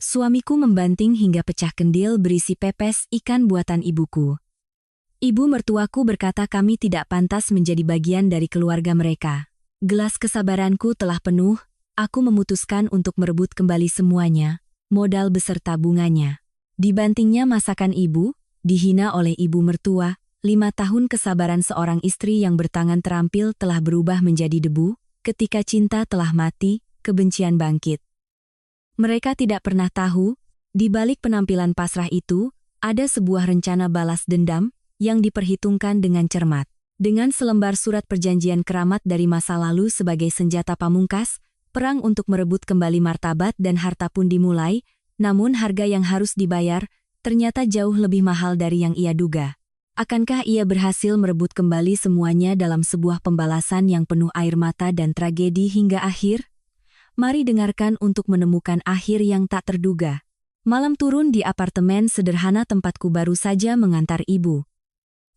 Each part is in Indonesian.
Suamiku membanting hingga pecah kendil berisi pepes ikan buatan ibuku. Ibu mertuaku berkata kami tidak pantas menjadi bagian dari keluarga mereka. Gelas kesabaranku telah penuh, aku memutuskan untuk merebut kembali semuanya, modal beserta bunganya. Dibantingnya masakan ibu, dihina oleh ibu mertua, 5 tahun kesabaran seorang istri yang bertangan terampil telah berubah menjadi debu, ketika cinta telah mati, kebencian bangkit. Mereka tidak pernah tahu, di balik penampilan pasrah itu, ada sebuah rencana balas dendam yang diperhitungkan dengan cermat. Dengan selembar surat perjanjian keramat dari masa lalu sebagai senjata pamungkas, perang untuk merebut kembali martabat dan harta pun dimulai, namun harga yang harus dibayar ternyata jauh lebih mahal dari yang ia duga. Akankah ia berhasil merebut kembali semuanya dalam sebuah pembalasan yang penuh air mata dan tragedi hingga akhir? Mari dengarkan untuk menemukan akhir yang tak terduga. Malam turun di apartemen sederhana tempatku baru saja mengantar ibu.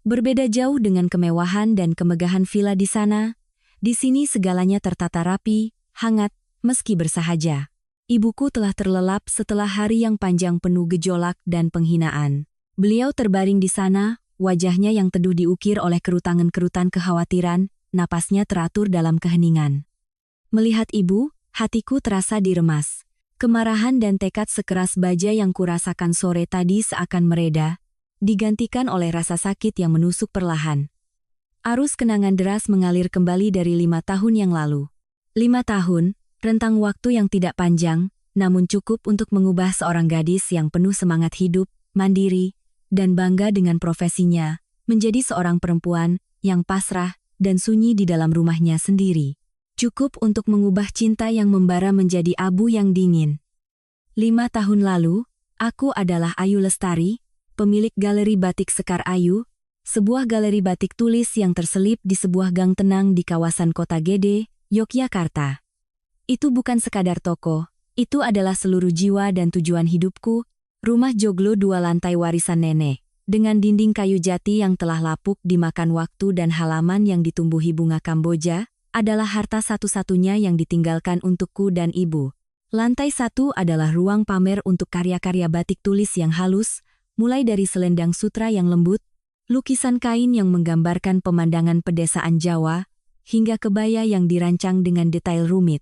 Berbeda jauh dengan kemewahan dan kemegahan villa di sana, di sini segalanya tertata rapi, hangat, meski bersahaja. Ibuku telah terlelap setelah hari yang panjang penuh gejolak dan penghinaan. Beliau terbaring di sana, wajahnya yang teduh diukir oleh kerutan-kerutan kekhawatiran, napasnya teratur dalam keheningan. Melihat ibu, hatiku terasa diremas. Kemarahan dan tekad sekeras baja yang kurasakan sore tadi seakan mereda, digantikan oleh rasa sakit yang menusuk perlahan. Arus kenangan deras mengalir kembali dari 5 tahun yang lalu. 5 tahun, rentang waktu yang tidak panjang, namun cukup untuk mengubah seorang gadis yang penuh semangat hidup, mandiri, dan bangga dengan profesinya, menjadi seorang perempuan yang pasrah dan sunyi di dalam rumahnya sendiri. Cukup untuk mengubah cinta yang membara menjadi abu yang dingin. 5 tahun lalu, aku adalah Ayu Lestari, pemilik Galeri Batik Sekar Ayu, sebuah galeri batik tulis yang terselip di sebuah gang tenang di kawasan Kota Gede, Yogyakarta. Itu bukan sekadar toko, itu adalah seluruh jiwa dan tujuan hidupku, rumah joglo 2 lantai warisan nenek, dengan dinding kayu jati yang telah lapuk dimakan waktu dan halaman yang ditumbuhi bunga Kamboja, adalah harta satu-satunya yang ditinggalkan untukku dan ibu. Lantai 1 adalah ruang pamer untuk karya-karya batik tulis yang halus, mulai dari selendang sutra yang lembut, lukisan kain yang menggambarkan pemandangan pedesaan Jawa, hingga kebaya yang dirancang dengan detail rumit.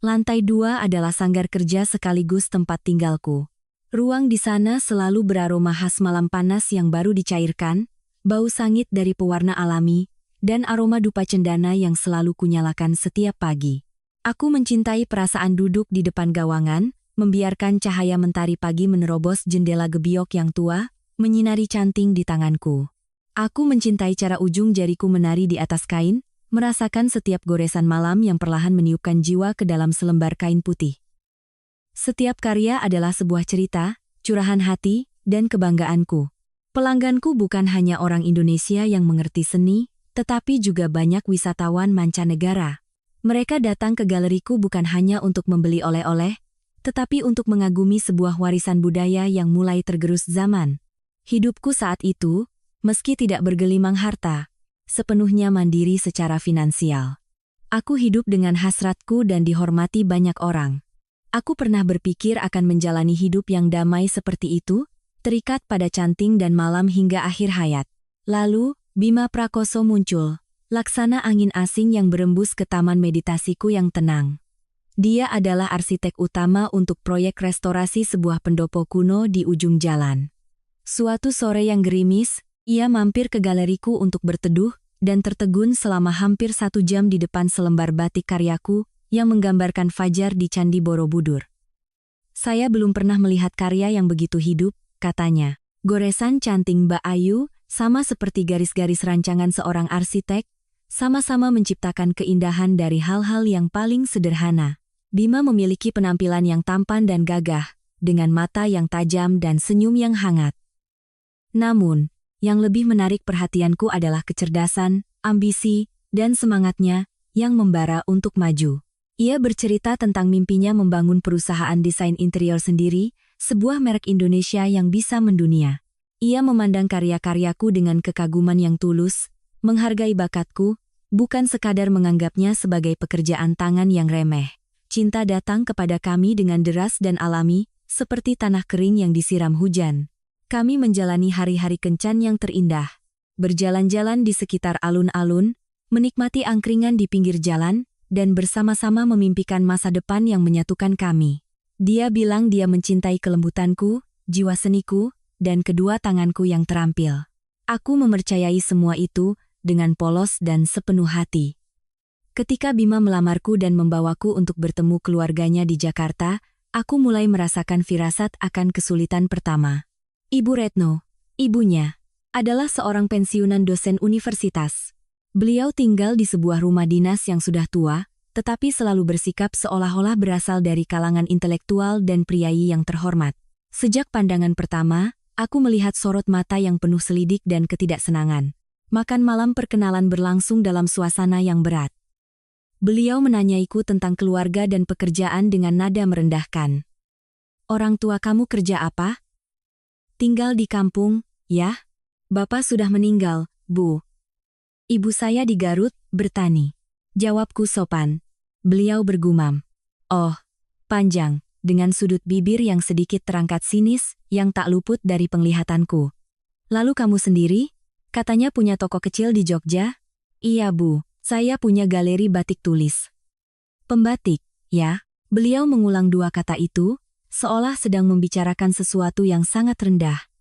Lantai 2 adalah sanggar kerja sekaligus tempat tinggalku. Ruang di sana selalu beraroma khas malam panas yang baru dicairkan, bau sangit dari pewarna alami, dan aroma dupa cendana yang selalu kunyalakan setiap pagi. Aku mencintai perasaan duduk di depan gawangan, membiarkan cahaya mentari pagi menerobos jendela gebyok yang tua, menyinari canting di tanganku. Aku mencintai cara ujung jariku menari di atas kain, merasakan setiap goresan malam yang perlahan meniupkan jiwa ke dalam selembar kain putih. Setiap karya adalah sebuah cerita, curahan hati, dan kebanggaanku. Pelangganku bukan hanya orang Indonesia yang mengerti seni, tetapi juga banyak wisatawan mancanegara. Mereka datang ke galeriku bukan hanya untuk membeli oleh-oleh, tetapi untuk mengagumi sebuah warisan budaya yang mulai tergerus zaman. Hidupku saat itu, meski tidak bergelimang harta, sepenuhnya mandiri secara finansial. Aku hidup dengan hasratku dan dihormati banyak orang. Aku pernah berpikir akan menjalani hidup yang damai seperti itu, terikat pada canting dan malam hingga akhir hayat. Lalu, Bima Prakoso muncul, laksana angin asing yang berembus ke taman meditasiku yang tenang. Dia adalah arsitek utama untuk proyek restorasi sebuah pendopo kuno di ujung jalan. Suatu sore yang gerimis, ia mampir ke galeriku untuk berteduh, dan tertegun selama hampir 1 jam di depan selembar batik karyaku, yang menggambarkan fajar di Candi Borobudur. Saya belum pernah melihat karya yang begitu hidup, katanya. Goresan canting Mbak Ayu, sama seperti garis-garis rancangan seorang arsitek, sama-sama menciptakan keindahan dari hal-hal yang paling sederhana. Bima memiliki penampilan yang tampan dan gagah, dengan mata yang tajam dan senyum yang hangat. Namun, yang lebih menarik perhatianku adalah kecerdasan, ambisi, dan semangatnya yang membara untuk maju. Ia bercerita tentang mimpinya membangun perusahaan desain interior sendiri, sebuah merek Indonesia yang bisa mendunia. Ia memandang karya-karyaku dengan kekaguman yang tulus, menghargai bakatku, bukan sekadar menganggapnya sebagai pekerjaan tangan yang remeh. Cinta datang kepada kami dengan deras dan alami, seperti tanah kering yang disiram hujan. Kami menjalani hari-hari kencan yang terindah. Berjalan-jalan di sekitar alun-alun, menikmati angkringan di pinggir jalan, dan bersama-sama memimpikan masa depan yang menyatukan kami. Dia bilang dia mencintai kelembutanku, jiwa seniku, dan kedua tanganku yang terampil. Aku mempercayai semua itu dengan polos dan sepenuh hati. Ketika Bima melamarku dan membawaku untuk bertemu keluarganya di Jakarta, aku mulai merasakan firasat akan kesulitan pertama. Ibu Retno, ibunya, adalah seorang pensiunan dosen universitas. Beliau tinggal di sebuah rumah dinas yang sudah tua, tetapi selalu bersikap seolah-olah berasal dari kalangan intelektual dan priayi yang terhormat. Sejak pandangan pertama, aku melihat sorot mata yang penuh selidik dan ketidaksenangan. Makan malam perkenalan berlangsung dalam suasana yang berat. Beliau menanyaiku tentang keluarga dan pekerjaan dengan nada merendahkan. Orang tua kamu kerja apa? Tinggal di kampung, ya? Bapak sudah meninggal, Bu. Ibu saya di Garut, bertani. Jawabku sopan. Beliau bergumam. Oh, panjang, dengan sudut bibir yang sedikit terangkat sinis, yang tak luput dari penglihatanku. Lalu kamu sendiri? Katanya punya toko kecil di Jogja? Iya Bu, saya punya galeri batik tulis. Pembatik, ya? Beliau mengulang dua kata itu, seolah sedang membicarakan sesuatu yang sangat rendah.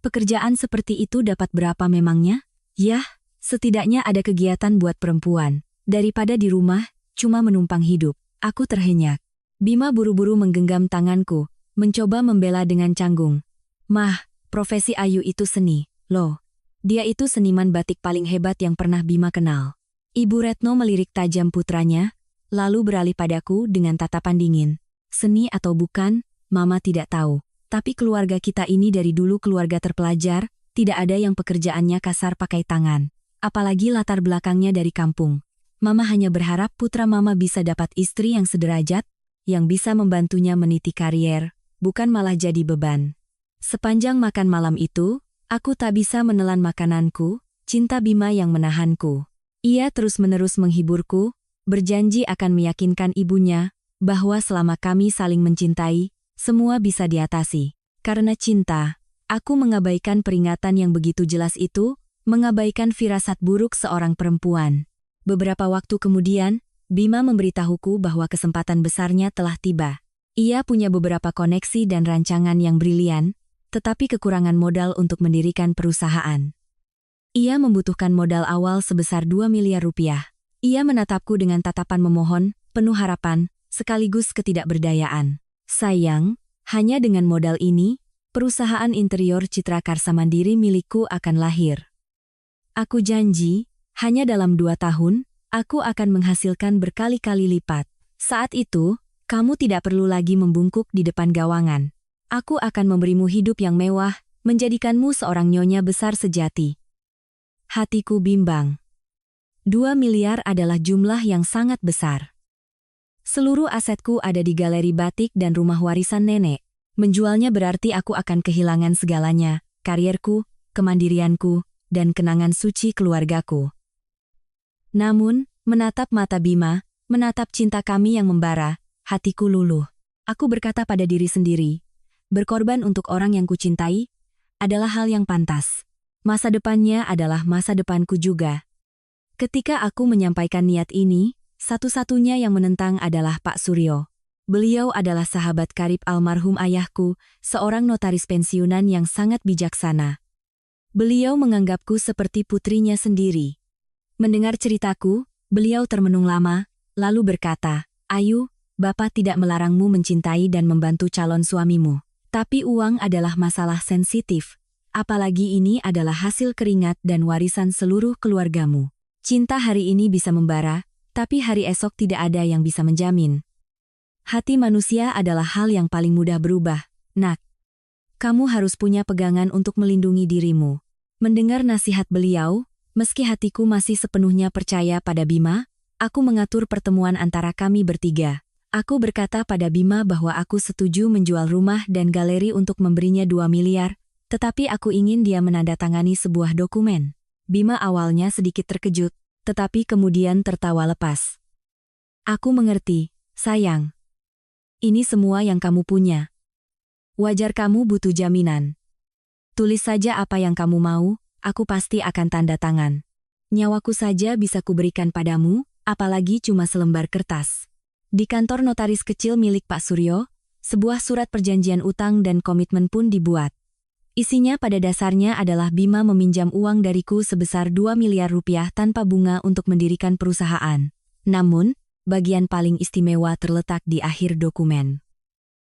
Pekerjaan seperti itu dapat berapa memangnya? Yah, setidaknya ada kegiatan buat perempuan. Daripada di rumah, cuma menumpang hidup. Aku terhenyak. Bima buru-buru menggenggam tanganku, mencoba membela dengan canggung. Mah, profesi Ayu itu seni, loh. Dia itu seniman batik paling hebat yang pernah Bima kenal. Ibu Retno melirik tajam putranya, lalu beralih padaku dengan tatapan dingin. Seni atau bukan, Mama tidak tahu. Tapi keluarga kita ini dari dulu keluarga terpelajar, tidak ada yang pekerjaannya kasar pakai tangan. Apalagi latar belakangnya dari kampung. Mama hanya berharap putra Mama bisa dapat istri yang sederajat, yang bisa membantunya meniti karier, bukan malah jadi beban. Sepanjang makan malam itu, aku tak bisa menelan makananku, cinta Bima yang menahanku. Ia terus-menerus menghiburku, berjanji akan meyakinkan ibunya, bahwa selama kami saling mencintai, semua bisa diatasi. Karena cinta, aku mengabaikan peringatan yang begitu jelas itu, mengabaikan firasat buruk seorang perempuan. Beberapa waktu kemudian, Bima memberitahuku bahwa kesempatan besarnya telah tiba. Ia punya beberapa koneksi dan rancangan yang brilian, tetapi kekurangan modal untuk mendirikan perusahaan. Ia membutuhkan modal awal sebesar 2 miliar rupiah. Ia menatapku dengan tatapan memohon, penuh harapan, sekaligus ketidakberdayaan. Sayang, hanya dengan modal ini, perusahaan interior Citra Karsa Mandiri milikku akan lahir. Aku janji, hanya dalam 2 tahun, aku akan menghasilkan berkali-kali lipat. Saat itu, kamu tidak perlu lagi membungkuk di depan gawangan. Aku akan memberimu hidup yang mewah, menjadikanmu seorang nyonya besar sejati. Hatiku bimbang. 2 miliar adalah jumlah yang sangat besar. Seluruh asetku ada di galeri batik dan rumah warisan nenek. Menjualnya berarti aku akan kehilangan segalanya, karierku, kemandirianku, dan kenangan suci keluargaku. Namun, menatap mata Bima, menatap cinta kami yang membara, hatiku luluh. Aku berkata pada diri sendiri, berkorban untuk orang yang kucintai adalah hal yang pantas. Masa depannya adalah masa depanku juga. Ketika aku menyampaikan niat ini, satu-satunya yang menentang adalah Pak Suryo. Beliau adalah sahabat karib almarhum ayahku, seorang notaris pensiunan yang sangat bijaksana. Beliau menganggapku seperti putrinya sendiri. Mendengar ceritaku, beliau termenung lama, lalu berkata, Ayu, Bapak tidak melarangmu mencintai dan membantu calon suamimu. Tapi uang adalah masalah sensitif. Apalagi ini adalah hasil keringat dan warisan seluruh keluargamu. Cinta hari ini bisa membara, tapi hari esok tidak ada yang bisa menjamin. Hati manusia adalah hal yang paling mudah berubah, Nak. Kamu harus punya pegangan untuk melindungi dirimu. Mendengar nasihat beliau, meski hatiku masih sepenuhnya percaya pada Bima, aku mengatur pertemuan antara kami bertiga. Aku berkata pada Bima bahwa aku setuju menjual rumah dan galeri untuk memberinya 2 miliar, tetapi aku ingin dia menandatangani sebuah dokumen. Bima awalnya sedikit terkejut, tetapi kemudian tertawa lepas. Aku mengerti, sayang. Ini semua yang kamu punya. Wajar kamu butuh jaminan. Tulis saja apa yang kamu mau, aku pasti akan tanda tangan. Nyawaku saja bisa kuberikan padamu, apalagi cuma selembar kertas. Di kantor notaris kecil milik Pak Suryo, sebuah surat perjanjian utang dan komitmen pun dibuat. Isinya pada dasarnya adalah Bima meminjam uang dariku sebesar 2 miliar rupiah tanpa bunga untuk mendirikan perusahaan. Namun, bagian paling istimewa terletak di akhir dokumen.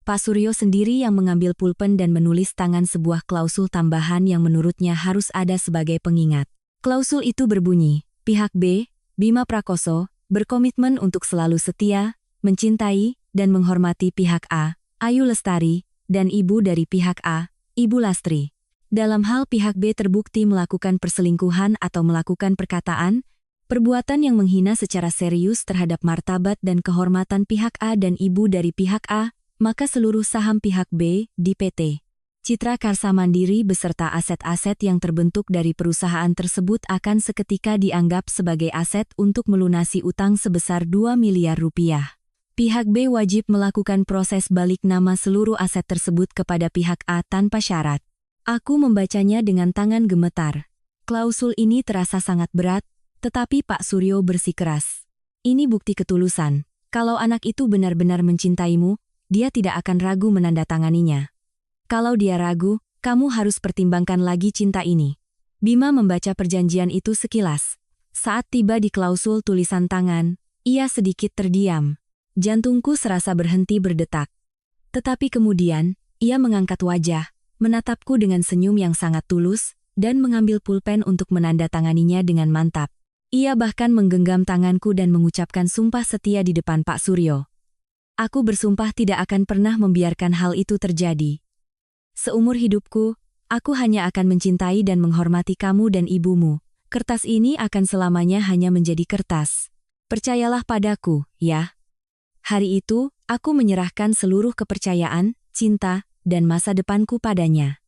Pak Suryo sendiri yang mengambil pulpen dan menulis tangan sebuah klausul tambahan yang menurutnya harus ada sebagai pengingat. Klausul itu berbunyi, pihak B, Bima Prakoso, berkomitmen untuk selalu setia, mencintai, dan menghormati pihak A, Ayu Lestari, dan ibu dari pihak A, Ibu Lastri. Dalam hal pihak B terbukti melakukan perselingkuhan atau melakukan perkataan, perbuatan yang menghina secara serius terhadap martabat dan kehormatan pihak A dan ibu dari pihak A, maka seluruh saham pihak B di PT Citra Karsa Mandiri beserta aset-aset yang terbentuk dari perusahaan tersebut akan seketika dianggap sebagai aset untuk melunasi utang sebesar 2 miliar rupiah. Pihak B wajib melakukan proses balik nama seluruh aset tersebut kepada pihak A tanpa syarat. Aku membacanya dengan tangan gemetar. Klausul ini terasa sangat berat, tetapi Pak Suryo bersikeras. Ini bukti ketulusan. Kalau anak itu benar-benar mencintaimu, dia tidak akan ragu menandatanganinya. Kalau dia ragu, kamu harus pertimbangkan lagi cinta ini. Bima membaca perjanjian itu sekilas. Saat tiba di klausul tulisan tangan, ia sedikit terdiam. Jantungku serasa berhenti berdetak. Tetapi kemudian, ia mengangkat wajah, menatapku dengan senyum yang sangat tulus, dan mengambil pulpen untuk menandatanganinya dengan mantap. Ia bahkan menggenggam tanganku dan mengucapkan sumpah setia di depan Pak Suryo. Aku bersumpah tidak akan pernah membiarkan hal itu terjadi. Seumur hidupku, aku hanya akan mencintai dan menghormati kamu dan ibumu. Kertas ini akan selamanya hanya menjadi kertas. Percayalah padaku, ya. Hari itu, aku menyerahkan seluruh kepercayaan, cinta, dan masa depanku padanya.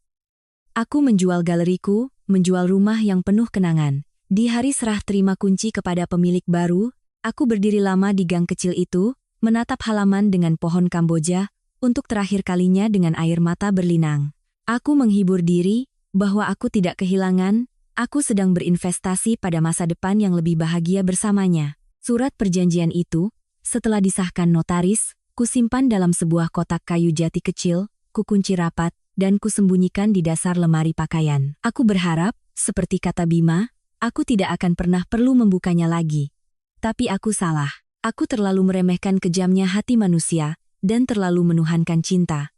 Aku menjual galeriku, menjual rumah yang penuh kenangan. Di hari serah terima kunci kepada pemilik baru, aku berdiri lama di gang kecil itu, menatap halaman dengan pohon Kamboja, untuk terakhir kalinya dengan air mata berlinang. Aku menghibur diri, bahwa aku tidak kehilangan, aku sedang berinvestasi pada masa depan yang lebih bahagia bersamanya. Surat perjanjian itu, setelah disahkan notaris, kusimpan dalam sebuah kotak kayu jati kecil, kukunci rapat, dan kusembunyikan di dasar lemari pakaian. Aku berharap, seperti kata Bima, aku tidak akan pernah perlu membukanya lagi. Tapi aku salah. Aku terlalu meremehkan kejamnya hati manusia, dan terlalu menuhankan cinta.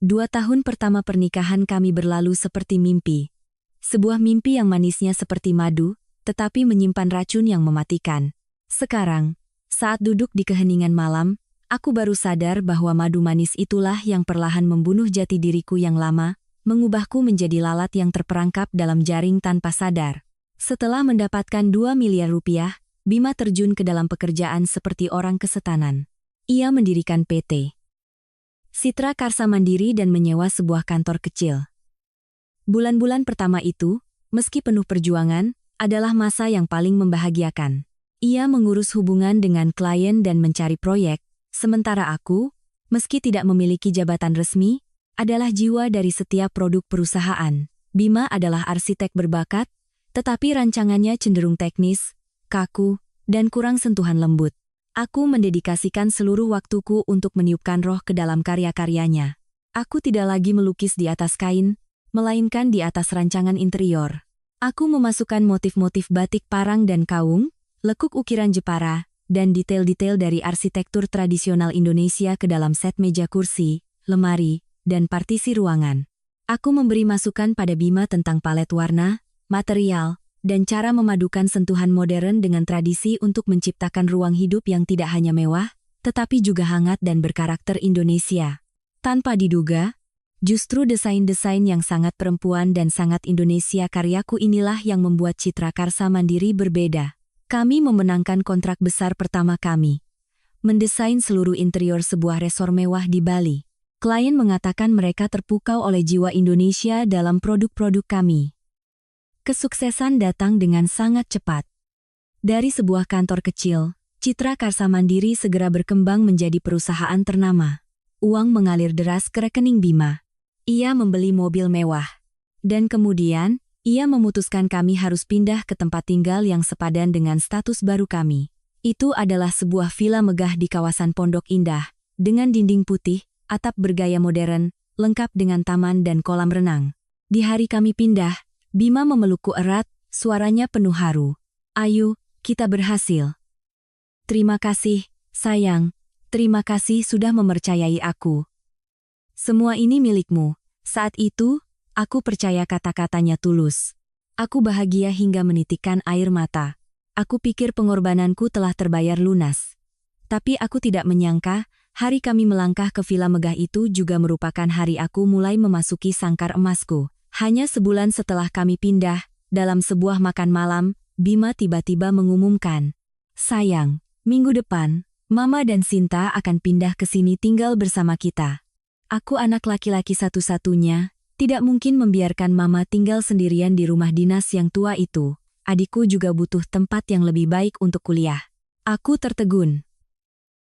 2 tahun pertama pernikahan kami berlalu seperti mimpi. Sebuah mimpi yang manisnya seperti madu, tetapi menyimpan racun yang mematikan. Sekarang, saat duduk di keheningan malam, aku baru sadar bahwa madu manis itulah yang perlahan membunuh jati diriku yang lama, mengubahku menjadi lalat yang terperangkap dalam jaring tanpa sadar. Setelah mendapatkan 2 miliar rupiah, Bima terjun ke dalam pekerjaan seperti orang kesetanan. Ia mendirikan PT Citra Karsa Mandiri dan menyewa sebuah kantor kecil. Bulan-bulan pertama itu, meski penuh perjuangan, adalah masa yang paling membahagiakan. Ia mengurus hubungan dengan klien dan mencari proyek, sementara aku, meski tidak memiliki jabatan resmi, adalah jiwa dari setiap produk perusahaan. Bima adalah arsitek berbakat, tetapi rancangannya cenderung teknis, kaku, dan kurang sentuhan lembut. Aku mendedikasikan seluruh waktuku untuk meniupkan roh ke dalam karya-karyanya. Aku tidak lagi melukis di atas kain, melainkan di atas rancangan interior. Aku memasukkan motif-motif batik parang dan kaung, lekuk ukiran Jepara, dan detail-detail dari arsitektur tradisional Indonesia ke dalam set meja kursi, lemari, dan partisi ruangan. Aku memberi masukan pada Bima tentang palet warna, material, dan cara memadukan sentuhan modern dengan tradisi untuk menciptakan ruang hidup yang tidak hanya mewah, tetapi juga hangat dan berkarakter Indonesia. Tanpa diduga, justru desain-desain yang sangat perempuan dan sangat Indonesia karyaku inilah yang membuat Citra Karsa Mandiri berbeda. Kami memenangkan kontrak besar pertama kami. Mendesain seluruh interior sebuah resor mewah di Bali. Klien mengatakan mereka terpukau oleh jiwa Indonesia dalam produk-produk kami. Kesuksesan datang dengan sangat cepat. Dari sebuah kantor kecil, Citra Karsa Mandiri segera berkembang menjadi perusahaan ternama. Uang mengalir deras ke rekening Bima. Ia membeli mobil mewah. Dan kemudian, ia memutuskan kami harus pindah ke tempat tinggal yang sepadan dengan status baru kami. Itu adalah sebuah villa megah di kawasan Pondok Indah, dengan dinding putih, atap bergaya modern, lengkap dengan taman dan kolam renang. Di hari kami pindah, Bima memelukku erat, suaranya penuh haru. Ayu, kita berhasil. Terima kasih, sayang. Terima kasih sudah mempercayai aku. Semua ini milikmu. Saat itu, aku percaya kata-katanya tulus. Aku bahagia hingga menitikkan air mata. Aku pikir pengorbananku telah terbayar lunas. Tapi aku tidak menyangka, hari kami melangkah ke villa megah itu juga merupakan hari aku mulai memasuki sangkar emasku. Hanya sebulan setelah kami pindah, dalam sebuah makan malam, Bima tiba-tiba mengumumkan, "Sayang, minggu depan, Mama dan Sinta akan pindah ke sini tinggal bersama kita. Aku anak laki-laki satu-satunya, tidak mungkin membiarkan Mama tinggal sendirian di rumah dinas yang tua itu. Adikku juga butuh tempat yang lebih baik untuk kuliah." Aku tertegun.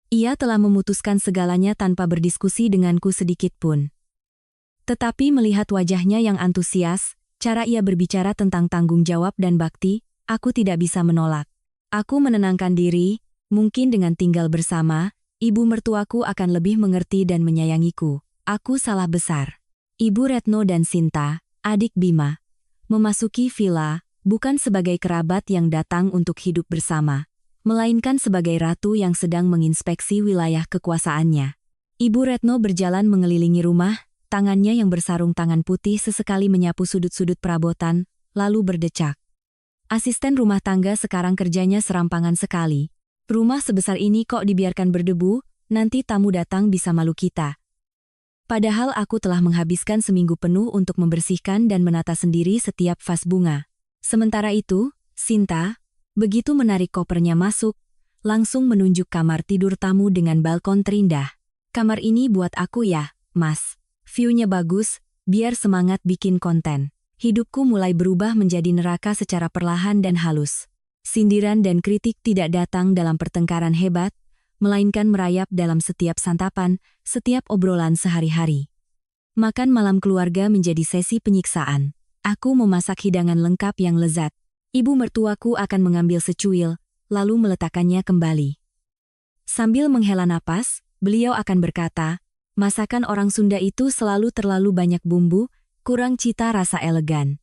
Ia telah memutuskan segalanya tanpa berdiskusi denganku sedikit pun. Tetapi melihat wajahnya yang antusias, cara ia berbicara tentang tanggung jawab dan bakti, aku tidak bisa menolak. Aku menenangkan diri, mungkin dengan tinggal bersama, ibu mertuaku akan lebih mengerti dan menyayangiku. Aku salah besar. Ibu Retno dan Sinta, adik Bima, memasuki villa, bukan sebagai kerabat yang datang untuk hidup bersama, melainkan sebagai ratu yang sedang menginspeksi wilayah kekuasaannya. Ibu Retno berjalan mengelilingi rumah, tangannya yang bersarung tangan putih sesekali menyapu sudut-sudut perabotan, lalu berdecak. Asisten rumah tangga sekarang kerjanya serampangan sekali. Rumah sebesar ini kok dibiarkan berdebu, nanti tamu datang bisa malu kita. Padahal aku telah menghabiskan seminggu penuh untuk membersihkan dan menata sendiri setiap vas bunga. Sementara itu, Sinta, begitu menarik kopernya masuk, langsung menunjuk kamar tidur tamu dengan balkon terindah. "Kamar ini buat aku ya, Mas. View-nya bagus, biar semangat bikin konten." Hidupku mulai berubah menjadi neraka secara perlahan dan halus. Sindiran dan kritik tidak datang dalam pertengkaran hebat, melainkan merayap dalam setiap santapan, setiap obrolan sehari-hari. Makan malam keluarga menjadi sesi penyiksaan. Aku memasak hidangan lengkap yang lezat. Ibu mertuaku akan mengambil secuil, lalu meletakkannya kembali. Sambil menghela napas, beliau akan berkata, "Masakan orang Sunda itu selalu terlalu banyak bumbu, kurang cita rasa elegan."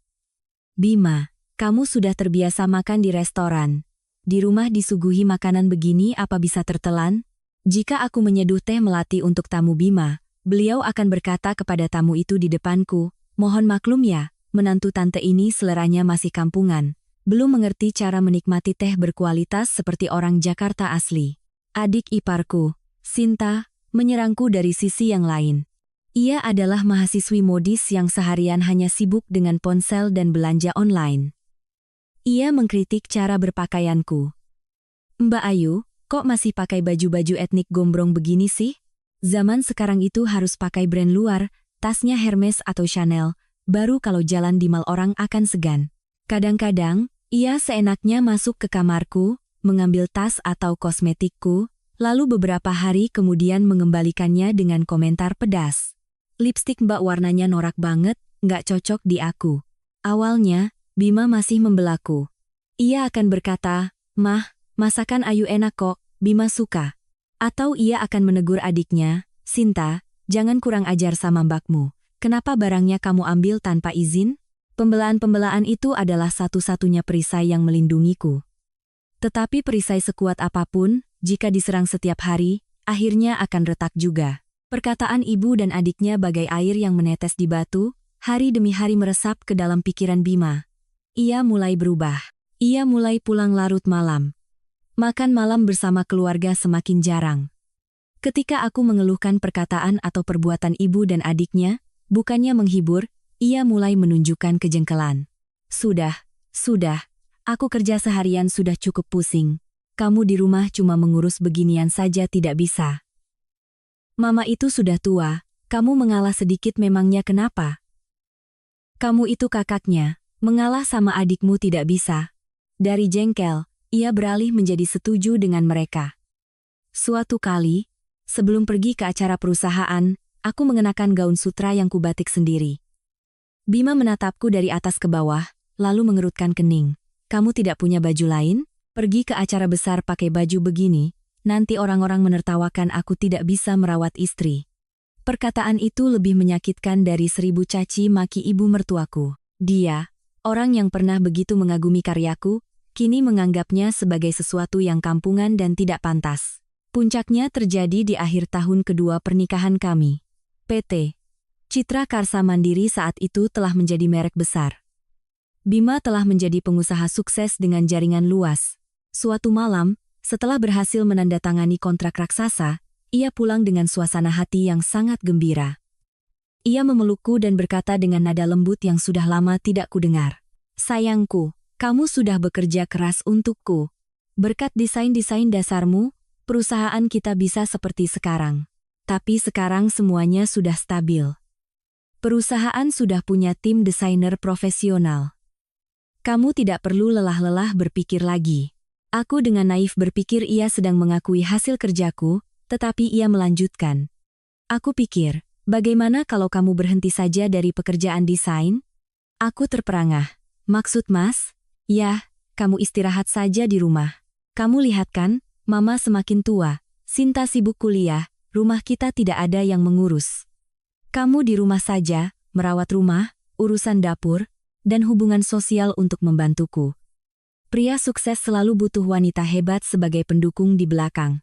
"Bima, kamu sudah terbiasa makan di restoran. Di rumah disuguhi makanan begini apa bisa tertelan?" Jika aku menyeduh teh melati untuk tamu Bima, beliau akan berkata kepada tamu itu di depanku, "Mohon maklum ya, menantu tante ini seleranya masih kampungan. Belum mengerti cara menikmati teh berkualitas seperti orang Jakarta asli." Adik iparku, Sinta, menyerangku dari sisi yang lain. Ia adalah mahasiswi modis yang seharian hanya sibuk dengan ponsel dan belanja online. Ia mengkritik cara berpakaianku. "Mbak Ayu, kok masih pakai baju-baju etnik gombrong begini sih? Zaman sekarang itu harus pakai brand luar, tasnya Hermes atau Chanel, baru kalau jalan di mall orang akan segan." Kadang-kadang, ia seenaknya masuk ke kamarku, mengambil tas atau kosmetikku, lalu beberapa hari kemudian mengembalikannya dengan komentar pedas. "Lipstik Mbak warnanya norak banget, nggak cocok di aku." Awalnya, Bima masih membelaku. Ia akan berkata, "Mah, masakan Ayu enak kok, Bima suka." Atau ia akan menegur adiknya, "Sinta, jangan kurang ajar sama mbakmu. Kenapa barangnya kamu ambil tanpa izin?" Pembelaan-pembelaan itu adalah satu-satunya perisai yang melindungiku. Tetapi perisai sekuat apapun, jika diserang setiap hari, akhirnya akan retak juga. Perkataan ibu dan adiknya bagai air yang menetes di batu, hari demi hari meresap ke dalam pikiran Bima. Ia mulai berubah. Ia mulai pulang larut malam. Makan malam bersama keluarga semakin jarang. Ketika aku mengeluhkan perkataan atau perbuatan ibu dan adiknya, bukannya menghibur, ia mulai menunjukkan kejengkelan. Sudah, aku kerja seharian sudah cukup pusing. Kamu di rumah cuma mengurus beginian saja tidak bisa. Mama itu sudah tua, kamu mengalah sedikit memangnya kenapa? Kamu itu kakaknya, mengalah sama adikmu tidak bisa." Dari jengkel, ia beralih menjadi setuju dengan mereka. Suatu kali, sebelum pergi ke acara perusahaan, Aku mengenakan gaun sutra yang kubatik sendiri. Bima menatapku dari atas ke bawah, lalu mengerutkan kening. Kamu tidak punya baju lain? Pergi ke acara besar pakai baju begini, nanti orang-orang menertawakan aku tidak bisa merawat istri. Perkataan itu lebih menyakitkan dari 1000 caci maki ibu mertuaku. Dia, orang yang pernah begitu mengagumi karyaku, kini menganggapnya sebagai sesuatu yang kampungan dan tidak pantas. Puncaknya terjadi di akhir tahun kedua pernikahan kami. PT Citra Karsa Mandiri saat itu telah menjadi merek besar. Bima telah menjadi pengusaha sukses dengan jaringan luas. Suatu malam, setelah berhasil menandatangani kontrak raksasa, ia pulang dengan suasana hati yang sangat gembira. Ia memelukku dan berkata dengan nada lembut yang sudah lama tidak kudengar. Sayangku, kamu sudah bekerja keras untukku. Berkat desain-desain dasarmu, perusahaan kita bisa seperti sekarang. Tapi sekarang semuanya sudah stabil. Perusahaan sudah punya tim desainer profesional. Kamu tidak perlu lelah-lelah berpikir lagi. Aku dengan naif berpikir ia sedang mengakui hasil kerjaku, tetapi ia melanjutkan. Aku pikir, bagaimana kalau kamu berhenti saja dari pekerjaan desain? Aku terperangah. Maksud Mas? Ya, kamu istirahat saja di rumah. Kamu lihat kan, Mama semakin tua, Sinta sibuk kuliah, rumah kita tidak ada yang mengurus. Kamu di rumah saja, merawat rumah, urusan dapur, dan hubungan sosial untuk membantuku. Pria sukses selalu butuh wanita hebat sebagai pendukung di belakang.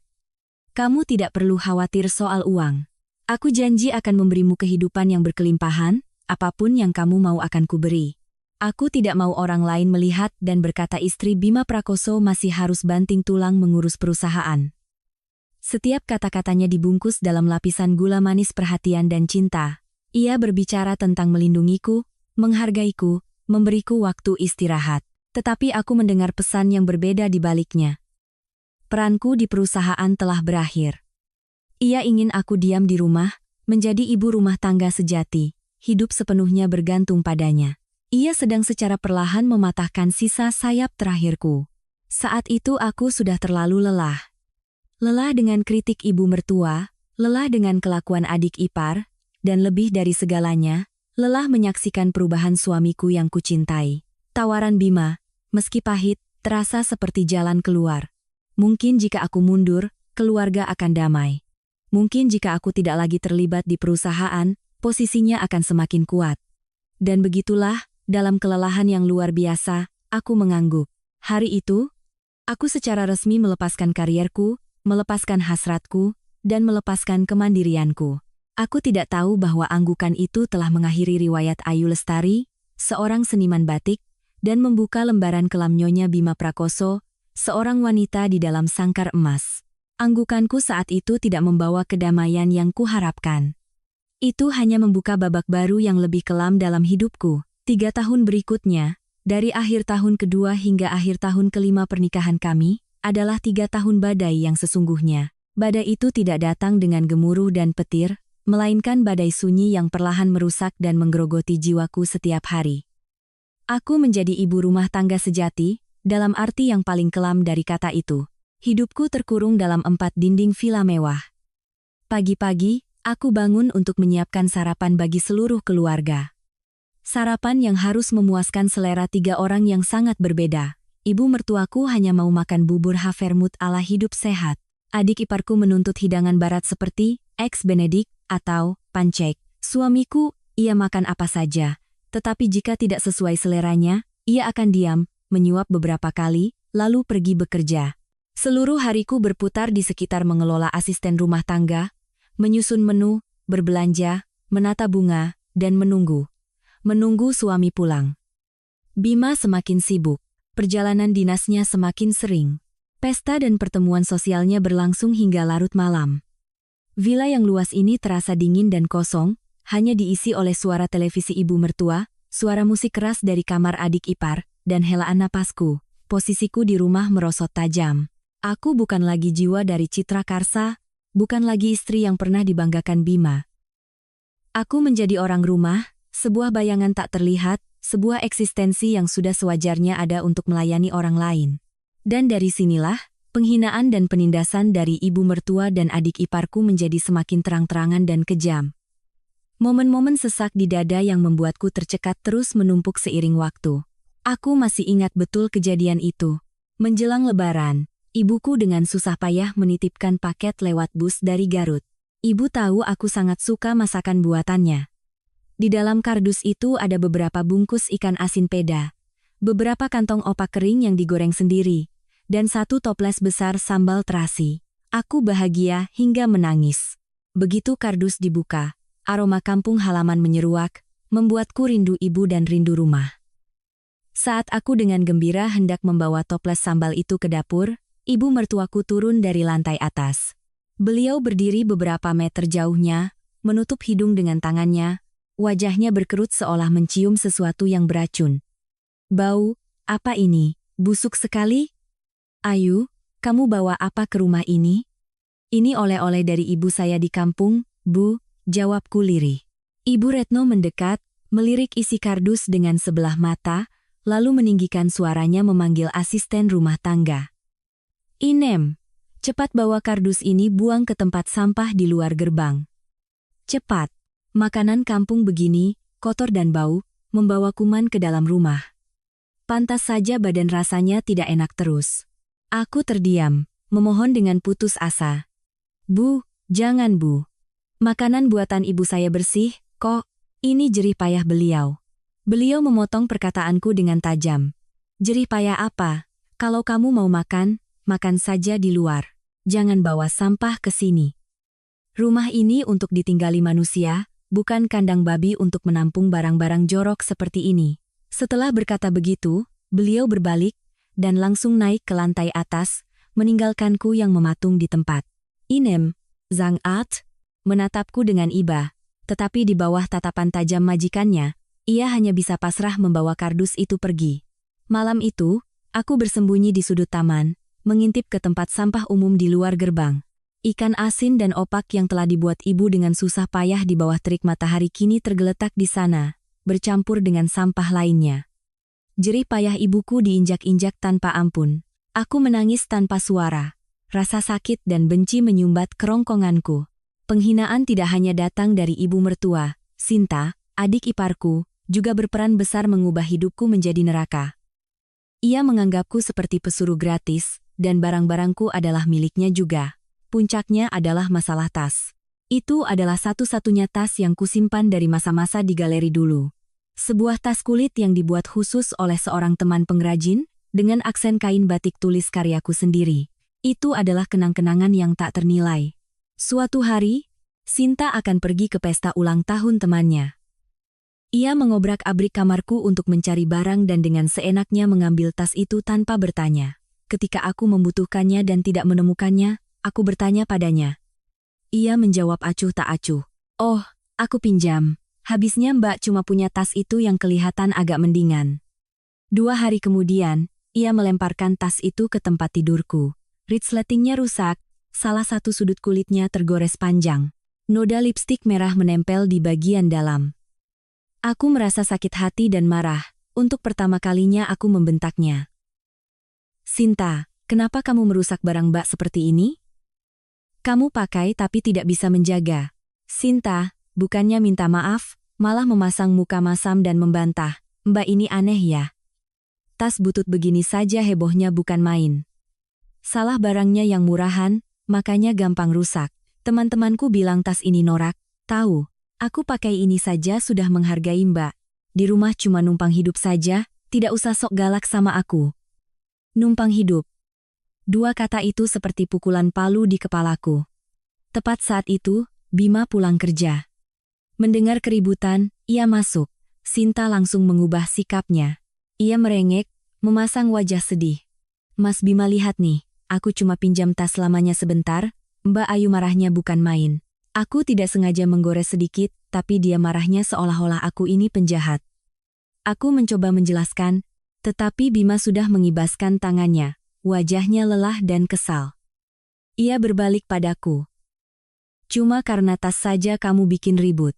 Kamu tidak perlu khawatir soal uang. Aku janji akan memberimu kehidupan yang berkelimpahan, apapun yang kamu mau akan kuberi. Aku tidak mau orang lain melihat dan berkata istri Bima Prakoso masih harus banting tulang mengurus perusahaan. Setiap kata-katanya dibungkus dalam lapisan gula manis perhatian dan cinta. Ia berbicara tentang melindungiku, menghargaiku, memberiku waktu istirahat. Tetapi aku mendengar pesan yang berbeda di baliknya. Peranku di perusahaan telah berakhir. Ia ingin aku diam di rumah, menjadi ibu rumah tangga sejati, hidup sepenuhnya bergantung padanya. Ia sedang secara perlahan mematahkan sisa sayap terakhirku. Saat itu aku sudah terlalu lelah. Lelah dengan kritik ibu mertua, lelah dengan kelakuan adik ipar, dan lebih dari segalanya, lelah menyaksikan perubahan suamiku yang kucintai. Tawaran Bima, meski pahit, terasa seperti jalan keluar. Mungkin jika aku mundur, keluarga akan damai. Mungkin jika aku tidak lagi terlibat di perusahaan, posisinya akan semakin kuat. Dan begitulah, dalam kelelahan yang luar biasa, aku mengangguk. Hari itu, aku secara resmi melepaskan karierku, melepaskan hasratku, dan melepaskan kemandirianku. Aku tidak tahu bahwa anggukan itu telah mengakhiri riwayat Ayu Lestari, seorang seniman batik, dan membuka lembaran kelam Nyonya Bima Prakoso, seorang wanita di dalam sangkar emas. Anggukanku saat itu tidak membawa kedamaian yang kuharapkan. Itu hanya membuka babak baru yang lebih kelam dalam hidupku. 3 tahun berikutnya, dari akhir tahun kedua hingga akhir tahun kelima pernikahan kami, adalah 3 tahun badai yang sesungguhnya. Badai itu tidak datang dengan gemuruh dan petir, melainkan badai sunyi yang perlahan merusak dan menggerogoti jiwaku setiap hari. Aku menjadi ibu rumah tangga sejati, dalam arti yang paling kelam dari kata itu. Hidupku terkurung dalam 4 dinding villa mewah. Pagi-pagi, aku bangun untuk menyiapkan sarapan bagi seluruh keluarga. Sarapan yang harus memuaskan selera 3 orang yang sangat berbeda. Ibu mertuaku hanya mau makan bubur Havermut ala hidup sehat. Adik iparku menuntut hidangan barat seperti eggs benedict atau pancake. Suamiku, ia makan apa saja. Tetapi jika tidak sesuai seleranya, ia akan diam, menyuap beberapa kali, lalu pergi bekerja. Seluruh hariku berputar di sekitar mengelola asisten rumah tangga, menyusun menu, berbelanja, menata bunga, dan menunggu. Menunggu suami pulang. Bima semakin sibuk. Perjalanan dinasnya semakin sering. Pesta dan pertemuan sosialnya berlangsung hingga larut malam. Villa yang luas ini terasa dingin dan kosong, hanya diisi oleh suara televisi ibu mertua, suara musik keras dari kamar adik ipar, dan helaan napasku. Posisiku di rumah merosot tajam. Aku bukan lagi jiwa dari Citra Karsa, bukan lagi istri yang pernah dibanggakan Bima. Aku menjadi orang rumah, sebuah bayangan tak terlihat, sebuah eksistensi yang sudah sewajarnya ada untuk melayani orang lain. Dan dari sinilah, penghinaan dan penindasan dari ibu mertua dan adik iparku menjadi semakin terang-terangan dan kejam. Momen-momen sesak di dada yang membuatku tercekat terus menumpuk seiring waktu. Aku masih ingat betul kejadian itu. Menjelang Lebaran, ibuku dengan susah payah menitipkan paket lewat bus dari Garut. Ibu tahu aku sangat suka masakan buatannya. Di dalam kardus itu ada beberapa bungkus ikan asin peda, beberapa kantong opak kering yang digoreng sendiri, dan satu toples besar sambal terasi. Aku bahagia hingga menangis. Begitu kardus dibuka, aroma kampung halaman menyeruak, membuatku rindu ibu dan rindu rumah. Saat aku dengan gembira hendak membawa toples sambal itu ke dapur, ibu mertuaku turun dari lantai atas. Beliau berdiri beberapa meter jauhnya, menutup hidung dengan tangannya, wajahnya berkerut seolah mencium sesuatu yang beracun. Bau, apa ini? Busuk sekali? Ayu, kamu bawa apa ke rumah ini? Ini oleh-oleh dari ibu saya di kampung, Bu, jawabku lirih. Ibu Retno mendekat, melirik isi kardus dengan sebelah mata, lalu meninggikan suaranya memanggil asisten rumah tangga. Inem, cepat bawa kardus ini buang ke tempat sampah di luar gerbang. Cepat, makanan kampung begini, kotor dan bau, membawa kuman ke dalam rumah. Pantas saja badan rasanya tidak enak terus. Aku terdiam, memohon dengan putus asa. Bu, jangan Bu. Makanan buatan ibu saya bersih, kok. Ini jerih payah beliau. Beliau memotong perkataanku dengan tajam. Jerih payah apa? Kalau kamu mau makan, makan saja di luar. Jangan bawa sampah ke sini. Rumah ini untuk ditinggali manusia, bukan kandang babi untuk menampung barang-barang jorok seperti ini. Setelah berkata begitu, beliau berbalik, dan langsung naik ke lantai atas, meninggalkanku yang mematung di tempat. Inem, Zang At, menatapku dengan iba, tetapi di bawah tatapan tajam majikannya, ia hanya bisa pasrah membawa kardus itu pergi. Malam itu, aku bersembunyi di sudut taman, mengintip ke tempat sampah umum di luar gerbang. Ikan asin dan opak yang telah dibuat ibu dengan susah payah di bawah terik matahari kini tergeletak di sana, bercampur dengan sampah lainnya. Jerih payah ibuku diinjak-injak tanpa ampun. Aku menangis tanpa suara. Rasa sakit dan benci menyumbat kerongkonganku. Penghinaan tidak hanya datang dari ibu mertua, Sinta, adik iparku, juga berperan besar mengubah hidupku menjadi neraka. Ia menganggapku seperti pesuruh gratis, dan barang-barangku adalah miliknya juga. Puncaknya adalah masalah tas. Itu adalah satu-satunya tas yang kusimpan dari masa-masa di galeri dulu. Sebuah tas kulit yang dibuat khusus oleh seorang teman pengrajin, dengan aksen kain batik tulis karyaku sendiri. Itu adalah kenang-kenangan yang tak ternilai. Suatu hari, Sinta akan pergi ke pesta ulang tahun temannya. Ia mengobrak-abrik kamarku untuk mencari barang dan dengan seenaknya mengambil tas itu tanpa bertanya. Ketika aku membutuhkannya dan tidak menemukannya, aku bertanya padanya. Ia menjawab acuh tak acuh. Oh, aku pinjam. Habisnya Mbak cuma punya tas itu yang kelihatan agak mendingan. 2 hari kemudian, ia melemparkan tas itu ke tempat tidurku. Resletingnya rusak, salah satu sudut kulitnya tergores panjang. Noda lipstik merah menempel di bagian dalam. Aku merasa sakit hati dan marah. Untuk pertama kalinya aku membentaknya. Sinta, kenapa kamu merusak barang Mbak seperti ini? Kamu pakai tapi tidak bisa menjaga. Sinta, bukannya minta maaf, malah memasang muka masam dan membantah. Mbak ini aneh ya. Tas butut begini saja hebohnya bukan main. Salah barangnya yang murahan, makanya gampang rusak. Teman-temanku bilang tas ini norak. Tahu, aku pakai ini saja sudah menghargai Mbak. Di rumah cuma numpang hidup saja, tidak usah sok galak sama aku. Numpang hidup. 2 kata itu seperti pukulan palu di kepalaku. Tepat saat itu, Bima pulang kerja. Mendengar keributan, ia masuk. Sinta langsung mengubah sikapnya. Ia merengek, memasang wajah sedih. Mas Bima lihat nih. Aku cuma pinjam tas lamanya sebentar, Mbak Ayu marahnya bukan main. Aku tidak sengaja menggores sedikit, tapi dia marahnya seolah-olah aku ini penjahat. Aku mencoba menjelaskan, tetapi Bima sudah mengibaskan tangannya, wajahnya lelah dan kesal. Ia berbalik padaku. Cuma karena tas saja kamu bikin ribut.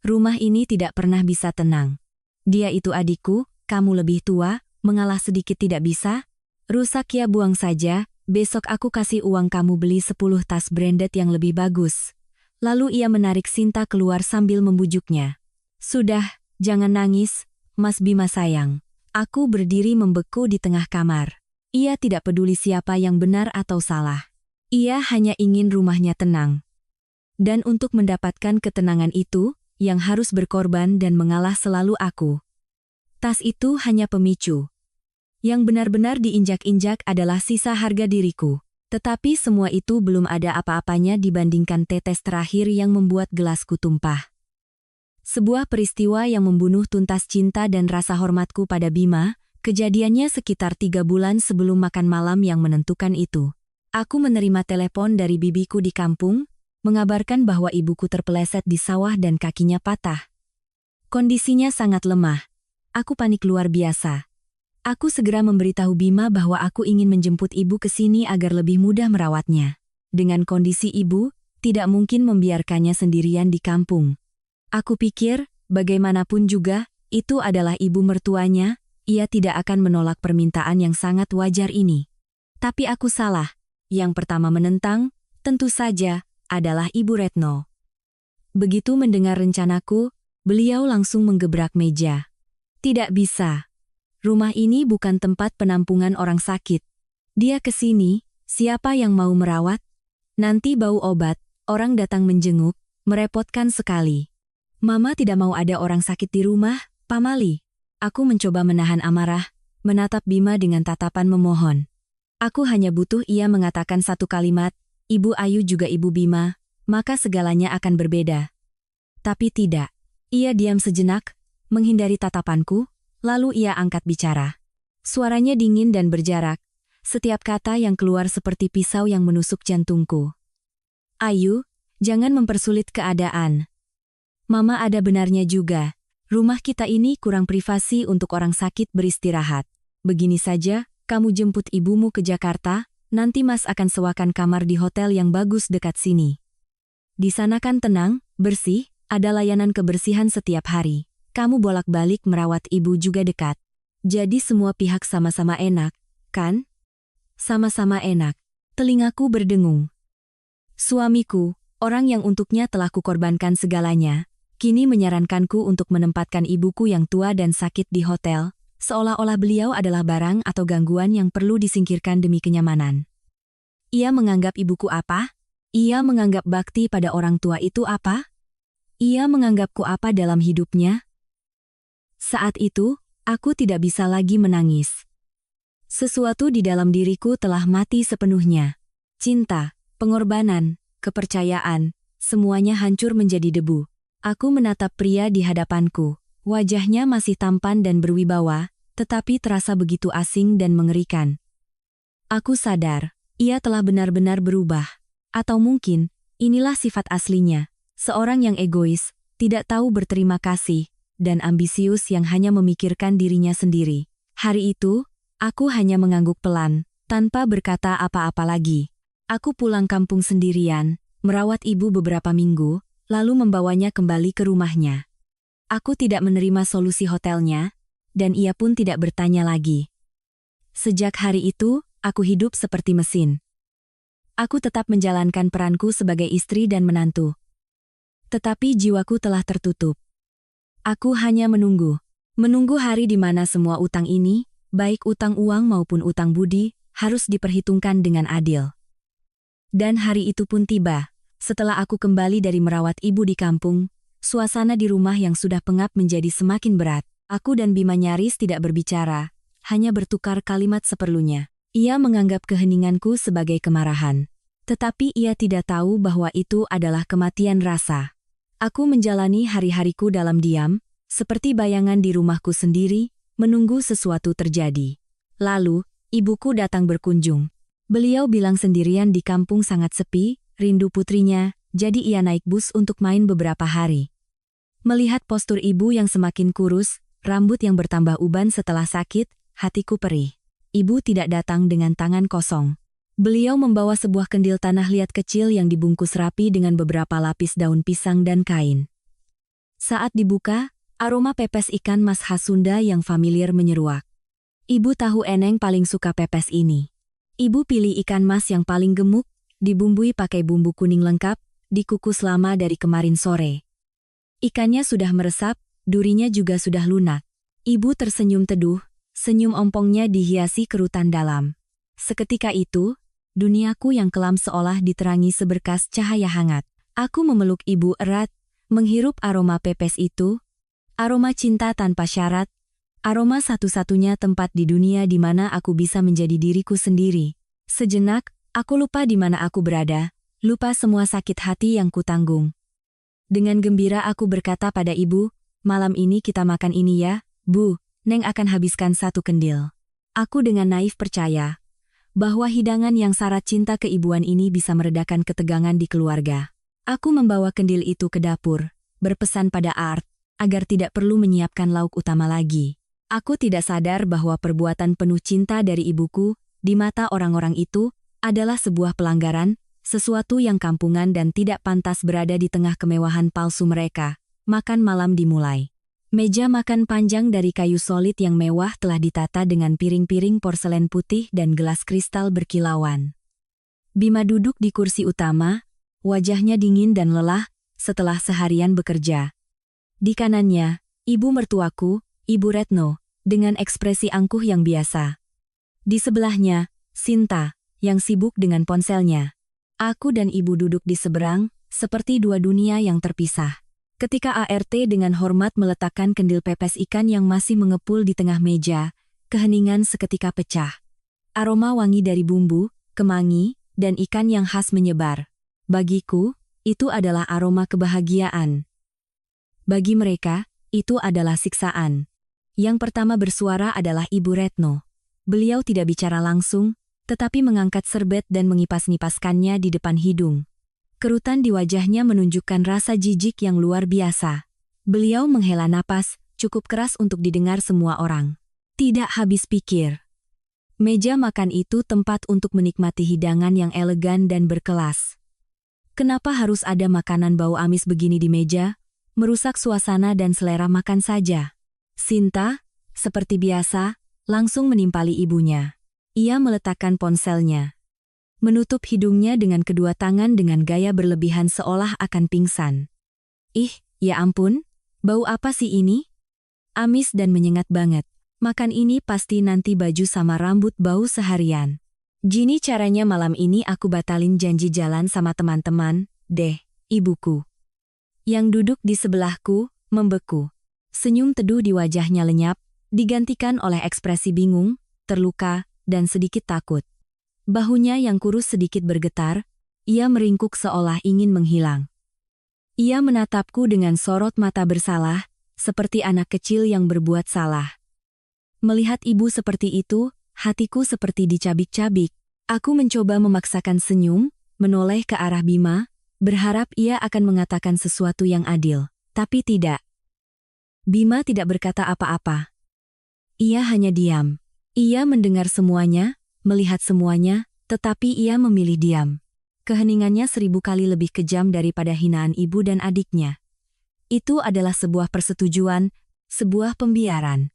Rumah ini tidak pernah bisa tenang. Dia itu adikku, kamu lebih tua, mengalah sedikit tidak bisa? Rusak ya buang saja, besok aku kasih uang kamu beli 10 tas branded yang lebih bagus. Lalu ia menarik Sinta keluar sambil membujuknya. Sudah, jangan nangis, Mas Bima sayang. Aku berdiri membeku di tengah kamar. Ia tidak peduli siapa yang benar atau salah. Ia hanya ingin rumahnya tenang. Dan untuk mendapatkan ketenangan itu, yang harus berkorban dan mengalah selalu aku. Tas itu hanya pemicu. Yang benar-benar diinjak-injak adalah sisa harga diriku. Tetapi semua itu belum ada apa-apanya dibandingkan tetes terakhir yang membuat gelasku tumpah. Sebuah peristiwa yang membunuh tuntas cinta dan rasa hormatku pada Bima, kejadiannya sekitar 3 bulan sebelum makan malam yang menentukan itu. Aku menerima telepon dari bibiku di kampung, mengabarkan bahwa ibuku terpeleset di sawah dan kakinya patah. Kondisinya sangat lemah. Aku panik luar biasa. Aku segera memberitahu Bima bahwa aku ingin menjemput ibu ke sini agar lebih mudah merawatnya. Dengan kondisi ibu, tidak mungkin membiarkannya sendirian di kampung. Aku pikir, bagaimanapun juga, itu adalah ibu mertuanya, ia tidak akan menolak permintaan yang sangat wajar ini. Tapi aku salah. Yang pertama menentang, tentu saja, adalah Ibu Retno. Begitu mendengar rencanaku, beliau langsung menggebrak meja. Tidak bisa. Rumah ini bukan tempat penampungan orang sakit. Dia ke sini, siapa yang mau merawat? Nanti bau obat, orang datang menjenguk, merepotkan sekali. Mama tidak mau ada orang sakit di rumah, Pamali. Aku mencoba menahan amarah, menatap Bima dengan tatapan memohon. Aku hanya butuh ia mengatakan satu kalimat, Ibu Ayu juga Ibu Bima, maka segalanya akan berbeda. Tapi tidak. Ia diam sejenak, menghindari tatapanku, lalu ia angkat bicara. Suaranya dingin dan berjarak, setiap kata yang keluar seperti pisau yang menusuk jantungku. Ayu, jangan mempersulit keadaan. Mama ada benarnya juga. Rumah kita ini kurang privasi untuk orang sakit beristirahat. Begini saja, kamu jemput ibumu ke Jakarta, nanti Mas akan sewakan kamar di hotel yang bagus dekat sini. Di sana kan tenang, bersih, ada layanan kebersihan setiap hari. Kamu bolak-balik merawat ibu juga dekat. Jadi semua pihak sama-sama enak, kan? Sama-sama enak. Telingaku berdengung. Suamiku, orang yang untuknya telah kukorbankan segalanya, kini menyarankanku untuk menempatkan ibuku yang tua dan sakit di hotel, seolah-olah beliau adalah barang atau gangguan yang perlu disingkirkan demi kenyamanan. Ia menganggap ibuku apa? Ia menganggap bakti pada orang tua itu apa? Ia menganggapku apa dalam hidupnya? Saat itu, aku tidak bisa lagi menangis. Sesuatu di dalam diriku telah mati sepenuhnya. Cinta, pengorbanan, kepercayaan, semuanya hancur menjadi debu. Aku menatap pria di hadapanku. Wajahnya masih tampan dan berwibawa, tetapi terasa begitu asing dan mengerikan. Aku sadar, ia telah benar-benar berubah. Atau mungkin, inilah sifat aslinya. Seorang yang egois, tidak tahu berterima kasih, dan ambisius yang hanya memikirkan dirinya sendiri. Hari itu, aku hanya mengangguk pelan, tanpa berkata apa-apa lagi. Aku pulang kampung sendirian, merawat ibu beberapa minggu, lalu membawanya kembali ke rumahnya. Aku tidak menerima solusi hotelnya, dan ia pun tidak bertanya lagi. Sejak hari itu, aku hidup seperti mesin. Aku tetap menjalankan peranku sebagai istri dan menantu. Tetapi jiwaku telah tertutup. Aku hanya menunggu. Menunggu hari di mana semua utang ini, baik utang uang maupun utang budi, harus diperhitungkan dengan adil. Dan hari itu pun tiba. Setelah aku kembali dari merawat ibu di kampung, suasana di rumah yang sudah pengap menjadi semakin berat. Aku dan Bima nyaris tidak berbicara, hanya bertukar kalimat seperlunya. Ia menganggap keheninganku sebagai kemarahan. Tetapi ia tidak tahu bahwa itu adalah kematian rasa. Aku menjalani hari-hariku dalam diam, seperti bayangan di rumahku sendiri, menunggu sesuatu terjadi. Lalu, ibuku datang berkunjung. Beliau bilang sendirian di kampung sangat sepi, rindu putrinya, jadi ia naik bus untuk main beberapa hari. Melihat postur ibu yang semakin kurus, rambut yang bertambah uban setelah sakit, hatiku perih. Ibu tidak datang dengan tangan kosong. Beliau membawa sebuah kendil tanah liat kecil yang dibungkus rapi dengan beberapa lapis daun pisang dan kain. Saat dibuka, aroma pepes ikan mas khas Sunda yang familiar menyeruak. Ibu tahu Eneng paling suka pepes ini. Ibu pilih ikan mas yang paling gemuk, dibumbui pakai bumbu kuning lengkap, dikukus lama dari kemarin sore. Ikannya sudah meresap, durinya juga sudah lunak. Ibu tersenyum teduh, senyum ompongnya dihiasi kerutan dalam. Seketika itu, duniaku yang kelam seolah diterangi seberkas cahaya hangat. Aku memeluk ibu erat, menghirup aroma pepes itu, aroma cinta tanpa syarat, aroma satu-satunya tempat di dunia di mana aku bisa menjadi diriku sendiri. Sejenak, aku lupa di mana aku berada, lupa semua sakit hati yang kutanggung. Dengan gembira aku berkata pada ibu, malam ini kita makan ini ya, Bu. Neng akan habiskan satu kendil. Aku dengan naif percaya bahwa hidangan yang syarat cinta keibuan ini bisa meredakan ketegangan di keluarga. Aku membawa kendil itu ke dapur, berpesan pada Art, agar tidak perlu menyiapkan lauk utama lagi. Aku tidak sadar bahwa perbuatan penuh cinta dari ibuku, di mata orang-orang itu, adalah sebuah pelanggaran, sesuatu yang kampungan dan tidak pantas berada di tengah kemewahan palsu mereka. Makan malam dimulai. Meja makan panjang dari kayu solid yang mewah telah ditata dengan piring-piring porselen putih dan gelas kristal berkilauan. Bima duduk di kursi utama, wajahnya dingin dan lelah setelah seharian bekerja. Di kanannya, ibu mertuaku, Ibu Retno, dengan ekspresi angkuh yang biasa. Di sebelahnya, Sinta, yang sibuk dengan ponselnya. Aku dan ibu duduk di seberang, seperti dua dunia yang terpisah. Ketika ART dengan hormat meletakkan kendil pepes ikan yang masih mengepul di tengah meja, keheningan seketika pecah. Aroma wangi dari bumbu, kemangi, dan ikan yang khas menyebar. Bagiku, itu adalah aroma kebahagiaan. Bagi mereka, itu adalah siksaan. Yang pertama bersuara adalah Ibu Retno. Beliau tidak bicara langsung, tetapi mengangkat serbet dan mengipas-nipaskannya di depan hidung. Kerutan di wajahnya menunjukkan rasa jijik yang luar biasa. Beliau menghela napas, cukup keras untuk didengar semua orang. Tidak habis pikir. Meja makan itu tempat untuk menikmati hidangan yang elegan dan berkelas. Kenapa harus ada makanan bau amis begini di meja? Merusak suasana dan selera makan saja. Sinta, seperti biasa, langsung menimpali ibunya. Ia meletakkan ponselnya. Menutup hidungnya dengan kedua tangan dengan gaya berlebihan seolah akan pingsan. Ih, ya ampun, bau apa sih ini? Amis dan menyengat banget. Makan ini pasti nanti baju sama rambut bau seharian. Gini caranya malam ini aku batalin janji jalan sama teman-teman, deh, ibuku. Yang duduk di sebelahku, membeku. Senyum teduh di wajahnya lenyap, digantikan oleh ekspresi bingung, terluka, dan sedikit takut. Bahunya yang kurus sedikit bergetar, ia meringkuk seolah ingin menghilang. Ia menatapku dengan sorot mata bersalah, seperti anak kecil yang berbuat salah. Melihat ibu seperti itu, hatiku seperti dicabik-cabik. Aku mencoba memaksakan senyum, menoleh ke arah Bima, berharap ia akan mengatakan sesuatu yang adil, tapi tidak. Bima tidak berkata apa-apa. Ia hanya diam. Ia mendengar semuanya, melihat semuanya, tetapi ia memilih diam. Keheningannya 1000 kali lebih kejam daripada hinaan ibu dan adiknya. Itu adalah sebuah persetujuan, sebuah pembiaran.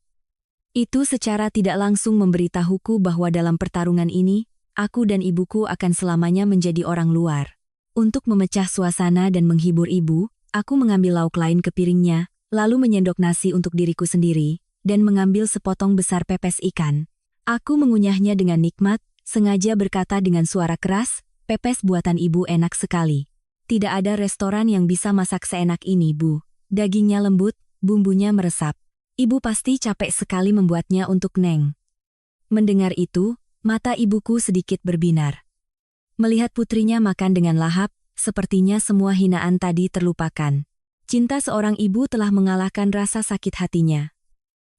Itu secara tidak langsung memberitahuku bahwa dalam pertarungan ini, aku dan ibuku akan selamanya menjadi orang luar. Untuk memecah suasana dan menghibur ibu, aku mengambil lauk lain ke piringnya, lalu menyendok nasi untuk diriku sendiri, dan mengambil sepotong besar pepes ikan. Aku mengunyahnya dengan nikmat, sengaja berkata dengan suara keras, pepes buatan ibu enak sekali. Tidak ada restoran yang bisa masak seenak ini, Bu. Dagingnya lembut, bumbunya meresap. Ibu pasti capek sekali membuatnya untuk Neng. Mendengar itu, mata ibuku sedikit berbinar. Melihat putrinya makan dengan lahap, sepertinya semua hinaan tadi terlupakan. Cinta seorang ibu telah mengalahkan rasa sakit hatinya.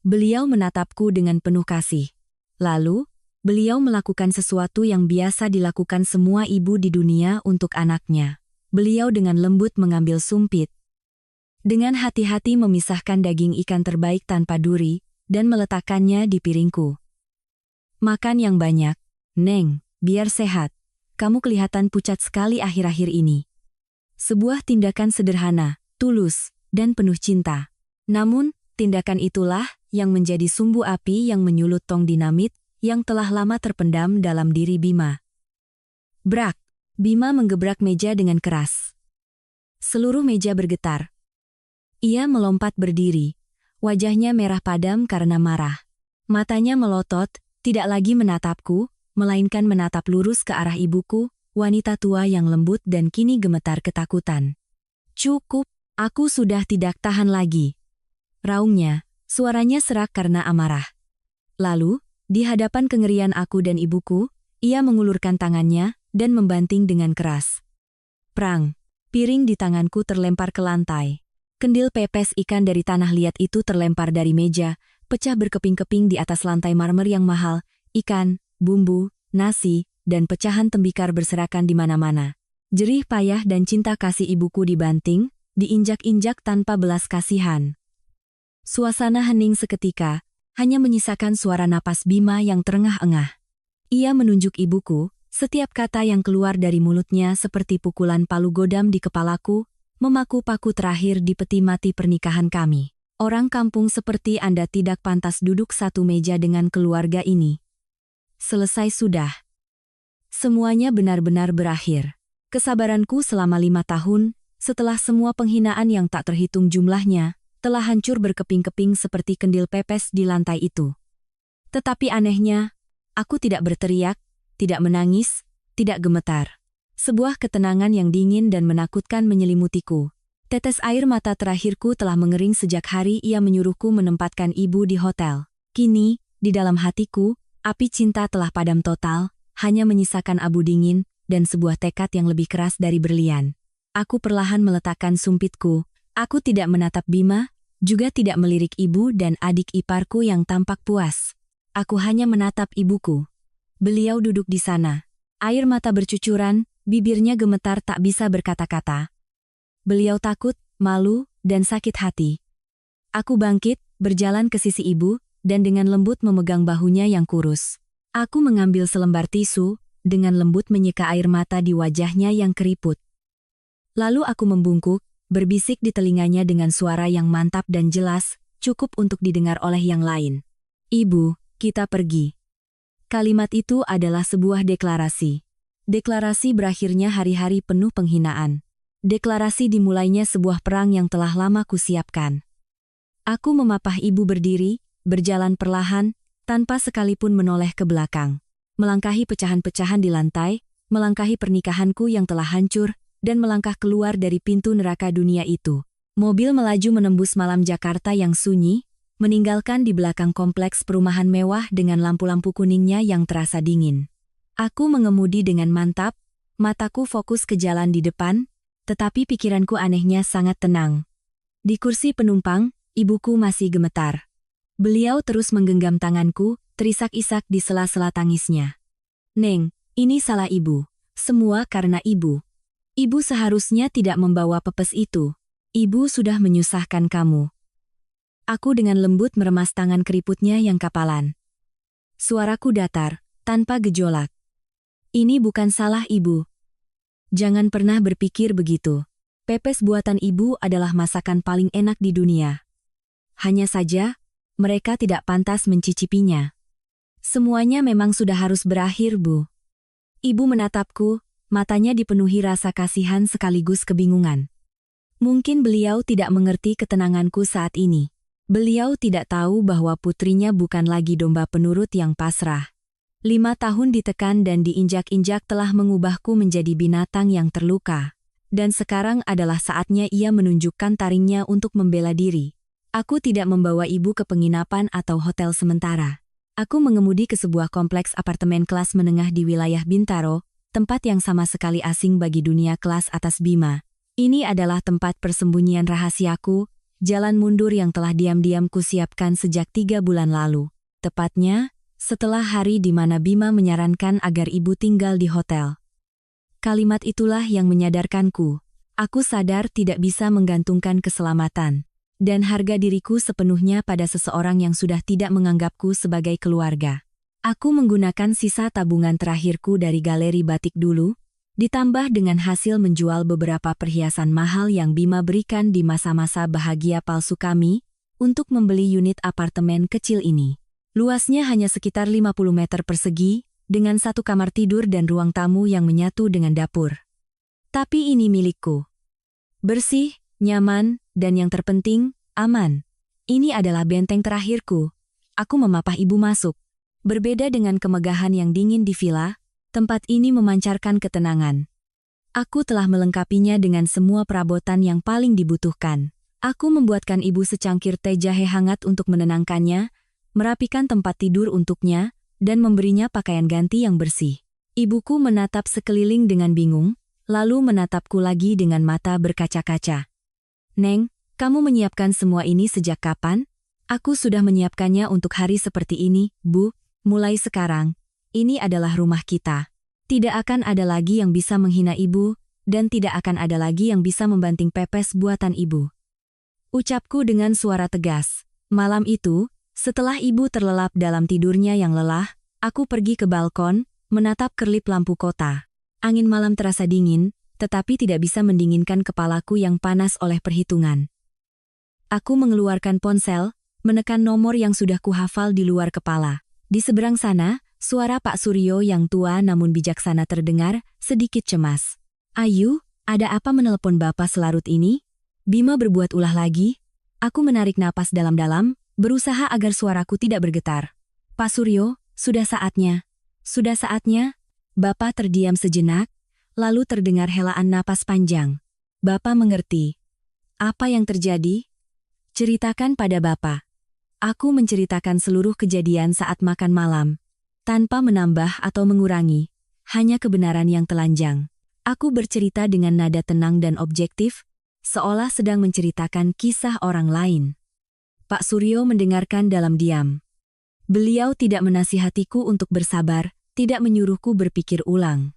Beliau menatapku dengan penuh kasih. Lalu, beliau melakukan sesuatu yang biasa dilakukan semua ibu di dunia untuk anaknya. Beliau dengan lembut mengambil sumpit. Dengan hati-hati memisahkan daging ikan terbaik tanpa duri, dan meletakkannya di piringku. Makan yang banyak, Neng, biar sehat. Kamu kelihatan pucat sekali akhir-akhir ini. Sebuah tindakan sederhana, tulus, dan penuh cinta. Namun, tindakan itulah yang menjadi sumbu api yang menyulut tong dinamit yang telah lama terpendam dalam diri Bima. Brak! Bima menggebrak meja dengan keras. Seluruh meja bergetar. Ia melompat berdiri. Wajahnya merah padam karena marah. Matanya melotot, tidak lagi menatapku, melainkan menatap lurus ke arah ibuku, wanita tua yang lembut dan kini gemetar ketakutan. "Cukup, aku sudah tidak tahan lagi," raungnya, suaranya serak karena amarah. Lalu, di hadapan kengerian aku dan ibuku, ia mengulurkan tangannya dan membanting dengan keras. Prang, piring di tanganku terlempar ke lantai. Kendil pepes ikan dari tanah liat itu terlempar dari meja, pecah berkeping-keping di atas lantai marmer yang mahal, ikan, bumbu, nasi, dan pecahan tembikar berserakan di mana-mana. Jerih payah dan cinta kasih ibuku dibanting, diinjak-injak tanpa belas kasihan. Suasana hening seketika, hanya menyisakan suara napas Bima yang terengah-engah. Ia menunjuk ibuku, setiap kata yang keluar dari mulutnya seperti pukulan palu godam di kepalaku, memaku paku terakhir di peti mati pernikahan kami. "Orang kampung seperti Anda tidak pantas duduk satu meja dengan keluarga ini." Selesai sudah. Semuanya benar-benar berakhir. Kesabaranku selama 5 tahun, setelah semua penghinaan yang tak terhitung jumlahnya, telah hancur berkeping-keping seperti kendil pepes di lantai itu. Tetapi anehnya, aku tidak berteriak, tidak menangis, tidak gemetar. Sebuah ketenangan yang dingin dan menakutkan menyelimutiku. Tetes air mata terakhirku telah mengering sejak hari ia menyuruhku menempatkan ibu di hotel. Kini, di dalam hatiku, api cinta telah padam total, hanya menyisakan abu dingin dan sebuah tekad yang lebih keras dari berlian. Aku perlahan meletakkan sumpitku. Aku tidak menatap Bima, juga tidak melirik ibu dan adik iparku yang tampak puas. Aku hanya menatap ibuku. Beliau duduk di sana. Air mata bercucuran, bibirnya gemetar tak bisa berkata-kata. Beliau takut, malu, dan sakit hati. Aku bangkit, berjalan ke sisi ibu, dan dengan lembut memegang bahunya yang kurus. Aku mengambil selembar tisu, dengan lembut menyeka air mata di wajahnya yang keriput. Lalu aku membungkuk, berbisik di telinganya dengan suara yang mantap dan jelas, cukup untuk didengar oleh yang lain. "Ibu, kita pergi." Kalimat itu adalah sebuah deklarasi. Deklarasi berakhirnya hari-hari penuh penghinaan. Deklarasi dimulainya sebuah perang yang telah lama kusiapkan. Aku memapah ibu berdiri, berjalan perlahan, tanpa sekalipun menoleh ke belakang. Melangkahi pecahan-pecahan di lantai, melangkahi pernikahanku yang telah hancur, dan melangkah keluar dari pintu neraka dunia itu. Mobil melaju menembus malam Jakarta yang sunyi, meninggalkan di belakang kompleks perumahan mewah dengan lampu-lampu kuningnya yang terasa dingin. Aku mengemudi dengan mantap, mataku fokus ke jalan di depan, tetapi pikiranku anehnya sangat tenang. Di kursi penumpang, ibuku masih gemetar. Beliau terus menggenggam tanganku, terisak-isak di sela-sela tangisnya. "Neng, ini salah ibu. Semua karena ibu. Ibu seharusnya tidak membawa pepes itu. Ibu sudah menyusahkan kamu." Aku dengan lembut meremas tangan keriputnya yang kapalan. Suaraku datar, tanpa gejolak. "Ini bukan salah ibu. Jangan pernah berpikir begitu. Pepes buatan ibu adalah masakan paling enak di dunia. Hanya saja, mereka tidak pantas mencicipinya. Semuanya memang sudah harus berakhir, Bu." Ibu menatapku, matanya dipenuhi rasa kasihan sekaligus kebingungan. Mungkin beliau tidak mengerti ketenanganku saat ini. Beliau tidak tahu bahwa putrinya bukan lagi domba penurut yang pasrah. 5 tahun ditekan dan diinjak-injak telah mengubahku menjadi binatang yang terluka. Dan sekarang adalah saatnya ia menunjukkan taringnya untuk membela diri. Aku tidak membawa ibu ke penginapan atau hotel sementara. Aku mengemudi ke sebuah kompleks apartemen kelas menengah di wilayah Bintaro, tempat yang sama sekali asing bagi dunia kelas atas Bima. Ini adalah tempat persembunyian rahasiaku, jalan mundur yang telah diam-diam kusiapkan sejak 3 bulan lalu. Tepatnya, setelah hari di mana Bima menyarankan agar ibu tinggal di hotel. Kalimat itulah yang menyadarkanku. Aku sadar tidak bisa menggantungkan keselamatan dan harga diriku sepenuhnya pada seseorang yang sudah tidak menganggapku sebagai keluarga. Aku menggunakan sisa tabungan terakhirku dari galeri batik dulu, ditambah dengan hasil menjual beberapa perhiasan mahal yang Bima berikan di masa-masa bahagia palsu kami, untuk membeli unit apartemen kecil ini. Luasnya hanya sekitar 50 meter persegi, dengan 1 kamar tidur dan ruang tamu yang menyatu dengan dapur. Tapi ini milikku. Bersih, nyaman, dan yang terpenting, aman. Ini adalah benteng terakhirku. Aku memapah ibu masuk. Berbeda dengan kemegahan yang dingin di villa, tempat ini memancarkan ketenangan. Aku telah melengkapinya dengan semua perabotan yang paling dibutuhkan. Aku membuatkan ibu secangkir teh jahe hangat untuk menenangkannya, merapikan tempat tidur untuknya, dan memberinya pakaian ganti yang bersih. Ibuku menatap sekeliling dengan bingung, lalu menatapku lagi dengan mata berkaca-kaca. Neng, kamu menyiapkan semua ini sejak kapan? Aku sudah menyiapkannya untuk hari seperti ini, Bu. Mulai sekarang, ini adalah rumah kita. Tidak akan ada lagi yang bisa menghina ibu, dan tidak akan ada lagi yang bisa membanting pepes buatan ibu. Ucapku dengan suara tegas. Malam itu, setelah ibu terlelap dalam tidurnya yang lelah, aku pergi ke balkon, menatap kerlip lampu kota. Angin malam terasa dingin, tetapi tidak bisa mendinginkan kepalaku yang panas oleh perhitungan. Aku mengeluarkan ponsel, menekan nomor yang sudah kuhafal di luar kepala. Di seberang sana, suara Pak Suryo yang tua namun bijaksana terdengar, sedikit cemas. Ayu, ada apa menelpon Bapak selarut ini? Bima berbuat ulah lagi. Aku menarik napas dalam-dalam, berusaha agar suaraku tidak bergetar. Pak Suryo, sudah saatnya. Sudah saatnya. Bapak terdiam sejenak, lalu terdengar helaan napas panjang. Bapak mengerti. Apa yang terjadi? Ceritakan pada Bapak. Aku menceritakan seluruh kejadian saat makan malam, tanpa menambah atau mengurangi, hanya kebenaran yang telanjang. Aku bercerita dengan nada tenang dan objektif, seolah sedang menceritakan kisah orang lain. Pak Suryo mendengarkan dalam diam. Beliau tidak menasihatiku untuk bersabar, tidak menyuruhku berpikir ulang.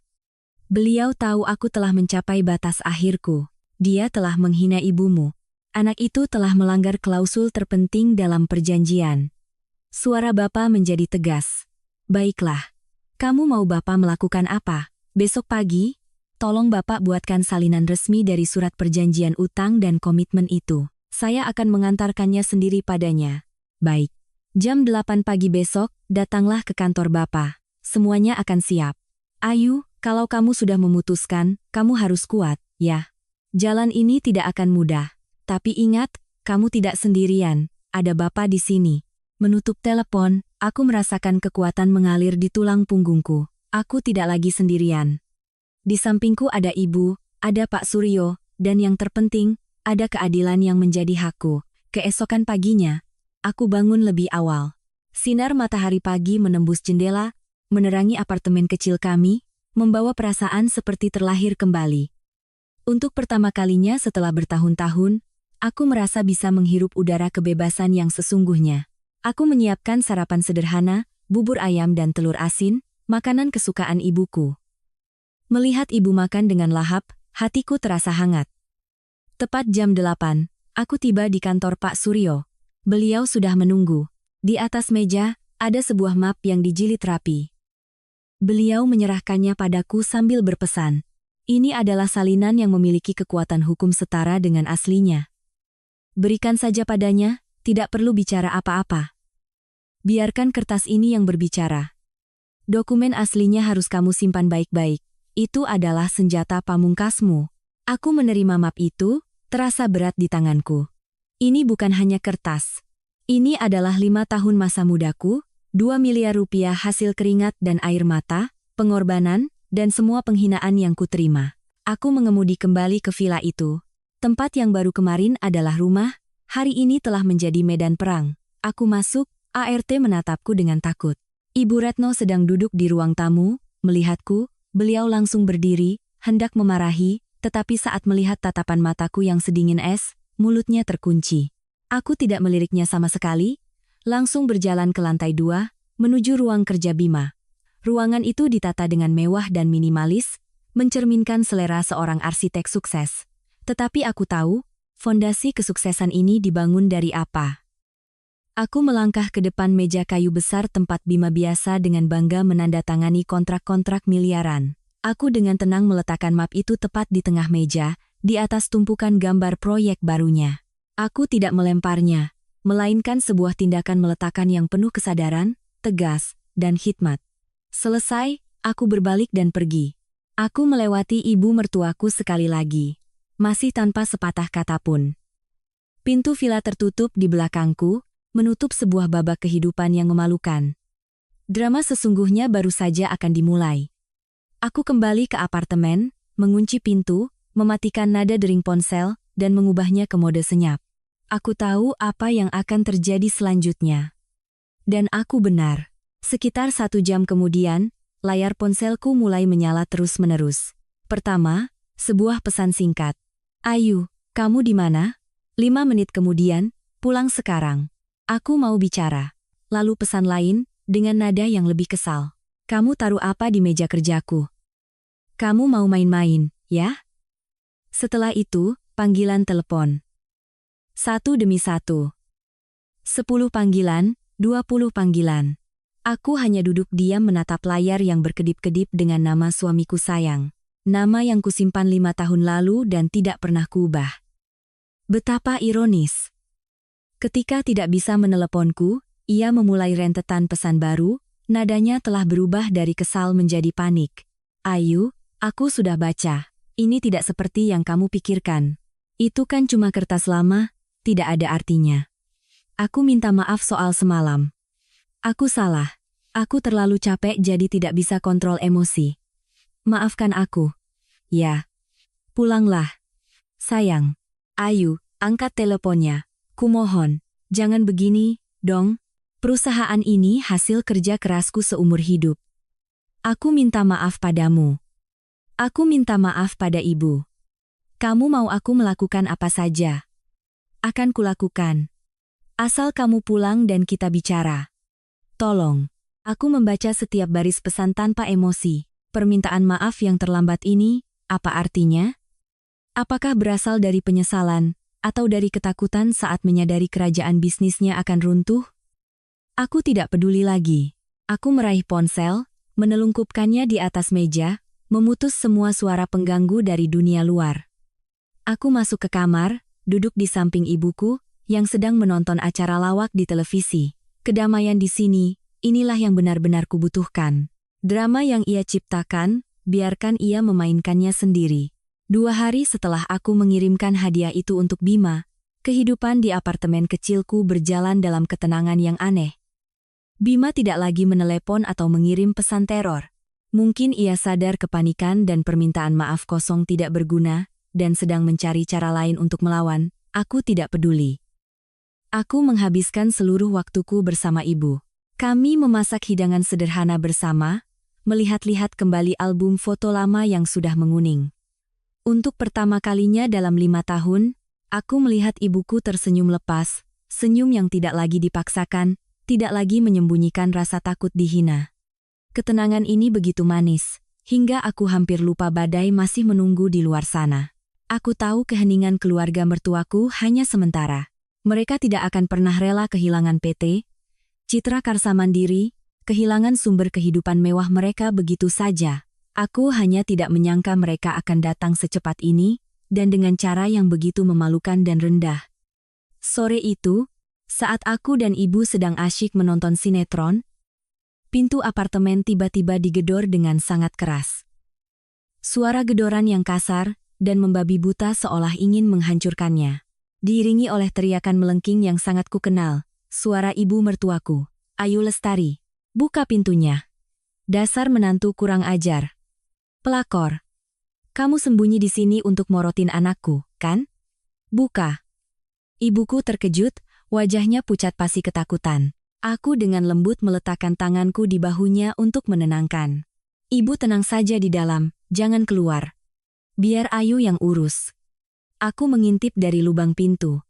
Beliau tahu aku telah mencapai batas akhirku. Dia telah menghina ibumu. Anak itu telah melanggar klausul terpenting dalam perjanjian. Suara Bapak menjadi tegas. Baiklah. Kamu mau Bapak melakukan apa? Besok pagi, tolong Bapak buatkan salinan resmi dari surat perjanjian utang dan komitmen itu. Saya akan mengantarkannya sendiri padanya. Baik. Jam 8 pagi besok, datanglah ke kantor Bapak. Semuanya akan siap. Ayu, kalau kamu sudah memutuskan, kamu harus kuat, ya. Jalan ini tidak akan mudah. Tapi ingat, kamu tidak sendirian, ada Bapak di sini. Menutup telepon, aku merasakan kekuatan mengalir di tulang punggungku. Aku tidak lagi sendirian. Di sampingku ada ibu, ada Pak Suryo, dan yang terpenting, ada keadilan yang menjadi hakku. Keesokan paginya, aku bangun lebih awal. Sinar matahari pagi menembus jendela, menerangi apartemen kecil kami, membawa perasaan seperti terlahir kembali. Untuk pertama kalinya setelah bertahun-tahun, aku merasa bisa menghirup udara kebebasan yang sesungguhnya. Aku menyiapkan sarapan sederhana, bubur ayam dan telur asin, makanan kesukaan ibuku. Melihat ibu makan dengan lahap, hatiku terasa hangat. Tepat jam 8, aku tiba di kantor Pak Suryo. Beliau sudah menunggu. Di atas meja, ada sebuah map yang dijilid rapi. Beliau menyerahkannya padaku sambil berpesan. Ini adalah salinan yang memiliki kekuatan hukum setara dengan aslinya. Berikan saja padanya, tidak perlu bicara apa-apa. Biarkan kertas ini yang berbicara. Dokumen aslinya harus kamu simpan baik-baik. Itu adalah senjata pamungkasmu. Aku menerima map itu, terasa berat di tanganku. Ini bukan hanya kertas. Ini adalah 5 tahun masa mudaku, 2 miliar rupiah hasil keringat dan air mata, pengorbanan, dan semua penghinaan yang kuterima. Aku mengemudi kembali ke villa itu. Tempat yang baru kemarin adalah rumah, hari ini telah menjadi medan perang. Aku masuk, ART menatapku dengan takut. Ibu Retno sedang duduk di ruang tamu, melihatku, beliau langsung berdiri, hendak memarahi, tetapi saat melihat tatapan mataku yang sedingin es, mulutnya terkunci. Aku tidak meliriknya sama sekali, langsung berjalan ke lantai 2, menuju ruang kerja Bima. Ruangan itu ditata dengan mewah dan minimalis, mencerminkan selera seorang arsitek sukses. Tetapi aku tahu, fondasi kesuksesan ini dibangun dari apa. Aku melangkah ke depan meja kayu besar tempat Bima biasa dengan bangga menandatangani kontrak-kontrak miliaran. Aku dengan tenang meletakkan map itu tepat di tengah meja, di atas tumpukan gambar proyek barunya. Aku tidak melemparnya, melainkan sebuah tindakan meletakkan yang penuh kesadaran, tegas, dan hikmat. Selesai, aku berbalik dan pergi. Aku melewati ibu mertuaku sekali lagi. masih tanpa sepatah kata pun. Pintu villa tertutup di belakangku, menutup sebuah babak kehidupan yang memalukan. Drama sesungguhnya baru saja akan dimulai. Aku kembali ke apartemen, mengunci pintu, mematikan nada dering ponsel, dan mengubahnya ke mode senyap. Aku tahu apa yang akan terjadi selanjutnya. Dan aku benar. Sekitar 1 jam kemudian, layar ponselku mulai menyala terus-menerus. Pertama, sebuah pesan singkat. Ayu, kamu di mana? 5 menit kemudian, pulang sekarang. Aku mau bicara. Lalu pesan lain, dengan nada yang lebih kesal. Kamu taruh apa di meja kerjaku? Kamu mau main-main, ya? Setelah itu, panggilan telepon. 1 demi 1. 10 panggilan, 20 panggilan. Aku hanya duduk diam menatap layar yang berkedip-kedip dengan nama suamiku sayang. Nama yang kusimpan 5 tahun lalu dan tidak pernah kuubah. Betapa ironis. Ketika tidak bisa meneleponku, ia memulai rentetan pesan baru, nadanya telah berubah dari kesal menjadi panik. Ayu, aku sudah baca. Ini tidak seperti yang kamu pikirkan. Itu kan cuma kertas lama, tidak ada artinya. Aku minta maaf soal semalam. Aku salah. Aku terlalu capek jadi tidak bisa kontrol emosi. Maafkan aku. Ya. Pulanglah. Sayang. Ayu, angkat teleponnya. Kumohon, jangan begini, dong. Perusahaan ini hasil kerja kerasku seumur hidup. Aku minta maaf padamu. Aku minta maaf pada ibu. Kamu mau aku melakukan apa saja? Akan kulakukan. Asal kamu pulang dan kita bicara. Tolong. Aku membaca setiap baris pesan tanpa emosi. Permintaan maaf yang terlambat ini, apa artinya? Apakah berasal dari penyesalan, atau dari ketakutan saat menyadari kerajaan bisnisnya akan runtuh? Aku tidak peduli lagi. Aku meraih ponsel, menelungkupkannya di atas meja, memutus semua suara pengganggu dari dunia luar. Aku masuk ke kamar, duduk di samping ibuku, yang sedang menonton acara lawak di televisi. Kedamaian di sini, inilah yang benar-benar kubutuhkan. Drama yang ia ciptakan, biarkan ia memainkannya sendiri. 2 hari setelah aku mengirimkan hadiah itu untuk Bima, kehidupan di apartemen kecilku berjalan dalam ketenangan yang aneh. Bima tidak lagi menelepon atau mengirim pesan teror. Mungkin ia sadar kepanikan dan permintaan maaf kosong tidak berguna, dan sedang mencari cara lain untuk melawan. Aku tidak peduli. Aku menghabiskan seluruh waktuku bersama ibu. Kami memasak hidangan sederhana bersama, melihat-lihat kembali album foto lama yang sudah menguning. Untuk pertama kalinya dalam 5 tahun, aku melihat ibuku tersenyum lepas, senyum yang tidak lagi dipaksakan, tidak lagi menyembunyikan rasa takut dihina. Ketenangan ini begitu manis, hingga aku hampir lupa badai masih menunggu di luar sana. Aku tahu keheningan keluarga mertuaku hanya sementara. Mereka tidak akan pernah rela kehilangan PT, Citra Karsa Mandiri, kehilangan sumber kehidupan mewah mereka begitu saja. Aku hanya tidak menyangka mereka akan datang secepat ini, dan dengan cara yang begitu memalukan dan rendah. Sore itu, saat aku dan ibu sedang asyik menonton sinetron, pintu apartemen tiba-tiba digedor dengan sangat keras. Suara gedoran yang kasar dan membabi buta seolah ingin menghancurkannya. Diiringi oleh teriakan melengking yang sangat kukenal, suara ibu mertuaku. Ayu Lestari, buka pintunya. Dasar menantu kurang ajar. Pelakor. Kamu sembunyi di sini untuk morotin anakku, kan? Buka. Ibuku terkejut, wajahnya pucat pasi ketakutan. Aku dengan lembut meletakkan tanganku di bahunya untuk menenangkan. Ibu tenang saja di dalam, jangan keluar. Biar Ayu yang urus. Aku mengintip dari lubang pintu.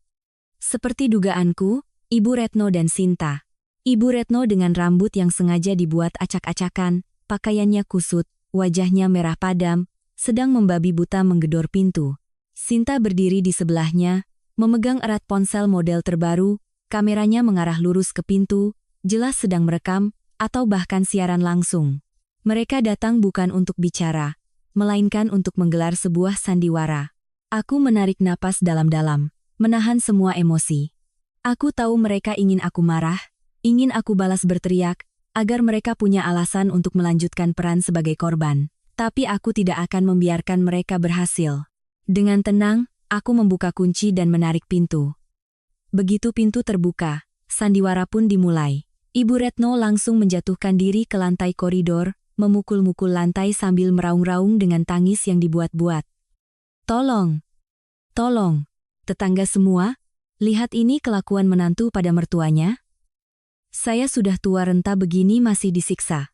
Seperti dugaanku, Ibu Retno dan Sinta. Ibu Retno dengan rambut yang sengaja dibuat acak-acakan, pakaiannya kusut, wajahnya merah padam, sedang membabi buta menggedor pintu. Sinta berdiri di sebelahnya, memegang erat ponsel model terbaru, kameranya mengarah lurus ke pintu, jelas sedang merekam, atau bahkan siaran langsung. Mereka datang bukan untuk bicara, melainkan untuk menggelar sebuah sandiwara. Aku menarik napas dalam-dalam, menahan semua emosi. Aku tahu mereka ingin aku marah, ingin aku balas berteriak, agar mereka punya alasan untuk melanjutkan peran sebagai korban. Tapi aku tidak akan membiarkan mereka berhasil. Dengan tenang, aku membuka kunci dan menarik pintu. Begitu pintu terbuka, sandiwara pun dimulai. Ibu Retno langsung menjatuhkan diri ke lantai koridor, memukul-mukul lantai sambil meraung-raung dengan tangis yang dibuat-buat. Tolong! Tolong! Tetangga semua, lihat ini kelakuan menantu pada mertuanya. Saya sudah tua renta begini masih disiksa.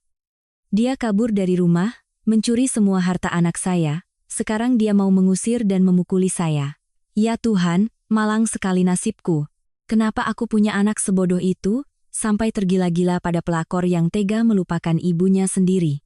Dia kabur dari rumah, mencuri semua harta anak saya, sekarang dia mau mengusir dan memukuli saya. Ya Tuhan, malang sekali nasibku. Kenapa aku punya anak sebodoh itu, sampai tergila-gila pada pelakor yang tega melupakan ibunya sendiri.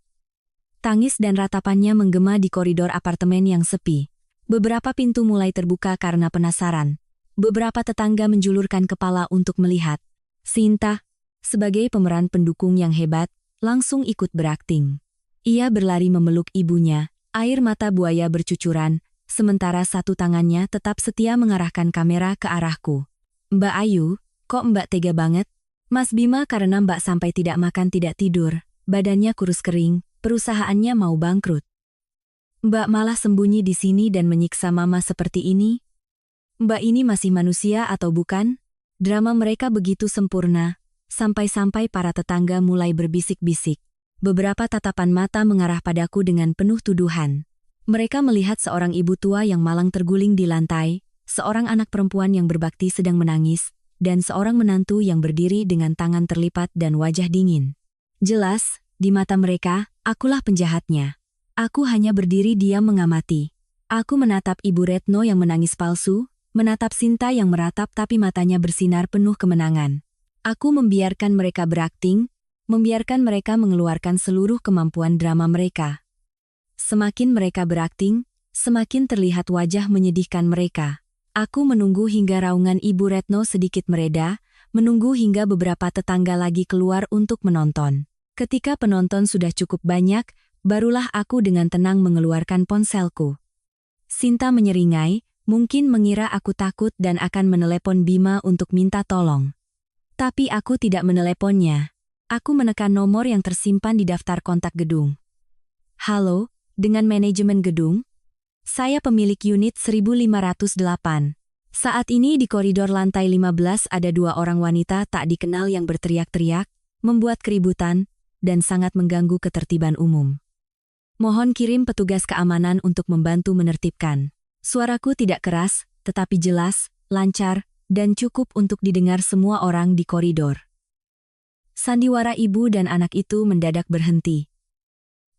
Tangis dan ratapannya menggema di koridor apartemen yang sepi. Beberapa pintu mulai terbuka karena penasaran. Beberapa tetangga menjulurkan kepala untuk melihat. Sinta, sebagai pemeran pendukung yang hebat, langsung ikut berakting. Ia berlari memeluk ibunya, air mata buaya bercucuran, sementara satu tangannya tetap setia mengarahkan kamera ke arahku. Mbak Ayu, kok Mbak tega banget? Mas Bima karena Mbak sampai tidak makan tidak tidur, badannya kurus kering, perusahaannya mau bangkrut. Mbak malah sembunyi di sini dan menyiksa Mama seperti ini? Mbak ini masih manusia atau bukan? Drama mereka begitu sempurna, sampai-sampai para tetangga mulai berbisik-bisik. Beberapa tatapan mata mengarah padaku dengan penuh tuduhan. Mereka melihat seorang ibu tua yang malang terguling di lantai, seorang anak perempuan yang berbakti sedang menangis, dan seorang menantu yang berdiri dengan tangan terlipat dan wajah dingin. Jelas, di mata mereka, akulah penjahatnya. Aku hanya berdiri diam mengamati. Aku menatap Ibu Retno yang menangis palsu, menatap Sinta yang meratap tapi matanya bersinar penuh kemenangan. Aku membiarkan mereka berakting, membiarkan mereka mengeluarkan seluruh kemampuan drama mereka. Semakin mereka berakting, semakin terlihat wajah menyedihkan mereka. Aku menunggu hingga raungan Ibu Retno sedikit mereda, menunggu hingga beberapa tetangga lagi keluar untuk menonton. Ketika penonton sudah cukup banyak, barulah aku dengan tenang mengeluarkan ponselku. Sinta menyeringai, mungkin mengira aku takut dan akan menelepon Bima untuk minta tolong. Tapi aku tidak meneleponnya. Aku menekan nomor yang tersimpan di daftar kontak gedung. Halo, dengan manajemen gedung? Saya pemilik unit 1508. Saat ini di koridor lantai 15 ada dua orang wanita tak dikenal yang berteriak-teriak, membuat keributan, dan sangat mengganggu ketertiban umum. Mohon kirim petugas keamanan untuk membantu menertibkan. Suaraku tidak keras, tetapi jelas, lancar, dan cukup untuk didengar semua orang di koridor. Sandiwara ibu dan anak itu mendadak berhenti.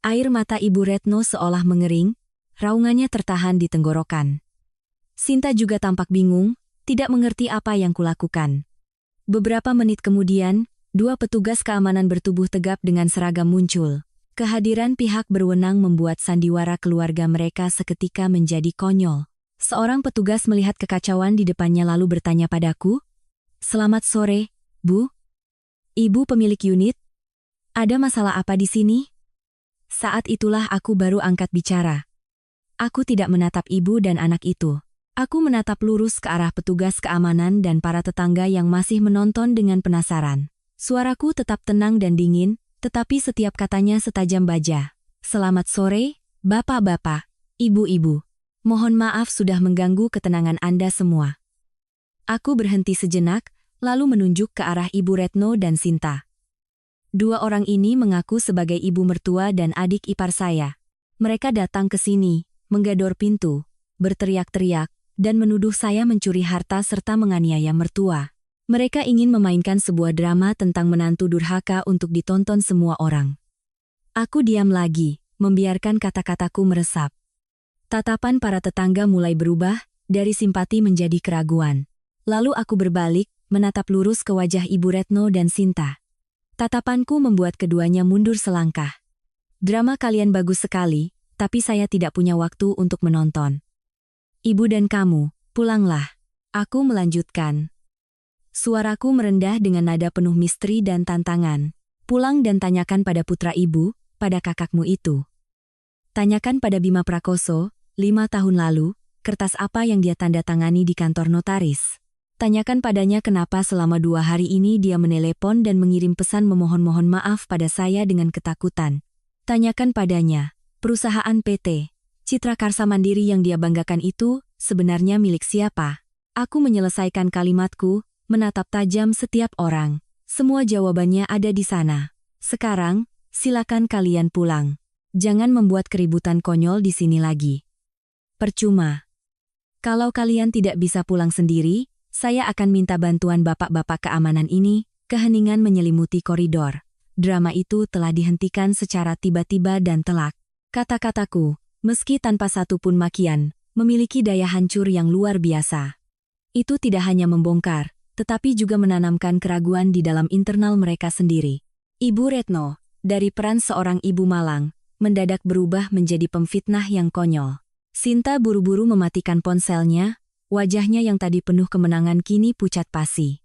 Air mata Ibu Retno seolah mengering, raungannya tertahan di tenggorokan. Sinta juga tampak bingung, tidak mengerti apa yang kulakukan. Beberapa menit kemudian, dua petugas keamanan bertubuh tegap dengan seragam muncul. Kehadiran pihak berwenang membuat sandiwara keluarga mereka seketika menjadi konyol. Seorang petugas melihat kekacauan di depannya lalu bertanya padaku, "Selamat sore, Bu. Ibu pemilik unit? Ada masalah apa di sini?" Saat itulah aku baru angkat bicara. Aku tidak menatap ibu dan anak itu. Aku menatap lurus ke arah petugas keamanan dan para tetangga yang masih menonton dengan penasaran. Suaraku tetap tenang dan dingin, tetapi setiap katanya setajam baja. "Selamat sore, Bapak-bapak, Ibu-ibu. Mohon maaf sudah mengganggu ketenangan Anda semua." Aku berhenti sejenak, lalu menunjuk ke arah Ibu Retno dan Sinta. Dua orang ini mengaku sebagai ibu mertua dan adik ipar saya. Mereka datang ke sini, menggador pintu, berteriak-teriak, dan menuduh saya mencuri harta serta menganiaya mertua. Mereka ingin memainkan sebuah drama tentang menantu durhaka untuk ditonton semua orang. Aku diam lagi, membiarkan kata-kataku meresap. Tatapan para tetangga mulai berubah, dari simpati menjadi keraguan. Lalu aku berbalik, menatap lurus ke wajah Ibu Retno dan Sinta. Tatapanku membuat keduanya mundur selangkah. "Drama kalian bagus sekali, tapi saya tidak punya waktu untuk menonton. Ibu dan kamu, pulanglah." Aku melanjutkan. Suaraku merendah dengan nada penuh misteri dan tantangan. "Pulang dan tanyakan pada putra ibu, pada kakakmu itu. Tanyakan pada Bima Prakoso, 5 tahun lalu, kertas apa yang dia tanda tangani di kantor notaris. Tanyakan padanya kenapa selama 2 hari ini dia menelepon dan mengirim pesan memohon-mohon maaf pada saya dengan ketakutan. Tanyakan padanya, perusahaan PT Citra Karsa Mandiri yang dia banggakan itu sebenarnya milik siapa? Aku menyelesaikan kalimatku, menatap tajam setiap orang. Semua jawabannya ada di sana. Sekarang, silakan kalian pulang. Jangan membuat keributan konyol di sini lagi. Percuma. Kalau kalian tidak bisa pulang sendiri, saya akan minta bantuan bapak-bapak keamanan ini. Keheningan menyelimuti koridor. Drama itu telah dihentikan secara tiba-tiba dan telak. Kata-kataku, meski tanpa satu pun makian, memiliki daya hancur yang luar biasa. Itu tidak hanya membongkar, tetapi juga menanamkan keraguan di dalam internal mereka sendiri. Ibu Retno, dari peran seorang ibu malang, mendadak berubah menjadi pemfitnah yang konyol. Sinta buru-buru mematikan ponselnya, wajahnya yang tadi penuh kemenangan kini pucat pasi.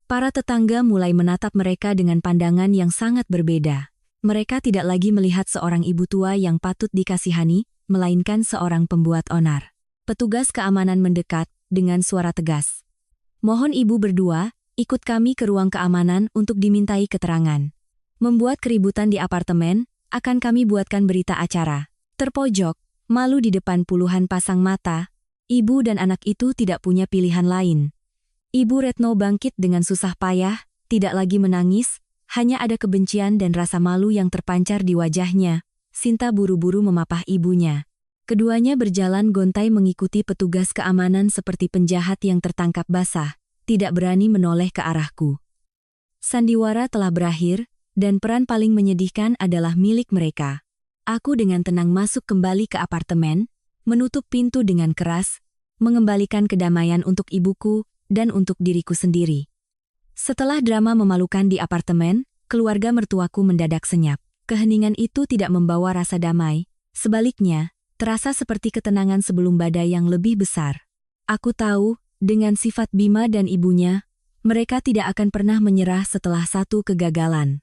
Para tetangga mulai menatap mereka dengan pandangan yang sangat berbeda. Mereka tidak lagi melihat seorang ibu tua yang patut dikasihani, melainkan seorang pembuat onar. Petugas keamanan mendekat dengan suara tegas. Mohon ibu berdua, ikut kami ke ruang keamanan untuk dimintai keterangan. Membuat keributan di apartemen, akan kami buatkan berita acara. Terpojok, malu di depan puluhan pasang mata, ibu dan anak itu tidak punya pilihan lain. Ibu Retno bangkit dengan susah payah, tidak lagi menangis, hanya ada kebencian dan rasa malu yang terpancar di wajahnya. Sinta buru-buru memapah ibunya. Keduanya berjalan gontai mengikuti petugas keamanan seperti penjahat yang tertangkap basah, tidak berani menoleh ke arahku. Sandiwara telah berakhir, dan peran paling menyedihkan adalah milik mereka. Aku dengan tenang masuk kembali ke apartemen, menutup pintu dengan keras, mengembalikan kedamaian untuk ibuku dan untuk diriku sendiri. Setelah drama memalukan di apartemen, keluarga mertuaku mendadak senyap. Keheningan itu tidak membawa rasa damai, sebaliknya, terasa seperti ketenangan sebelum badai yang lebih besar. Aku tahu, dengan sifat Bima dan ibunya, mereka tidak akan pernah menyerah setelah satu kegagalan.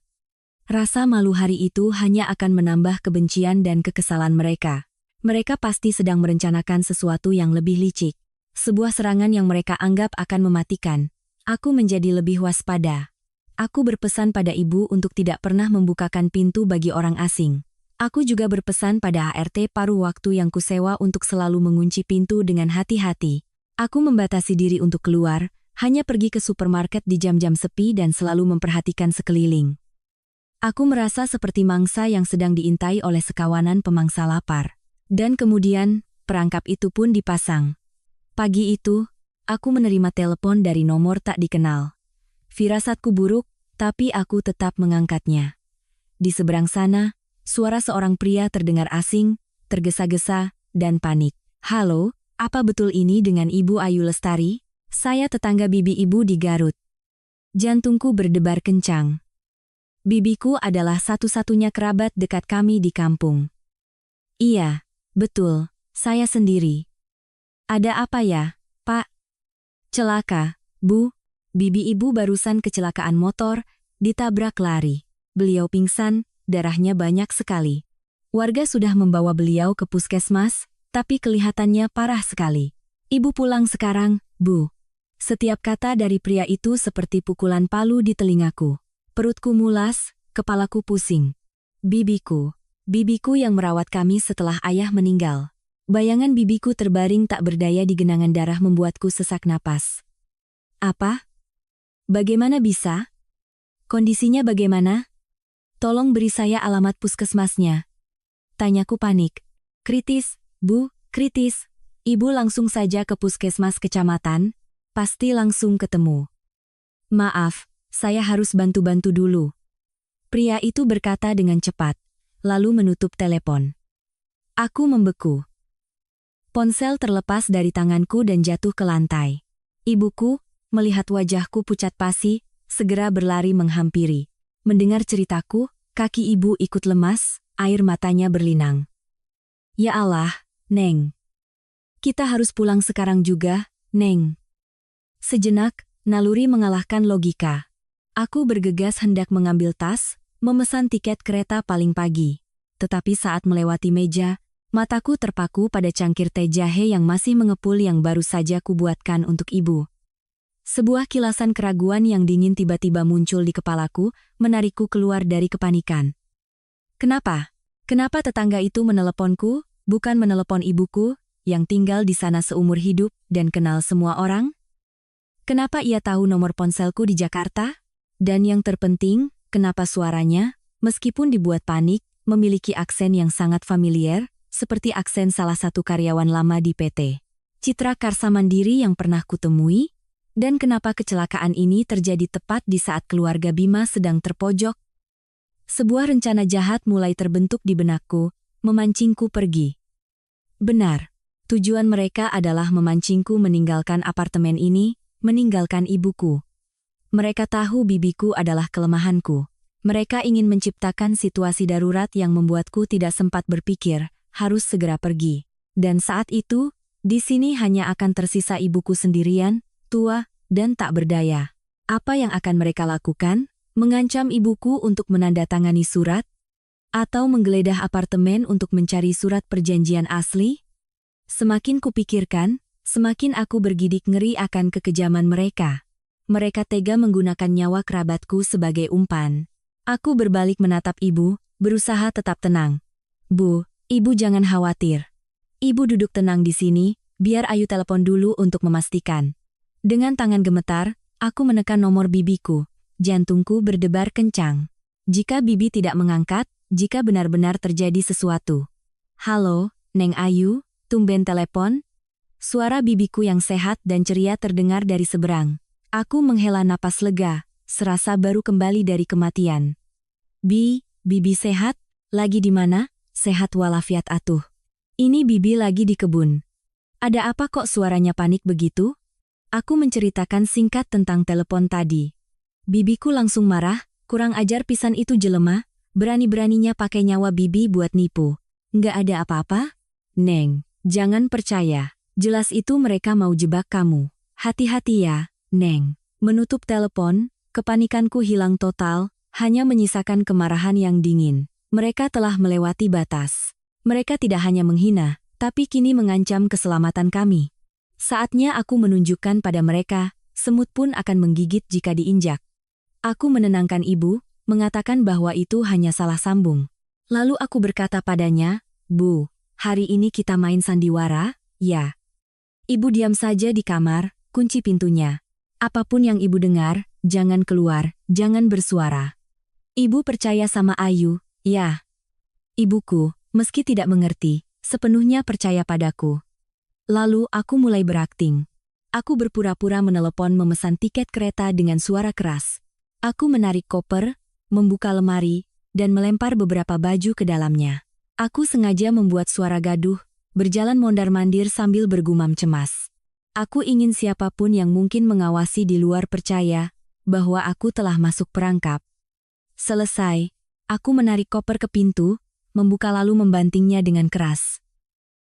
Rasa malu hari itu hanya akan menambah kebencian dan kekesalan mereka. Mereka pasti sedang merencanakan sesuatu yang lebih licik. Sebuah serangan yang mereka anggap akan mematikan. Aku menjadi lebih waspada. Aku berpesan pada ibu untuk tidak pernah membukakan pintu bagi orang asing. Aku juga berpesan pada HRT paruh waktu yang kusewa untuk selalu mengunci pintu dengan hati-hati. Aku membatasi diri untuk keluar, hanya pergi ke supermarket di jam-jam sepi dan selalu memperhatikan sekeliling. Aku merasa seperti mangsa yang sedang diintai oleh sekawanan pemangsa lapar. Dan kemudian, perangkap itu pun dipasang. Pagi itu, aku menerima telepon dari nomor tak dikenal. Firasatku buruk, tapi aku tetap mengangkatnya. Di seberang sana, suara seorang pria terdengar asing, tergesa-gesa, dan panik. Halo, apa betul ini dengan Ibu Ayu Lestari? Saya tetangga bibi ibu di Garut. Jantungku berdebar kencang. Bibiku adalah satu-satunya kerabat dekat kami di kampung. Iya, betul, saya sendiri. Ada apa ya, Pak? Celaka, Bu. Bibi ibu barusan kecelakaan motor, ditabrak lari. Beliau pingsan, darahnya banyak sekali. Warga sudah membawa beliau ke puskesmas, tapi kelihatannya parah sekali. Ibu pulang sekarang, Bu. Setiap kata dari pria itu seperti pukulan palu di telingaku. Perutku mulas, kepalaku pusing. Bibiku yang merawat kami setelah ayah meninggal. Bayangan bibiku terbaring tak berdaya di genangan darah membuatku sesak napas. Apa? Bagaimana bisa? Kondisinya bagaimana? Tolong beri saya alamat puskesmasnya. Tanyaku panik. Kritis, Bu, kritis. Ibu langsung saja ke puskesmas kecamatan, pasti langsung ketemu. Maaf. Saya harus bantu-bantu dulu. Pria itu berkata dengan cepat, lalu menutup telepon. Aku membeku. Ponsel terlepas dari tanganku dan jatuh ke lantai. Ibuku, melihat wajahku pucat pasi, segera berlari menghampiri. Mendengar ceritaku, kaki ibu ikut lemas, air matanya berlinang. Ya Allah, Neng. Kita harus pulang sekarang juga, Neng. Sejenak, naluri mengalahkan logika. Aku bergegas hendak mengambil tas, memesan tiket kereta paling pagi. Tetapi saat melewati meja, mataku terpaku pada cangkir teh jahe yang masih mengepul yang baru saja kubuatkan untuk ibu. Sebuah kilasan keraguan yang dingin tiba-tiba muncul di kepalaku, menarikku keluar dari kepanikan. Kenapa? Kenapa tetangga itu meneleponku? Bukan menelepon ibuku, yang tinggal di sana seumur hidup dan kenal semua orang? Kenapa ia tahu nomor ponselku di Jakarta? Dan yang terpenting, kenapa suaranya, meskipun dibuat panik, memiliki aksen yang sangat familiar, seperti aksen salah satu karyawan lama di PT Citra Karsa Mandiri yang pernah kutemui? Dan kenapa kecelakaan ini terjadi tepat di saat keluarga Bima sedang terpojok? Sebuah rencana jahat mulai terbentuk di benakku, memancingku pergi. Benar, tujuan mereka adalah memancingku meninggalkan apartemen ini, meninggalkan ibuku. Mereka tahu bibiku adalah kelemahanku. Mereka ingin menciptakan situasi darurat yang membuatku tidak sempat berpikir, harus segera pergi. Dan saat itu, di sini hanya akan tersisa ibuku sendirian, tua, dan tak berdaya. Apa yang akan mereka lakukan? Mengancam ibuku untuk menandatangani surat? Atau menggeledah apartemen untuk mencari surat perjanjian asli? Semakin kupikirkan, semakin aku bergidik ngeri akan kekejaman mereka. Mereka tega menggunakan nyawa kerabatku sebagai umpan. Aku berbalik menatap ibu, berusaha tetap tenang. Bu, ibu jangan khawatir. Ibu duduk tenang di sini, biar Ayu telepon dulu untuk memastikan. Dengan tangan gemetar, aku menekan nomor bibiku. Jantungku berdebar kencang. Jika bibi tidak mengangkat, jika benar-benar terjadi sesuatu. Halo, Neng Ayu, tumben telepon? Suara bibiku yang sehat dan ceria terdengar dari seberang. Aku menghela napas lega, serasa baru kembali dari kematian. Bibi sehat? Lagi di mana? Sehat walafiat atuh. Ini bibi lagi di kebun. Ada apa kok suaranya panik begitu? Aku menceritakan singkat tentang telepon tadi. Bibiku langsung marah, kurang ajar pisan itu jelema, berani-beraninya pakai nyawa bibi buat nipu. Nggak ada apa-apa? Neng, jangan percaya. Jelas itu mereka mau jebak kamu. Hati-hati ya, Neng. Menutup telepon, kepanikanku hilang total, hanya menyisakan kemarahan yang dingin. Mereka telah melewati batas. Mereka tidak hanya menghina, tapi kini mengancam keselamatan kami. Saatnya aku menunjukkan pada mereka, semut pun akan menggigit jika diinjak. Aku menenangkan ibu, mengatakan bahwa itu hanya salah sambung. Lalu aku berkata padanya, Bu, hari ini kita main sandiwara, ya? Ibu diam saja di kamar, kunci pintunya. Apapun yang ibu dengar, jangan keluar, jangan bersuara. Ibu percaya sama Ayu, ya? Ibuku, meski tidak mengerti, sepenuhnya percaya padaku. Lalu aku mulai berakting. Aku berpura-pura menelepon memesan tiket kereta dengan suara keras. Aku menarik koper, membuka lemari, dan melempar beberapa baju ke dalamnya. Aku sengaja membuat suara gaduh, berjalan mondar-mandir sambil bergumam cemas. Aku ingin siapapun yang mungkin mengawasi di luar percaya bahwa aku telah masuk perangkap. Selesai, aku menarik koper ke pintu, membuka lalu membantingnya dengan keras.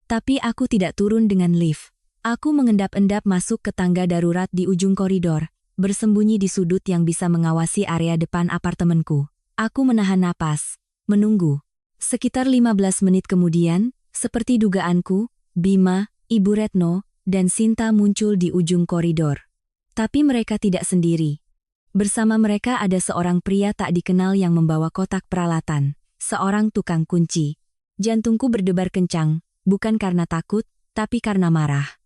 Tapi aku tidak turun dengan lift. Aku mengendap-endap masuk ke tangga darurat di ujung koridor, bersembunyi di sudut yang bisa mengawasi area depan apartemenku. Aku menahan napas, menunggu. Sekitar 15 menit kemudian, seperti dugaanku, Bima, Ibu Retno, dan Sinta muncul di ujung koridor. Tapi mereka tidak sendiri. Bersama mereka ada seorang pria tak dikenal yang membawa kotak peralatan, seorang tukang kunci. Jantungku berdebar kencang, bukan karena takut, tapi karena marah.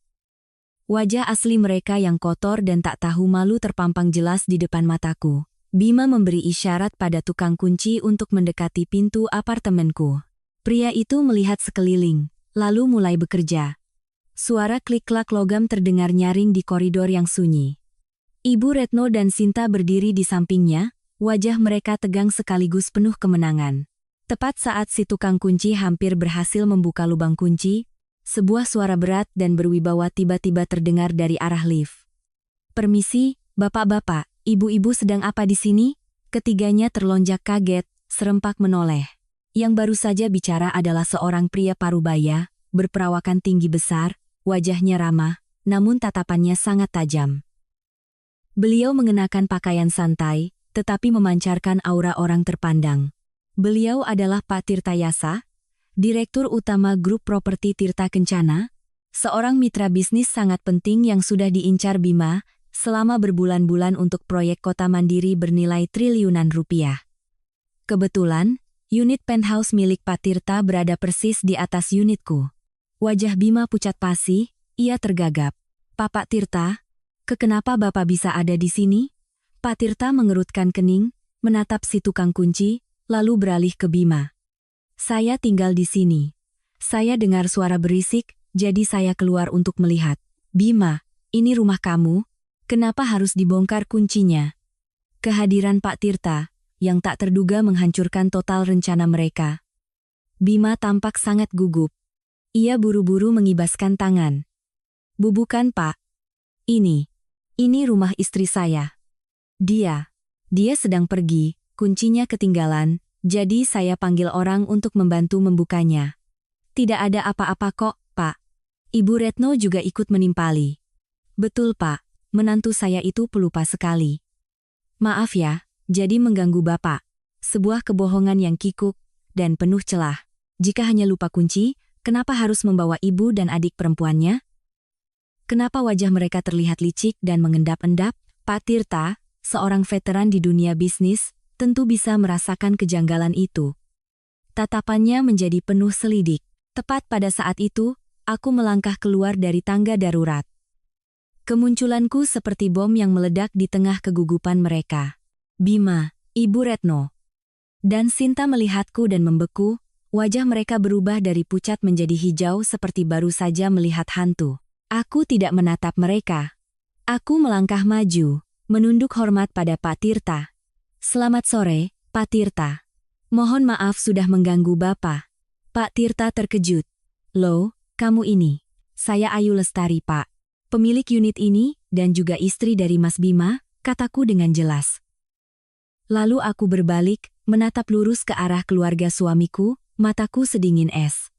Wajah asli mereka yang kotor dan tak tahu malu terpampang jelas di depan mataku. Bima memberi isyarat pada tukang kunci untuk mendekati pintu apartemenku. Pria itu melihat sekeliling, lalu mulai bekerja. Suara klik-klak logam terdengar nyaring di koridor yang sunyi. Ibu Retno dan Sinta berdiri di sampingnya, wajah mereka tegang sekaligus penuh kemenangan. Tepat saat si tukang kunci hampir berhasil membuka lubang kunci, sebuah suara berat dan berwibawa tiba-tiba terdengar dari arah lift. Permisi, bapak-bapak, ibu-ibu sedang apa di sini? Ketiganya terlonjak kaget, serempak menoleh. Yang baru saja bicara adalah seorang pria parubaya, berperawakan tinggi besar, wajahnya ramah, namun tatapannya sangat tajam. Beliau mengenakan pakaian santai, tetapi memancarkan aura orang terpandang. Beliau adalah Pak Tirta Yasa, Direktur Utama Grup Properti Tirta Kencana, seorang mitra bisnis sangat penting yang sudah diincar Bima selama berbulan-bulan untuk proyek kota mandiri bernilai triliunan rupiah. Kebetulan, unit penthouse milik Pak Tirta berada persis di atas unitku. Wajah Bima pucat pasi, ia tergagap. Pak Tirta, kenapa Bapak bisa ada di sini? Pak Tirta mengerutkan kening, menatap si tukang kunci, lalu beralih ke Bima. Saya tinggal di sini. Saya dengar suara berisik, jadi saya keluar untuk melihat. Bima, ini rumah kamu, kenapa harus dibongkar kuncinya? Kehadiran Pak Tirta, yang tak terduga menghancurkan total rencana mereka. Bima tampak sangat gugup. Ia buru-buru mengibaskan tangan. Bukan Pak. Ini rumah istri saya. Dia sedang pergi, kuncinya ketinggalan, jadi saya panggil orang untuk membantu membukanya. Tidak ada apa-apa kok, Pak. Ibu Retno juga ikut menimpali. Betul Pak, menantu saya itu pelupa sekali. Maaf ya, jadi mengganggu Bapak. Sebuah kebohongan yang kikuk dan penuh celah. Jika hanya lupa kunci, kenapa harus membawa ibu dan adik perempuannya? Kenapa wajah mereka terlihat licik dan mengendap-endap? Pak Tirta, seorang veteran di dunia bisnis, tentu bisa merasakan kejanggalan itu. Tatapannya menjadi penuh selidik. Tepat pada saat itu, aku melangkah keluar dari tangga darurat. Kemunculanku seperti bom yang meledak di tengah kegugupan mereka. Bima, Ibu Retno, dan Sinta melihatku dan membeku, wajah mereka berubah dari pucat menjadi hijau seperti baru saja melihat hantu. Aku tidak menatap mereka. Aku melangkah maju, menunduk hormat pada Pak Tirta. Selamat sore, Pak Tirta. Mohon maaf sudah mengganggu Bapak. Pak Tirta terkejut. Loh, kamu ini. Saya Ayu Lestari, Pak. Pemilik unit ini, dan juga istri dari Mas Bima, kataku dengan jelas. Lalu aku berbalik, menatap lurus ke arah keluarga suamiku, mataku sedingin es.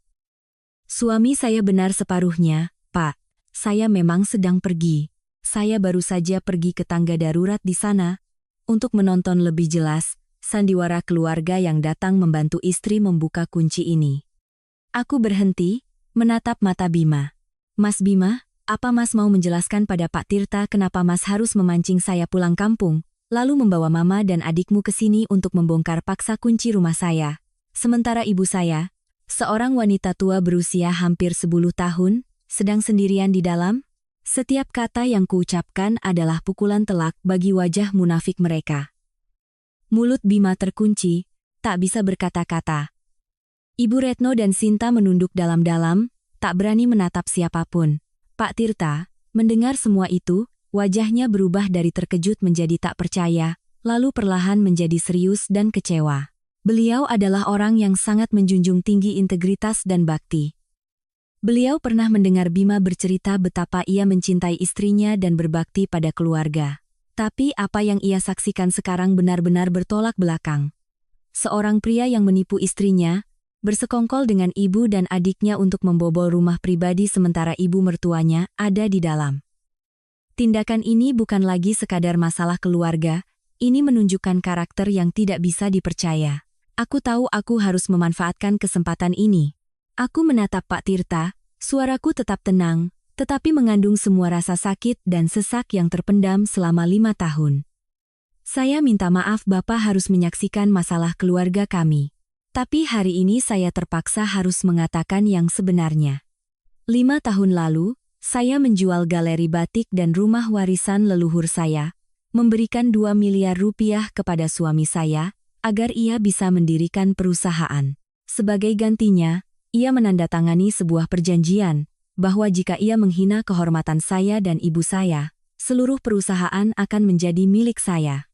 Suami saya benar separuhnya, Pak. Saya memang sedang pergi. Saya baru saja pergi ke tangga darurat di sana, untuk menonton lebih jelas, sandiwara keluarga yang datang membantu istri membuka kunci ini. Aku berhenti, menatap mata Bima. Mas Bima, apa Mas mau menjelaskan pada Pak Tirta kenapa Mas harus memancing saya pulang kampung, lalu membawa mama dan adikmu ke sini untuk membongkar paksa kunci rumah saya? Sementara ibu saya, seorang wanita tua berusia hampir 10 tahun, sedang sendirian di dalam. Setiap kata yang kuucapkan adalah pukulan telak bagi wajah munafik mereka. Mulut Bima terkunci, tak bisa berkata-kata. Ibu Retno dan Sinta menunduk dalam-dalam, tak berani menatap siapapun. Pak Tirta, mendengar semua itu, wajahnya berubah dari terkejut menjadi tak percaya, lalu perlahan menjadi serius dan kecewa. Beliau adalah orang yang sangat menjunjung tinggi integritas dan bakti. Beliau pernah mendengar Bima bercerita betapa ia mencintai istrinya dan berbakti pada keluarga. Tapi apa yang ia saksikan sekarang benar-benar bertolak belakang. Seorang pria yang menipu istrinya, bersekongkol dengan ibu dan adiknya untuk membobol rumah pribadi sementara ibu mertuanya ada di dalam. Tindakan ini bukan lagi sekadar masalah keluarga, ini menunjukkan karakter yang tidak bisa dipercaya. Aku tahu aku harus memanfaatkan kesempatan ini. Aku menatap Pak Tirta, suaraku tetap tenang, tetapi mengandung semua rasa sakit dan sesak yang terpendam selama 5 tahun. Saya minta maaf Bapak harus menyaksikan masalah keluarga kami. Tapi hari ini saya terpaksa harus mengatakan yang sebenarnya. 5 tahun lalu, saya menjual galeri batik dan rumah warisan leluhur saya, memberikan 2 miliar rupiah kepada suami saya, agar ia bisa mendirikan perusahaan. Sebagai gantinya, ia menandatangani sebuah perjanjian, bahwa jika ia menghina kehormatan saya dan ibu saya, seluruh perusahaan akan menjadi milik saya.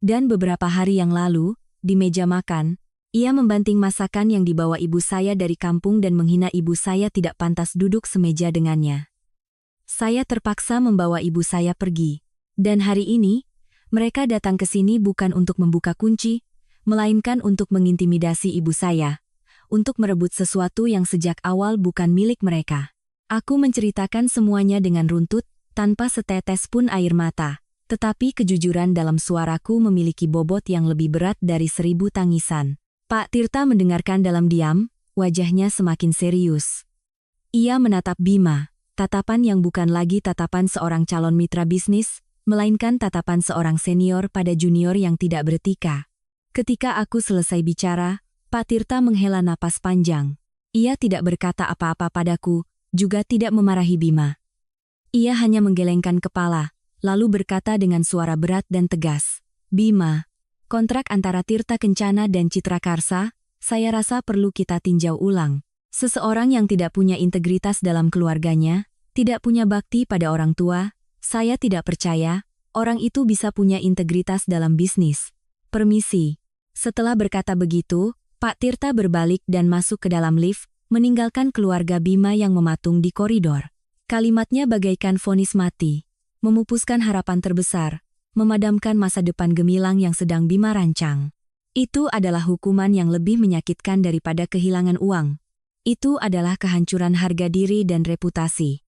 Dan beberapa hari yang lalu, di meja makan, ia membanting masakan yang dibawa ibu saya dari kampung dan menghina ibu saya tidak pantas duduk semeja dengannya. Saya terpaksa membawa ibu saya pergi. Dan hari ini, mereka datang ke sini bukan untuk membuka kunci, melainkan untuk mengintimidasi ibu saya, untuk merebut sesuatu yang sejak awal bukan milik mereka. Aku menceritakan semuanya dengan runtut, tanpa setetes pun air mata, tetapi kejujuran dalam suaraku memiliki bobot yang lebih berat dari 1000 tangisan. Pak Tirta mendengarkan dalam diam, wajahnya semakin serius. Ia menatap Bima, tatapan yang bukan lagi tatapan seorang calon mitra bisnis, melainkan tatapan seorang senior pada junior yang tidak beretika. Ketika aku selesai bicara, Pak Tirta menghela napas panjang. Ia tidak berkata apa-apa padaku, juga tidak memarahi Bima. Ia hanya menggelengkan kepala, lalu berkata dengan suara berat dan tegas, "Bima, kontrak antara Tirta Kencana dan Citra Karsa, saya rasa perlu kita tinjau ulang. Seseorang yang tidak punya integritas dalam keluarganya, tidak punya bakti pada orang tua, saya tidak percaya orang itu bisa punya integritas dalam bisnis. Permisi." Setelah berkata begitu, Pak Tirta berbalik dan masuk ke dalam lift, meninggalkan keluarga Bima yang mematung di koridor. Kalimatnya bagaikan vonis mati, memupuskan harapan terbesar, memadamkan masa depan gemilang yang sedang Bima rancang. Itu adalah hukuman yang lebih menyakitkan daripada kehilangan uang. Itu adalah kehancuran harga diri dan reputasi.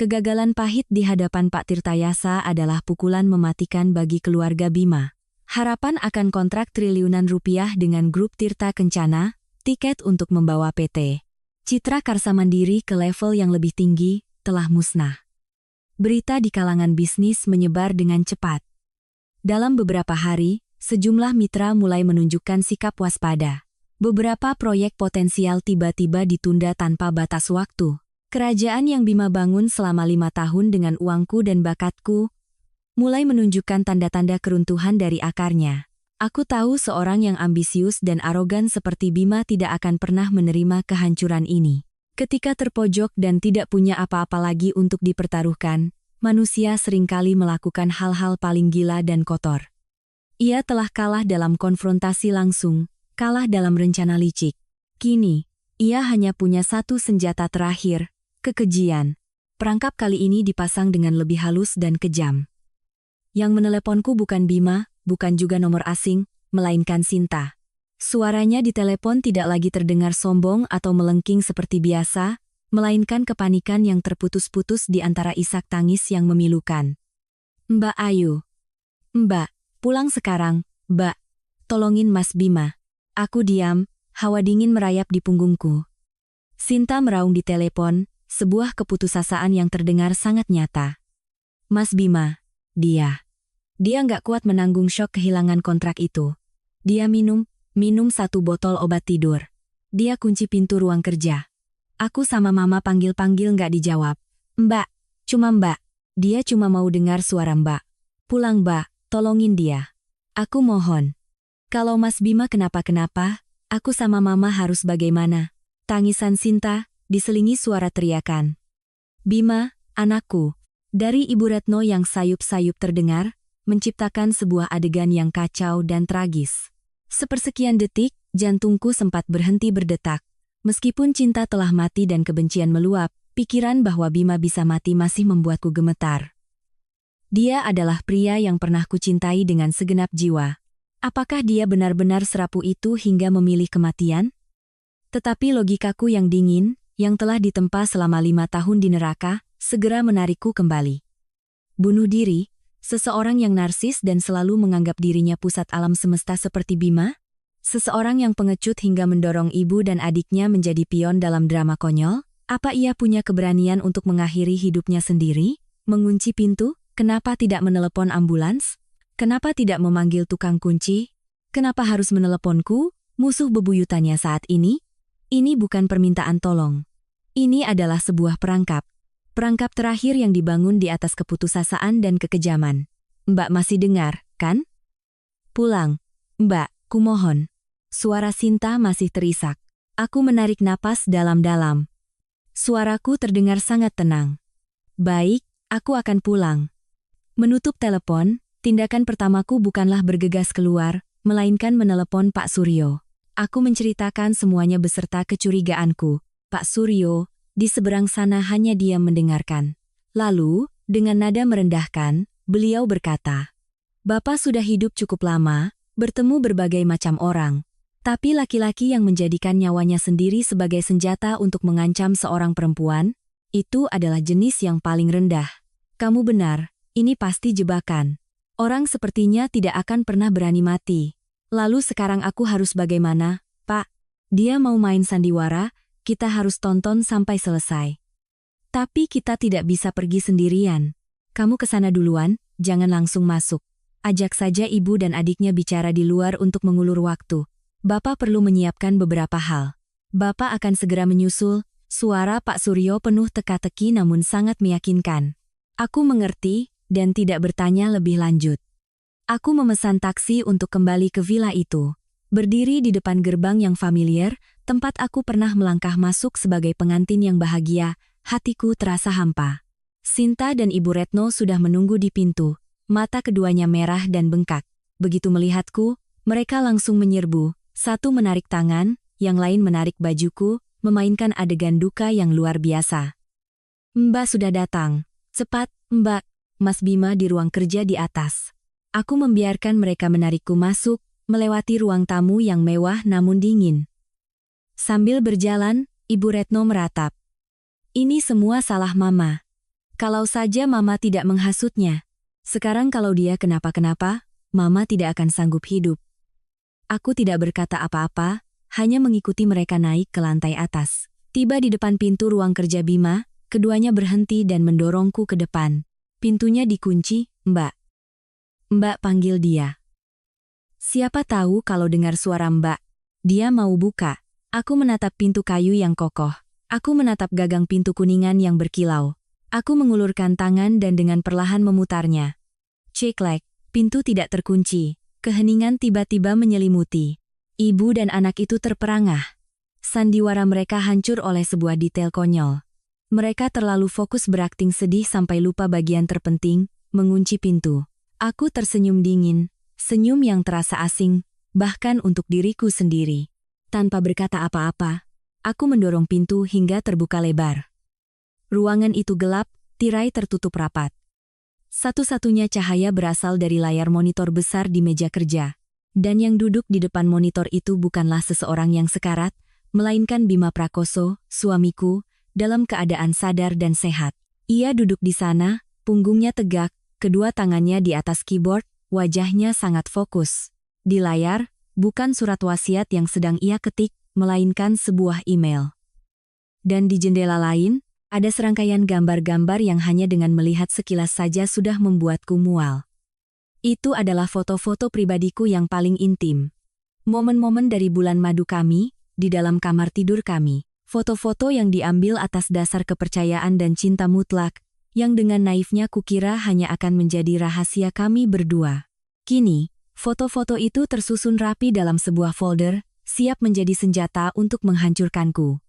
Kegagalan pahit di hadapan Pak Tirtayasa adalah pukulan mematikan bagi keluarga Bima. Harapan akan kontrak triliunan rupiah dengan grup Tirta Kencana, tiket untuk membawa PT Citra Karsa Mandiri ke level yang lebih tinggi, telah musnah. Berita di kalangan bisnis menyebar dengan cepat. Dalam beberapa hari, sejumlah mitra mulai menunjukkan sikap waspada. Beberapa proyek potensial tiba-tiba ditunda tanpa batas waktu. Kerajaan yang Bima bangun selama 5 tahun dengan uangku dan bakatku, mulai menunjukkan tanda-tanda keruntuhan dari akarnya. Aku tahu seorang yang ambisius dan arogan seperti Bima tidak akan pernah menerima kehancuran ini. Ketika terpojok dan tidak punya apa-apa lagi untuk dipertaruhkan, manusia seringkali melakukan hal-hal paling gila dan kotor. Ia telah kalah dalam konfrontasi langsung, kalah dalam rencana licik. Kini, ia hanya punya satu senjata terakhir, kekejian. Perangkap kali ini dipasang dengan lebih halus dan kejam. Yang meneleponku bukan Bima, bukan juga nomor asing, melainkan Sinta. Suaranya di telepon tidak lagi terdengar sombong atau melengking seperti biasa, melainkan kepanikan yang terputus-putus di antara isak tangis yang memilukan. "Mbak Ayu. Mbak, pulang sekarang, Mbak. Tolongin Mas Bima." Aku diam, hawa dingin merayap di punggungku. Sinta meraung di telepon, sebuah keputusasaan yang terdengar sangat nyata. "Mas Bima, dia nggak kuat menanggung syok kehilangan kontrak itu. Dia minum 1 botol obat tidur. Dia kunci pintu ruang kerja. Aku sama mama panggil-panggil nggak dijawab. Mbak, cuma Mbak. Dia cuma mau dengar suara Mbak. Pulang Mbak, tolongin dia. Aku mohon. Kalau Mas Bima kenapa-kenapa, aku sama mama harus bagaimana?" Tangisan Sinta, diselingi suara teriakan. "Bima, anakku." Dari Ibu Retno yang sayup-sayup terdengar, menciptakan sebuah adegan yang kacau dan tragis. Sepersekian detik, jantungku sempat berhenti berdetak. Meskipun cinta telah mati dan kebencian meluap, pikiran bahwa Bima bisa mati masih membuatku gemetar. Dia adalah pria yang pernah kucintai dengan segenap jiwa. Apakah dia benar-benar serapuh itu hingga memilih kematian? Tetapi logikaku yang dingin, yang telah ditempa selama 5 tahun di neraka, segera menarikku kembali. Bunuh diri? Seseorang yang narsis dan selalu menganggap dirinya pusat alam semesta seperti Bima? Seseorang yang pengecut hingga mendorong ibu dan adiknya menjadi pion dalam drama konyol? Apa ia punya keberanian untuk mengakhiri hidupnya sendiri? Mengunci pintu? Kenapa tidak menelepon ambulans? Kenapa tidak memanggil tukang kunci? Kenapa harus meneleponku, musuh bebuyutannya saat ini? Ini bukan permintaan tolong. Ini adalah sebuah perangkap. Perangkap terakhir yang dibangun di atas keputusasaan dan kekejaman. Mbak masih dengar, kan? Pulang. Mbak, kumohon. Suara Sinta masih terisak. Aku menarik napas dalam-dalam. Suaraku terdengar sangat tenang. Baik, aku akan pulang. Menutup telepon, tindakan pertamaku bukanlah bergegas keluar, melainkan menelepon Pak Suryo. Aku menceritakan semuanya beserta kecurigaanku. Pak Suryo, di seberang sana hanya diam mendengarkan. Lalu, dengan nada merendahkan, beliau berkata, "Bapak sudah hidup cukup lama, bertemu berbagai macam orang. Tapi laki-laki yang menjadikan nyawanya sendiri sebagai senjata untuk mengancam seorang perempuan, itu adalah jenis yang paling rendah. Kamu benar, ini pasti jebakan. Orang sepertinya tidak akan pernah berani mati. Lalu sekarang aku harus bagaimana, Pak? Dia mau main sandiwara, kita harus tonton sampai selesai. Tapi kita tidak bisa pergi sendirian. Kamu ke sana duluan, jangan langsung masuk. Ajak saja ibu dan adiknya bicara di luar untuk mengulur waktu. Bapak perlu menyiapkan beberapa hal." Bapak akan segera menyusul, suara Pak Suryo penuh teka-teki namun sangat meyakinkan. Aku mengerti, dan tidak bertanya lebih lanjut. Aku memesan taksi untuk kembali ke villa itu. Berdiri di depan gerbang yang familiar, tempat aku pernah melangkah masuk sebagai pengantin yang bahagia, hatiku terasa hampa. Sinta dan Ibu Retno sudah menunggu di pintu, mata keduanya merah dan bengkak. Begitu melihatku, mereka langsung menyerbu, satu menarik tangan, yang lain menarik bajuku, memainkan adegan duka yang luar biasa. Mbak sudah datang. Cepat, Mbak. Mas Bima di ruang kerja di atas. Aku membiarkan mereka menarikku masuk, melewati ruang tamu yang mewah namun dingin. Sambil berjalan, Ibu Retno meratap. Ini semua salah Mama. Kalau saja Mama tidak menghasutnya. Sekarang kalau dia kenapa-kenapa, Mama tidak akan sanggup hidup. Aku tidak berkata apa-apa, hanya mengikuti mereka naik ke lantai atas. Tiba di depan pintu ruang kerja Bima, keduanya berhenti dan mendorongku ke depan. Pintunya dikunci, Mbak. Mbak panggil dia. Siapa tahu kalau dengar suara Mbak, dia mau buka. Aku menatap pintu kayu yang kokoh. Aku menatap gagang pintu kuningan yang berkilau. Aku mengulurkan tangan dan dengan perlahan memutarnya. Ceklek, pintu tidak terkunci. Keheningan tiba-tiba menyelimuti. Ibu dan anak itu terperangah. Sandiwara mereka hancur oleh sebuah detail konyol. Mereka terlalu fokus berakting sedih sampai lupa bagian terpenting, mengunci pintu. Aku tersenyum dingin, senyum yang terasa asing, bahkan untuk diriku sendiri. Tanpa berkata apa-apa, aku mendorong pintu hingga terbuka lebar. Ruangan itu gelap, tirai tertutup rapat. Satu-satunya cahaya berasal dari layar monitor besar di meja kerja. Dan yang duduk di depan monitor itu bukanlah seseorang yang sekarat, melainkan Bima Prakoso, suamiku, dalam keadaan sadar dan sehat. Ia duduk di sana, punggungnya tegak, kedua tangannya di atas keyboard, wajahnya sangat fokus. Di layar, bukan surat wasiat yang sedang ia ketik, melainkan sebuah email. Dan di jendela lain, ada serangkaian gambar-gambar yang hanya dengan melihat sekilas saja sudah membuatku mual. Itu adalah foto-foto pribadiku yang paling intim. Momen-momen dari bulan madu kami, di dalam kamar tidur kami. Foto-foto yang diambil atas dasar kepercayaan dan cinta mutlak, yang dengan naifnya kukira hanya akan menjadi rahasia kami berdua. Kini, foto-foto itu tersusun rapi dalam sebuah folder, siap menjadi senjata untuk menghancurkanku.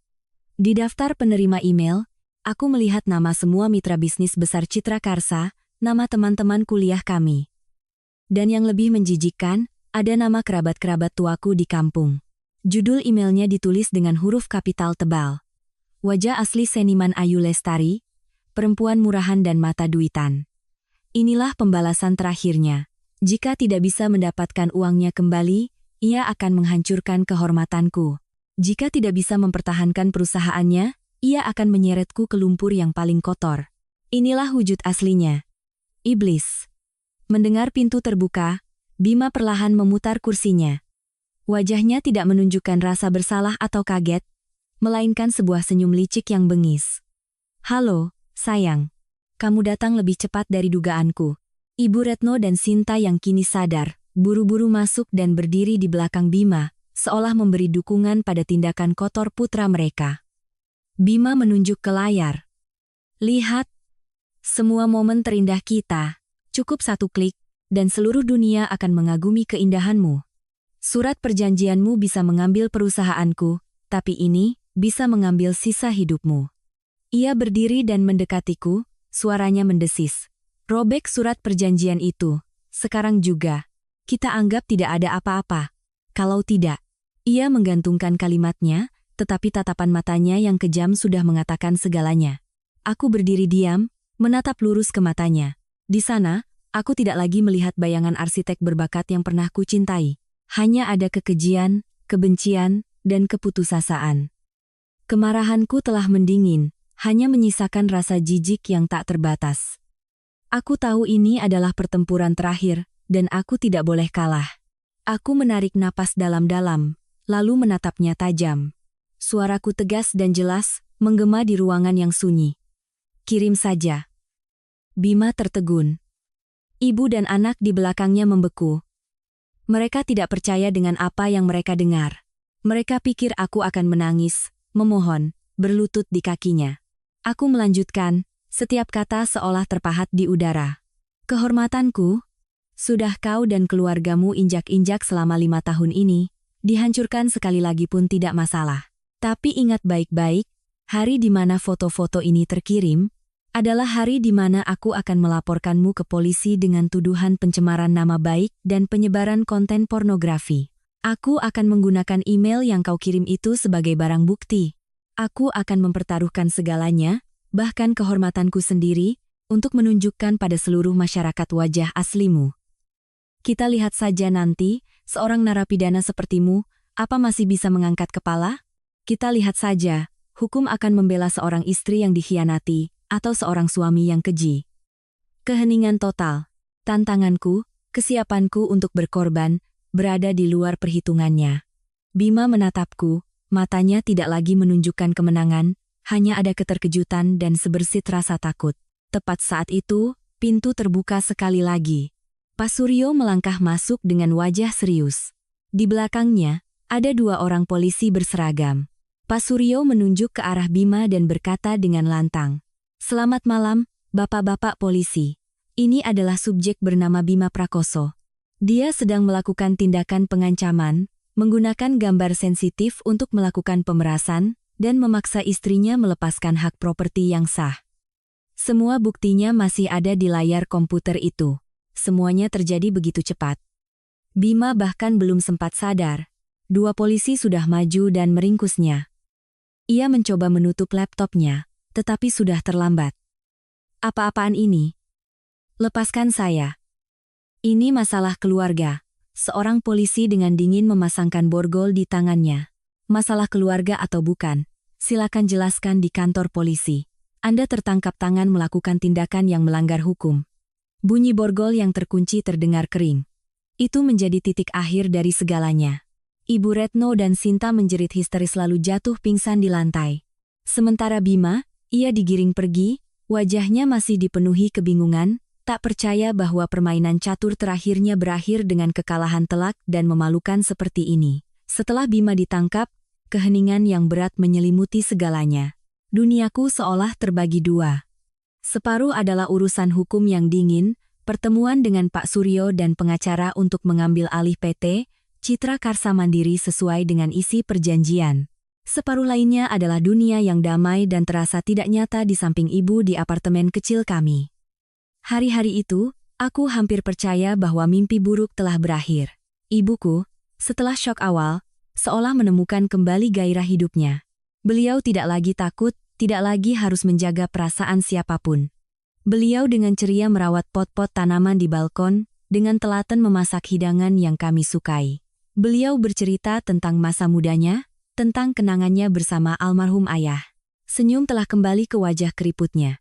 Di daftar penerima email, aku melihat nama semua mitra bisnis besar Citra Karsa, nama teman-teman kuliah kami. Dan yang lebih menjijikkan, ada nama kerabat-kerabat tuaku di kampung. Judul emailnya ditulis dengan huruf kapital tebal. Wajah asli seniman Ayu Lestari, perempuan murahan dan mata duitan. Inilah pembalasan terakhirnya. Jika tidak bisa mendapatkan uangnya kembali, ia akan menghancurkan kehormatanku. Jika tidak bisa mempertahankan perusahaannya, ia akan menyeretku ke lumpur yang paling kotor. Inilah wujud aslinya. Iblis. Mendengar pintu terbuka, Bima perlahan memutar kursinya. Wajahnya tidak menunjukkan rasa bersalah atau kaget, melainkan sebuah senyum licik yang bengis. Halo, sayang. Kamu datang lebih cepat dari dugaanku. Ibu Retno dan Sinta yang kini sadar, buru-buru masuk dan berdiri di belakang Bima, seolah memberi dukungan pada tindakan kotor putra mereka. Bima menunjuk ke layar. Lihat, semua momen terindah kita. Cukup satu klik, dan seluruh dunia akan mengagumi keindahanmu. Surat perjanjianmu bisa mengambil perusahaanku, tapi ini bisa mengambil sisa hidupmu. Ia berdiri dan mendekatiku, suaranya mendesis. Robek surat perjanjian itu, sekarang juga. Kita anggap tidak ada apa-apa. Kalau tidak, ia menggantungkan kalimatnya, tetapi tatapan matanya yang kejam sudah mengatakan segalanya. Aku berdiri diam, menatap lurus ke matanya. Di sana, aku tidak lagi melihat bayangan arsitek berbakat yang pernah kucintai. Hanya ada kekejian, kebencian, dan keputusasaan. Kemarahanku telah mendingin, hanya menyisakan rasa jijik yang tak terbatas. Aku tahu ini adalah pertempuran terakhir, dan aku tidak boleh kalah. Aku menarik napas dalam-dalam, lalu menatapnya tajam. Suaraku tegas dan jelas, menggema di ruangan yang sunyi. Kirim saja. Bima tertegun. Ibu dan anak di belakangnya membeku. Mereka tidak percaya dengan apa yang mereka dengar. Mereka pikir aku akan menangis, memohon, berlutut di kakinya. Aku melanjutkan, setiap kata seolah terpahat di udara. Kehormatanku, sudah kau dan keluargamu injak-injak selama 5 tahun ini, dihancurkan sekali lagi pun tidak masalah. Tapi ingat baik-baik, hari di mana foto-foto ini terkirim, adalah hari di mana aku akan melaporkanmu ke polisi dengan tuduhan pencemaran nama baik dan penyebaran konten pornografi. Aku akan menggunakan email yang kau kirim itu sebagai barang bukti. Aku akan mempertaruhkan segalanya, bahkan kehormatanku sendiri, untuk menunjukkan pada seluruh masyarakat wajah aslimu. Kita lihat saja nanti, seorang narapidana sepertimu, apa masih bisa mengangkat kepala? Kita lihat saja, hukum akan membela seorang istri yang dikhianati, atau seorang suami yang keji. Keheningan total. Tantanganku, kesiapanku untuk berkorban, berada di luar perhitungannya. Bima menatapku, matanya tidak lagi menunjukkan kemenangan, hanya ada keterkejutan dan sebersit rasa takut. Tepat saat itu, pintu terbuka sekali lagi. Pak Suryo melangkah masuk dengan wajah serius. Di belakangnya, ada 2 orang polisi berseragam. Pak Suryo menunjuk ke arah Bima dan berkata dengan lantang, "Selamat malam, bapak-bapak polisi. Ini adalah subjek bernama Bima Prakoso. Dia sedang melakukan tindakan pengancaman, menggunakan gambar sensitif untuk melakukan pemerasan, dan memaksa istrinya melepaskan hak properti yang sah. Semua buktinya masih ada di layar komputer itu. Semuanya terjadi begitu cepat." Bima bahkan belum sempat sadar. 2 polisi sudah maju dan meringkusnya. Ia mencoba menutup laptopnya, tetapi sudah terlambat. "Apa-apaan ini? Lepaskan saya. Ini masalah keluarga." Seorang polisi dengan dingin memasangkan borgol di tangannya. "Masalah keluarga atau bukan, silakan jelaskan di kantor polisi. Anda tertangkap tangan melakukan tindakan yang melanggar hukum." Bunyi borgol yang terkunci terdengar kering. Itu menjadi titik akhir dari segalanya. Ibu Retno dan Sinta menjerit histeris lalu jatuh pingsan di lantai. Sementara Bima, ia digiring pergi, wajahnya masih dipenuhi kebingungan, tak percaya bahwa permainan catur terakhirnya berakhir dengan kekalahan telak dan memalukan seperti ini. Setelah Bima ditangkap, keheningan yang berat menyelimuti segalanya. Duniaku seolah terbagi 2. Separuh adalah urusan hukum yang dingin, pertemuan dengan Pak Suryo dan pengacara untuk mengambil alih PT, Citra Karsa Mandiri sesuai dengan isi perjanjian. Separuh lainnya adalah dunia yang damai dan terasa tidak nyata di samping ibu di apartemen kecil kami. Hari-hari itu, aku hampir percaya bahwa mimpi buruk telah berakhir. Ibuku, setelah syok awal, seolah menemukan kembali gairah hidupnya. Beliau tidak lagi takut, tidak lagi harus menjaga perasaan siapapun. Beliau dengan ceria merawat pot-pot tanaman di balkon, dengan telaten memasak hidangan yang kami sukai. Beliau bercerita tentang masa mudanya, tentang kenangannya bersama almarhum ayah. Senyum telah kembali ke wajah keriputnya.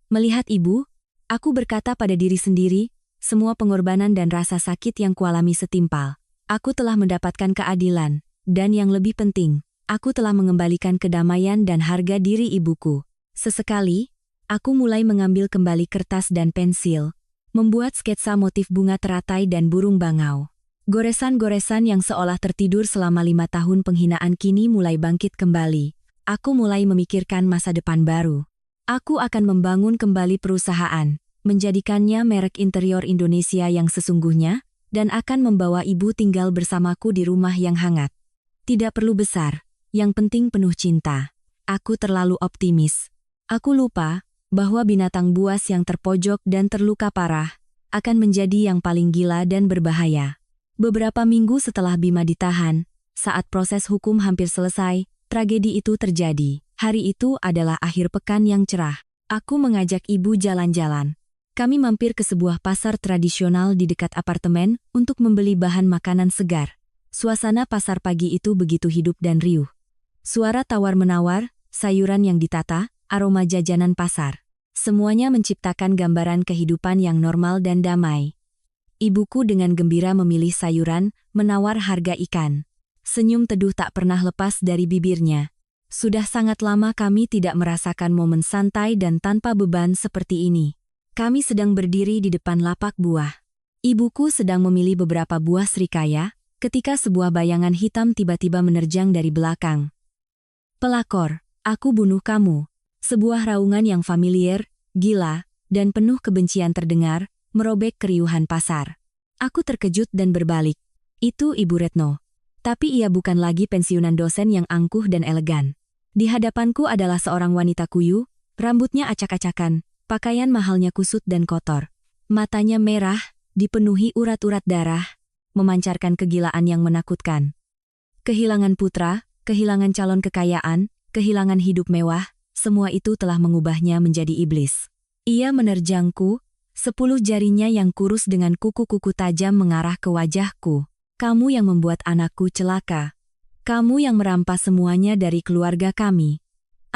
Melihat ibu, aku berkata pada diri sendiri, semua pengorbanan dan rasa sakit yang kualami setimpal. Aku telah mendapatkan keadilan, dan yang lebih penting, aku telah mengembalikan kedamaian dan harga diri ibuku. Sesekali, aku mulai mengambil kembali kertas dan pensil, membuat sketsa motif bunga teratai dan burung bangau. Goresan-goresan yang seolah tertidur selama 5 tahun penghinaan kini mulai bangkit kembali. Aku mulai memikirkan masa depan baru. Aku akan membangun kembali perusahaan, menjadikannya merek interior Indonesia yang sesungguhnya, dan akan membawa ibu tinggal bersamaku di rumah yang hangat. Tidak perlu besar. Yang penting penuh cinta. Aku terlalu optimis. Aku lupa bahwa binatang buas yang terpojok dan terluka parah akan menjadi yang paling gila dan berbahaya. Beberapa minggu setelah Bima ditahan, saat proses hukum hampir selesai, tragedi itu terjadi. Hari itu adalah akhir pekan yang cerah. Aku mengajak ibu jalan-jalan. Kami mampir ke sebuah pasar tradisional di dekat apartemen untuk membeli bahan makanan segar. Suasana pasar pagi itu begitu hidup dan riuh. Suara tawar-menawar, sayuran yang ditata, aroma jajanan pasar. Semuanya menciptakan gambaran kehidupan yang normal dan damai. Ibuku dengan gembira memilih sayuran, menawar harga ikan. Senyum teduh tak pernah lepas dari bibirnya. Sudah sangat lama kami tidak merasakan momen santai dan tanpa beban seperti ini. Kami sedang berdiri di depan lapak buah. Ibuku sedang memilih beberapa buah srikaya, ketika sebuah bayangan hitam tiba-tiba menerjang dari belakang. Pelakor, aku bunuh kamu. Sebuah raungan yang familiar, gila, dan penuh kebencian terdengar, merobek keriuhan pasar. Aku terkejut dan berbalik. Itu Ibu Retno. Tapi ia bukan lagi pensiunan dosen yang angkuh dan elegan. Di hadapanku adalah seorang wanita kuyu, rambutnya acak-acakan, pakaian mahalnya kusut dan kotor. Matanya merah, dipenuhi urat-urat darah, memancarkan kegilaan yang menakutkan. Kehilangan putra, kehilangan calon kekayaan, kehilangan hidup mewah, semua itu telah mengubahnya menjadi iblis. Ia menerjangku, 10 jarinya yang kurus dengan kuku-kuku tajam mengarah ke wajahku. Kamu yang membuat anakku celaka. Kamu yang merampas semuanya dari keluarga kami.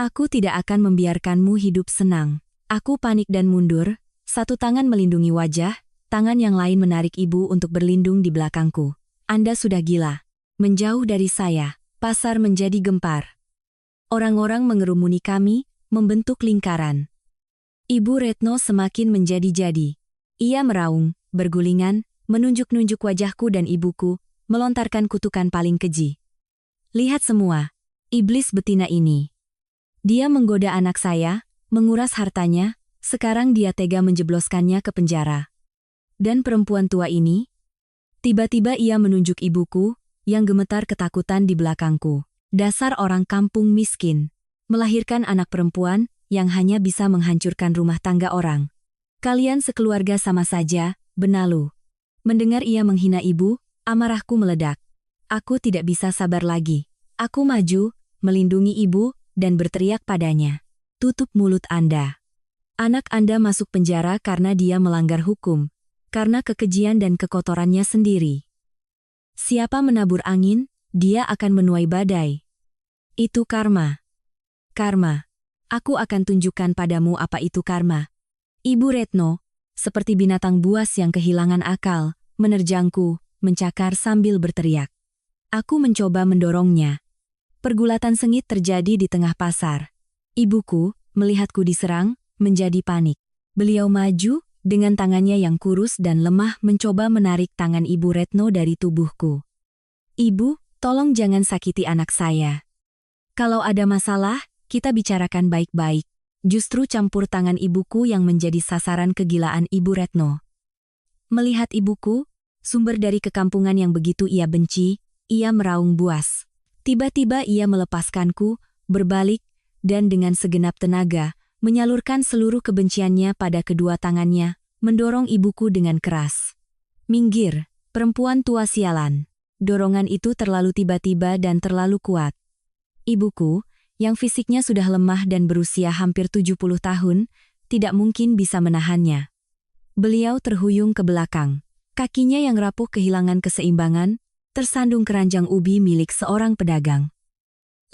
Aku tidak akan membiarkanmu hidup senang. Aku panik dan mundur, satu tangan melindungi wajah, tangan yang lain menarik ibu untuk berlindung di belakangku. Anda sudah gila. Menjauh dari saya, pasar menjadi gempar. Orang-orang mengerumuni kami, membentuk lingkaran. Ibu Retno semakin menjadi-jadi. Ia meraung, bergulingan, menunjuk-nunjuk wajahku dan ibuku, melontarkan kutukan paling keji. Lihat semua, iblis betina ini. Dia menggoda anak saya, menguras hartanya, sekarang dia tega menjebloskannya ke penjara. Dan perempuan tua ini? Tiba-tiba ia menunjuk ibuku, yang gemetar ketakutan di belakangku. Dasar orang kampung miskin. Melahirkan anak perempuan, yang hanya bisa menghancurkan rumah tangga orang. Kalian sekeluarga sama saja, benalu. Mendengar ia menghina ibu, amarahku meledak. Aku tidak bisa sabar lagi. Aku maju, melindungi ibu, dan berteriak padanya. Tutup mulut Anda. Anak Anda masuk penjara karena dia melanggar hukum, karena kekejian dan kekotorannya sendiri. Siapa menabur angin, dia akan menuai badai. Itu karma. Karma. Aku akan tunjukkan padamu apa itu karma. Ibu Retno, seperti binatang buas yang kehilangan akal, menerjangku, mencakar sambil berteriak. Aku mencoba mendorongnya. Pergulatan sengit terjadi di tengah pasar. Ibuku, melihatku diserang, menjadi panik. Beliau maju, dengan tangannya yang kurus dan lemah mencoba menarik tangan Ibu Retno dari tubuhku. Ibu, tolong jangan sakiti anak saya. Kalau ada masalah, kita bicarakan baik-baik. Justru campur tangan ibuku yang menjadi sasaran kegilaan Ibu Retno. Melihat ibuku, sumber dari kekampungan yang begitu ia benci, ia meraung buas. Tiba-tiba ia melepaskanku, berbalik, dan dengan segenap tenaga, menyalurkan seluruh kebenciannya pada kedua tangannya, mendorong ibuku dengan keras. Minggir, perempuan tua sialan. Dorongan itu terlalu tiba-tiba dan terlalu kuat. Ibuku, yang fisiknya sudah lemah dan berusia hampir 70 tahun, tidak mungkin bisa menahannya. Beliau terhuyung ke belakang. Kakinya yang rapuh kehilangan keseimbangan, tersandung keranjang ubi milik seorang pedagang.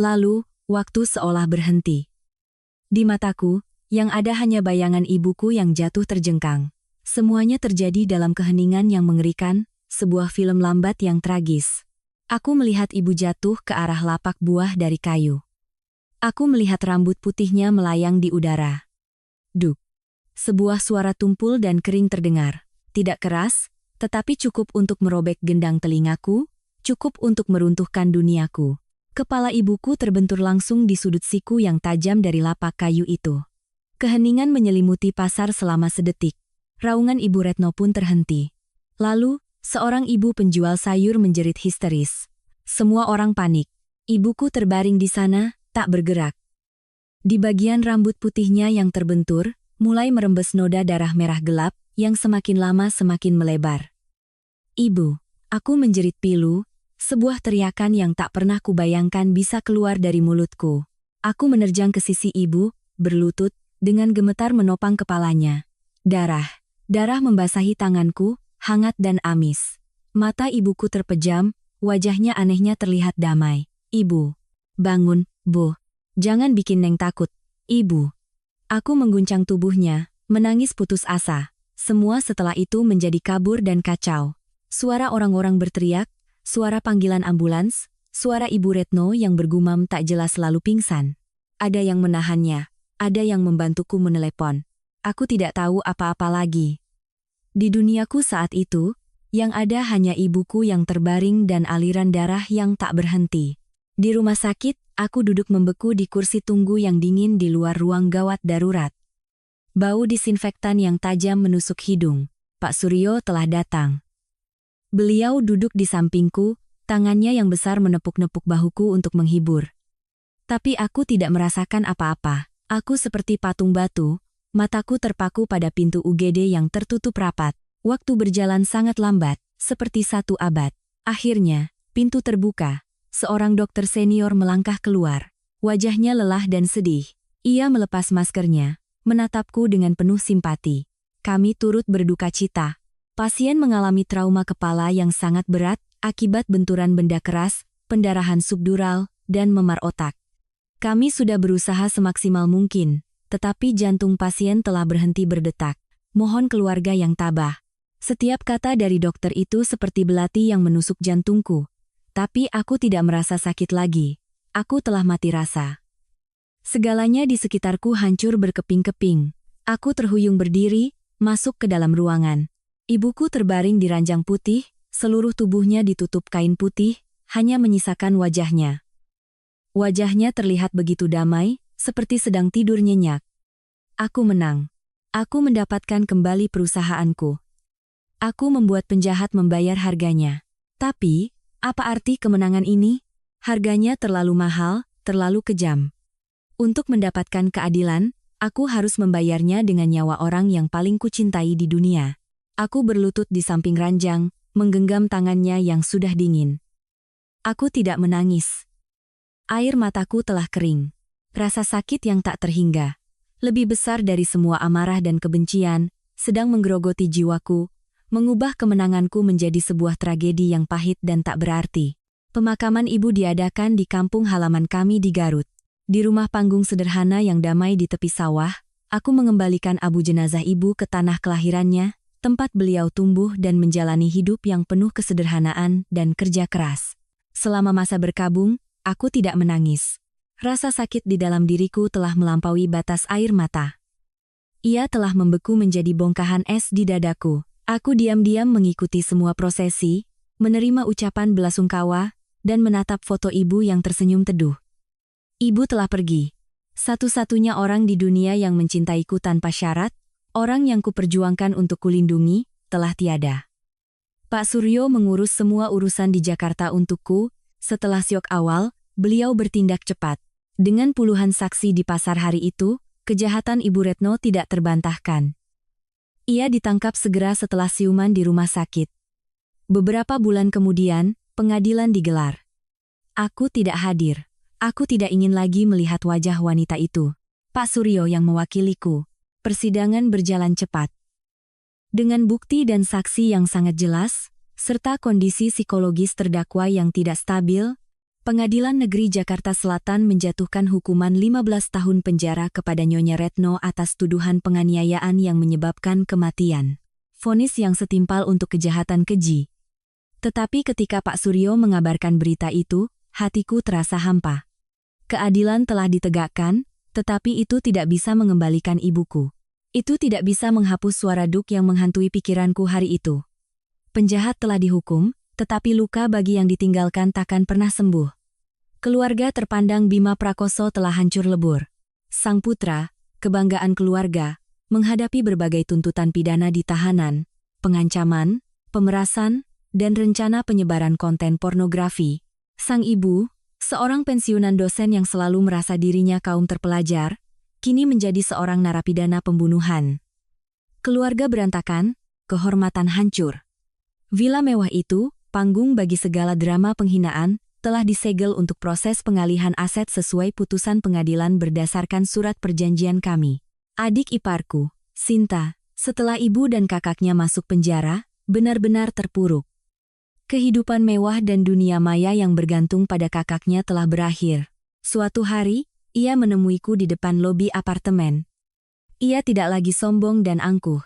Lalu, waktu seolah berhenti. Di mataku, yang ada hanya bayangan ibuku yang jatuh terjengkang. Semuanya terjadi dalam keheningan yang mengerikan, sebuah film lambat yang tragis. Aku melihat ibu jatuh ke arah lapak buah dari kayu. Aku melihat rambut putihnya melayang di udara. Duk. Sebuah suara tumpul dan kering terdengar. Tidak keras, tetapi cukup untuk merobek gendang telingaku, cukup untuk meruntuhkan duniaku. Kepala ibuku terbentur langsung di sudut siku yang tajam dari lapak kayu itu. Keheningan menyelimuti pasar selama sedetik. Raungan Ibu Retno pun terhenti. Lalu, seorang ibu penjual sayur menjerit histeris. Semua orang panik. Ibuku terbaring di sana, tak bergerak. Di bagian rambut putihnya yang terbentur, mulai merembes noda darah merah gelap, yang semakin lama semakin melebar. Ibu, aku menjerit pilu, sebuah teriakan yang tak pernah kubayangkan bisa keluar dari mulutku. Aku menerjang ke sisi ibu, berlutut, dengan gemetar menopang kepalanya. Darah membasahi tanganku, hangat dan amis. Mata ibuku terpejam, wajahnya anehnya terlihat damai. Ibu, bangun, Bu. Jangan bikin Neng takut. Ibu. Aku mengguncang tubuhnya, menangis putus asa. Semua setelah itu menjadi kabur dan kacau. Suara orang-orang berteriak, suara panggilan ambulans, suara Ibu Retno yang bergumam tak jelas lalu pingsan. Ada yang menahannya, ada yang membantuku menelepon. Aku tidak tahu apa-apa lagi. Di duniaku saat itu, Yang ada hanya ibuku yang terbaring dan aliran darah yang tak berhenti. Di rumah sakit, aku duduk membeku di kursi tunggu yang dingin di luar ruang gawat darurat. Bau disinfektan yang tajam menusuk hidung. Pak Suryo telah datang. Beliau duduk di sampingku, tangannya yang besar menepuk-nepuk bahuku untuk menghibur. Tapi aku tidak merasakan apa-apa. Aku seperti patung batu, mataku terpaku pada pintu UGD yang tertutup rapat. Waktu berjalan sangat lambat, seperti 1 abad. Akhirnya, pintu terbuka. Seorang dokter senior melangkah keluar. Wajahnya lelah dan sedih. Ia melepas maskernya, menatapku dengan penuh simpati. Kami turut berduka cita. Pasien mengalami trauma kepala yang sangat berat akibat benturan benda keras, pendarahan subdural, dan memar otak. Kami sudah berusaha semaksimal mungkin, tetapi jantung pasien telah berhenti berdetak. Mohon keluarga yang tabah. Setiap kata dari dokter itu seperti belati yang menusuk jantungku. Tapi aku tidak merasa sakit lagi. Aku telah mati rasa. Segalanya di sekitarku hancur berkeping-keping. Aku terhuyung berdiri, masuk ke dalam ruangan. Ibuku terbaring di ranjang putih, seluruh tubuhnya ditutup kain putih, hanya menyisakan wajahnya. Wajahnya terlihat begitu damai, seperti sedang tidur nyenyak. Aku menang. Aku mendapatkan kembali perusahaanku. Aku membuat penjahat membayar harganya. Tapi, apa arti kemenangan ini? Harganya terlalu mahal, terlalu kejam. Untuk mendapatkan keadilan, aku harus membayarnya dengan nyawa orang yang paling kucintai di dunia. Aku berlutut di samping ranjang, menggenggam tangannya yang sudah dingin. Aku tidak menangis. Air mataku telah kering. Rasa sakit yang tak terhingga, lebih besar dari semua amarah dan kebencian, sedang menggerogoti jiwaku, mengubah kemenanganku menjadi sebuah tragedi yang pahit dan tak berarti. Pemakaman ibu diadakan di kampung halaman kami di Garut. Di rumah panggung sederhana yang damai di tepi sawah, aku mengembalikan abu jenazah ibu ke tanah kelahirannya, tempat beliau tumbuh dan menjalani hidup yang penuh kesederhanaan dan kerja keras. Selama masa berkabung, aku tidak menangis. Rasa sakit di dalam diriku telah melampaui batas air mata. Ia telah membeku menjadi bongkahan es di dadaku. Aku diam-diam mengikuti semua prosesi, menerima ucapan belasungkawa, dan menatap foto ibu yang tersenyum teduh. Ibu telah pergi. Satu-satunya orang di dunia yang mencintaiku tanpa syarat, orang yang kuperjuangkan untuk kulindungi, telah tiada. Pak Suryo mengurus semua urusan di Jakarta untukku. Setelah syok awal, beliau bertindak cepat. Dengan puluhan saksi di pasar hari itu, kejahatan Ibu Retno tidak terbantahkan. Ia ditangkap segera setelah siuman di rumah sakit. Beberapa bulan kemudian, pengadilan digelar. Aku tidak hadir. Aku tidak ingin lagi melihat wajah wanita itu. Pak Suryo yang mewakiliku. Persidangan berjalan cepat. Dengan bukti dan saksi yang sangat jelas, serta kondisi psikologis terdakwa yang tidak stabil, Pengadilan Negeri Jakarta Selatan menjatuhkan hukuman 15 tahun penjara kepada Nyonya Retno atas tuduhan penganiayaan yang menyebabkan kematian. Vonis yang setimpal untuk kejahatan keji. Tetapi ketika Pak Suryo mengabarkan berita itu, hatiku terasa hampa. Keadilan telah ditegakkan, tetapi itu tidak bisa mengembalikan ibuku. Itu tidak bisa menghapus suara duk yang menghantui pikiranku hari itu. Penjahat telah dihukum, tetapi luka bagi yang ditinggalkan takkan pernah sembuh. Keluarga terpandang Bima Prakoso telah hancur lebur. Sang putra, kebanggaan keluarga, menghadapi berbagai tuntutan pidana di tahanan, pengancaman, pemerasan, dan rencana penyebaran konten pornografi. Sang ibu, seorang pensiunan dosen yang selalu merasa dirinya kaum terpelajar, kini menjadi seorang narapidana pembunuhan. Keluarga berantakan, kehormatan hancur. Villa mewah itu, panggung bagi segala drama penghinaan, telah disegel untuk proses pengalihan aset sesuai putusan pengadilan berdasarkan surat perjanjian kami. Adik iparku, Sinta, setelah ibu dan kakaknya masuk penjara, benar-benar terpuruk. Kehidupan mewah dan dunia maya yang bergantung pada kakaknya telah berakhir. Suatu hari, ia menemuiku di depan lobi apartemen. Ia tidak lagi sombong dan angkuh.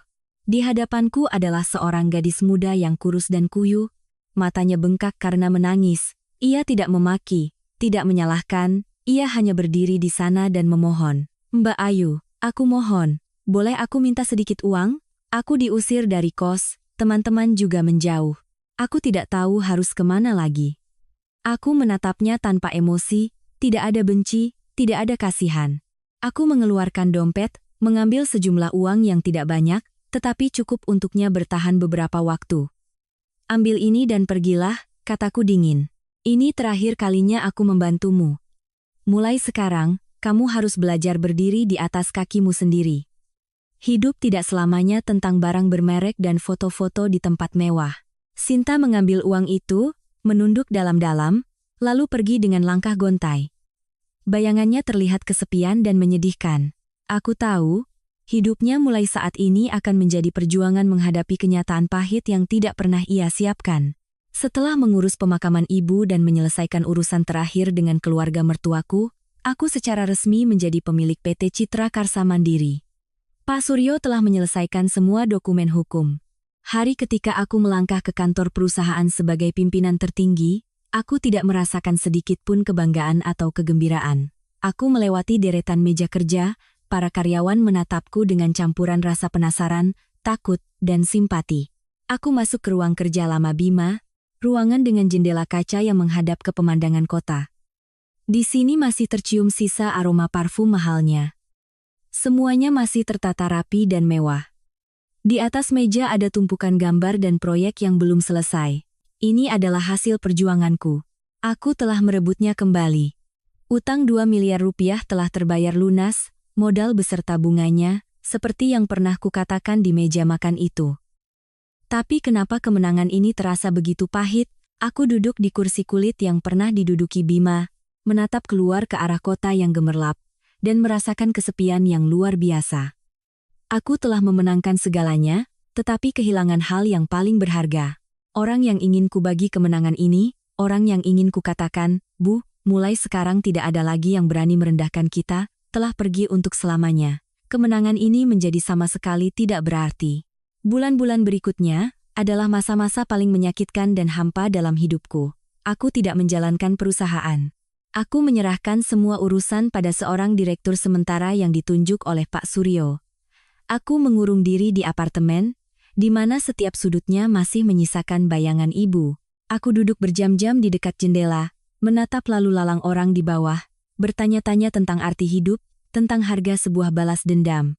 Di hadapanku adalah seorang gadis muda yang kurus dan kuyuh, matanya bengkak karena menangis. Ia tidak memaki, tidak menyalahkan, ia hanya berdiri di sana dan memohon. Mbak Ayu, aku mohon, boleh aku minta sedikit uang? Aku diusir dari kos, teman-teman juga menjauh. Aku tidak tahu harus kemana lagi. Aku menatapnya tanpa emosi, tidak ada benci, tidak ada kasihan. Aku mengeluarkan dompet, mengambil sejumlah uang yang tidak banyak, tetapi cukup untuknya bertahan beberapa waktu. Ambil ini dan pergilah, kataku dingin. Ini terakhir kalinya aku membantumu. Mulai sekarang, kamu harus belajar berdiri di atas kakimu sendiri. Hidup tidak selamanya tentang barang bermerek dan foto-foto di tempat mewah. Sinta mengambil uang itu, menunduk dalam-dalam, lalu pergi dengan langkah gontai. Bayangannya terlihat kesepian dan menyedihkan. Aku tahu, hidupnya mulai saat ini akan menjadi perjuangan menghadapi kenyataan pahit yang tidak pernah ia siapkan. Setelah mengurus pemakaman ibu dan menyelesaikan urusan terakhir dengan keluarga mertuaku, aku secara resmi menjadi pemilik PT Citra Karsa Mandiri. Pak Suryo telah menyelesaikan semua dokumen hukum. Hari ketika aku melangkah ke kantor perusahaan sebagai pimpinan tertinggi, aku tidak merasakan sedikit pun kebanggaan atau kegembiraan. Aku melewati deretan meja kerja, para karyawan menatapku dengan campuran rasa penasaran, takut, dan simpati. Aku masuk ke ruang kerja lama Bima, ruangan dengan jendela kaca yang menghadap ke pemandangan kota. Di sini masih tercium sisa aroma parfum mahalnya. Semuanya masih tertata rapi dan mewah. Di atas meja ada tumpukan gambar dan proyek yang belum selesai. Ini adalah hasil perjuanganku. Aku telah merebutnya kembali. Utang 2 miliar rupiah telah terbayar lunas, modal beserta bunganya, seperti yang pernah kukatakan di meja makan itu. Tapi kenapa kemenangan ini terasa begitu pahit? Aku duduk di kursi kulit yang pernah diduduki Bima, menatap keluar ke arah kota yang gemerlap, dan merasakan kesepian yang luar biasa. Aku telah memenangkan segalanya, tetapi kehilangan hal yang paling berharga. Orang yang ingin kubagi kemenangan ini, orang yang ingin kukatakan, Bu, mulai sekarang tidak ada lagi yang berani merendahkan kita, telah pergi untuk selamanya. Kemenangan ini menjadi sama sekali tidak berarti. Bulan-bulan berikutnya adalah masa-masa paling menyakitkan dan hampa dalam hidupku. Aku tidak menjalankan perusahaan. Aku menyerahkan semua urusan pada seorang direktur sementara yang ditunjuk oleh Pak Suryo. Aku mengurung diri di apartemen, di mana setiap sudutnya masih menyisakan bayangan ibu. Aku duduk berjam-jam di dekat jendela, menatap lalu lalang orang di bawah, bertanya-tanya tentang arti hidup, tentang harga sebuah balas dendam.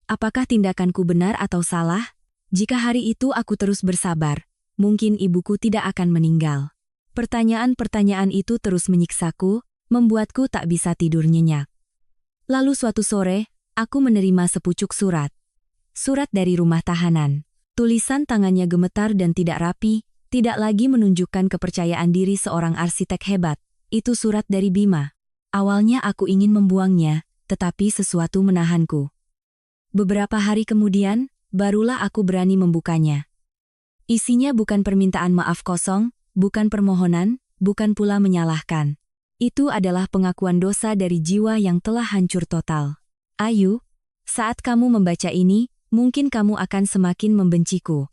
Apakah tindakanku benar atau salah? Jika hari itu aku terus bersabar, mungkin ibuku tidak akan meninggal. Pertanyaan-pertanyaan itu terus menyiksaku, membuatku tak bisa tidur nyenyak. Lalu suatu sore, aku menerima sepucuk surat. Surat dari rumah tahanan. Tulisan tangannya gemetar dan tidak rapi, tidak lagi menunjukkan kepercayaan diri seorang arsitek hebat. Itu surat dari Bima. Awalnya aku ingin membuangnya, tetapi sesuatu menahanku. Beberapa hari kemudian, barulah aku berani membukanya. Isinya bukan permintaan maaf kosong, bukan permohonan, bukan pula menyalahkan. Itu adalah pengakuan dosa dari jiwa yang telah hancur total. Ayu, saat kamu membaca ini, mungkin kamu akan semakin membenciku.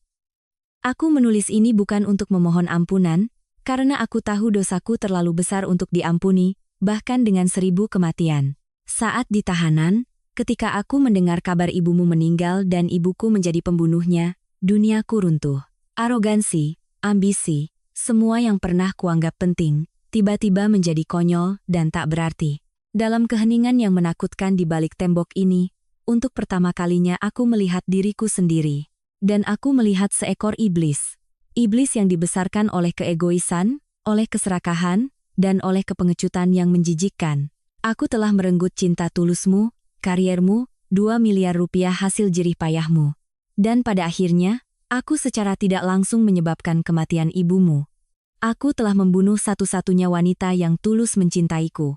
Aku menulis ini bukan untuk memohon ampunan, karena aku tahu dosaku terlalu besar untuk diampuni, bahkan dengan 1000 kematian. Saat di tahanan, ketika aku mendengar kabar ibumu meninggal dan ibuku menjadi pembunuhnya, duniaku runtuh. Arogansi, ambisi, semua yang pernah kuanggap penting, tiba-tiba menjadi konyol dan tak berarti. Dalam keheningan yang menakutkan di balik tembok ini, untuk pertama kalinya aku melihat diriku sendiri. Dan aku melihat seekor iblis. Iblis yang dibesarkan oleh keegoisan, oleh keserakahan, dan oleh kepengecutan yang menjijikkan. Aku telah merenggut cinta tulusmu, kariermu, 2 miliar rupiah hasil jerih payahmu. Dan pada akhirnya, aku secara tidak langsung menyebabkan kematian ibumu. Aku telah membunuh satu-satunya wanita yang tulus mencintaiku.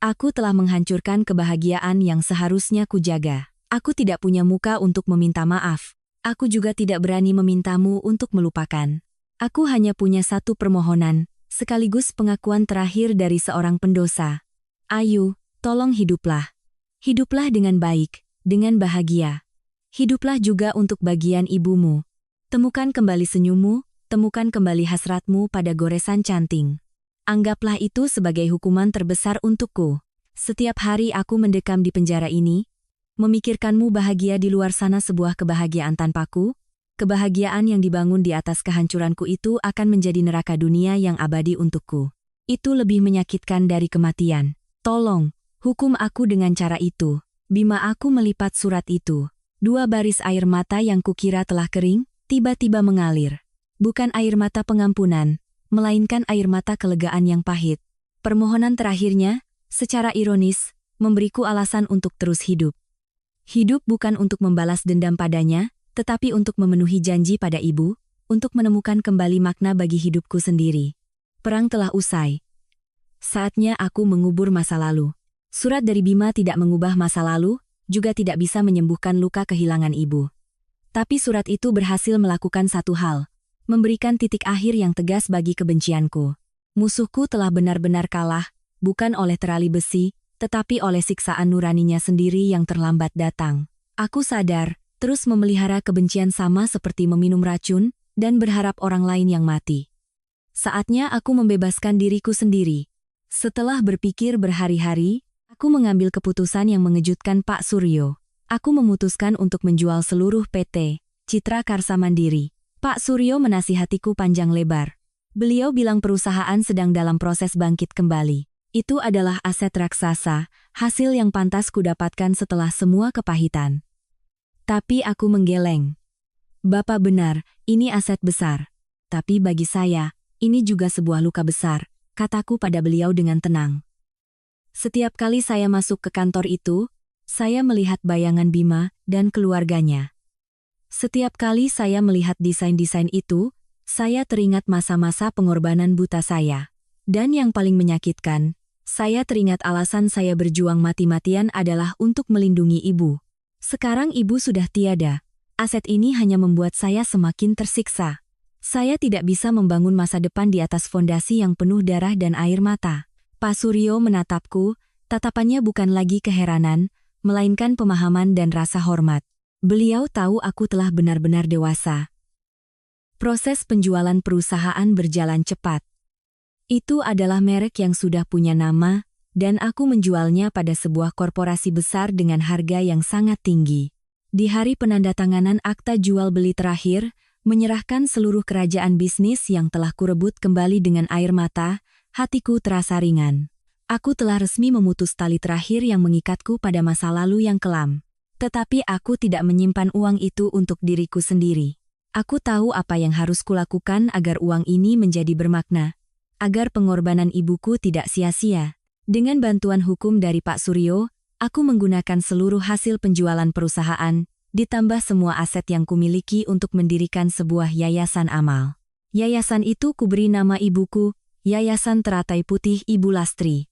Aku telah menghancurkan kebahagiaan yang seharusnya kujaga. Aku tidak punya muka untuk meminta maaf. Aku juga tidak berani memintamu untuk melupakan. Aku hanya punya satu permohonan, sekaligus pengakuan terakhir dari seorang pendosa. Ayu, tolong hiduplah. Hiduplah dengan baik, dengan bahagia. Hiduplah juga untuk bagian ibumu. Temukan kembali senyummu, temukan kembali hasratmu pada goresan canting. Anggaplah itu sebagai hukuman terbesar untukku. Setiap hari aku mendekam di penjara ini, memikirkanmu bahagia di luar sana sebuah kebahagiaan tanpaku, Kebahagiaan yang dibangun di atas kehancuranku itu akan menjadi neraka dunia yang abadi untukku. Itu lebih menyakitkan dari kematian. Tolong, hukum aku dengan cara itu. Bima, aku melipat surat itu. 2 baris air mata yang kukira telah kering, tiba-tiba mengalir. Bukan air mata pengampunan, melainkan air mata kelegaan yang pahit. Permohonan terakhirnya, secara ironis, memberiku alasan untuk terus hidup. Hidup bukan untuk membalas dendam padanya, tetapi untuk memenuhi janji pada ibu, untuk menemukan kembali makna bagi hidupku sendiri. Perang telah usai. Saatnya aku mengubur masa lalu. Surat dari Bima tidak mengubah masa lalu, juga tidak bisa menyembuhkan luka kehilangan ibu. Tapi surat itu berhasil melakukan satu hal, memberikan titik akhir yang tegas bagi kebencianku. Musuhku telah benar-benar kalah, bukan oleh terali besi, tetapi oleh siksaan nuraninya sendiri yang terlambat datang. Aku sadar, terus memelihara kebencian sama seperti meminum racun, dan berharap orang lain yang mati. Saatnya aku membebaskan diriku sendiri. Setelah berpikir berhari-hari, aku mengambil keputusan yang mengejutkan Pak Suryo. Aku memutuskan untuk menjual seluruh PT Citra Karsa Mandiri. Pak Suryo menasihatiku panjang lebar. Beliau bilang perusahaan sedang dalam proses bangkit kembali. Itu adalah aset raksasa, hasil yang pantas kudapatkan setelah semua kepahitan. Tapi aku menggeleng. Bapak benar, ini aset besar. Tapi bagi saya, ini juga sebuah luka besar, kataku pada beliau dengan tenang. Setiap kali saya masuk ke kantor itu, saya melihat bayangan Bima dan keluarganya. Setiap kali saya melihat desain-desain itu, saya teringat masa-masa pengorbanan buta saya. Dan yang paling menyakitkan, saya teringat alasan saya berjuang mati-matian adalah untuk melindungi ibu. Sekarang ibu sudah tiada. Aset ini hanya membuat saya semakin tersiksa. Saya tidak bisa membangun masa depan di atas fondasi yang penuh darah dan air mata. Pak Suryo menatapku, tatapannya bukan lagi keheranan, melainkan pemahaman dan rasa hormat. Beliau tahu aku telah benar-benar dewasa. Proses penjualan perusahaan berjalan cepat. Itu adalah merek yang sudah punya nama, dan aku menjualnya pada sebuah korporasi besar dengan harga yang sangat tinggi. Di hari penandatanganan akta jual beli terakhir, menyerahkan seluruh kerajaan bisnis yang telah kurebut kembali dengan air mata, hatiku terasa ringan. Aku telah resmi memutus tali terakhir yang mengikatku pada masa lalu yang kelam. Tetapi aku tidak menyimpan uang itu untuk diriku sendiri. Aku tahu apa yang harus kulakukan agar uang ini menjadi bermakna, agar pengorbanan ibuku tidak sia-sia. Dengan bantuan hukum dari Pak Suryo, aku menggunakan seluruh hasil penjualan perusahaan, ditambah semua aset yang kumiliki untuk mendirikan sebuah yayasan amal. Yayasan itu kuberi nama ibuku, Yayasan Teratai Putih Ibu Lastri.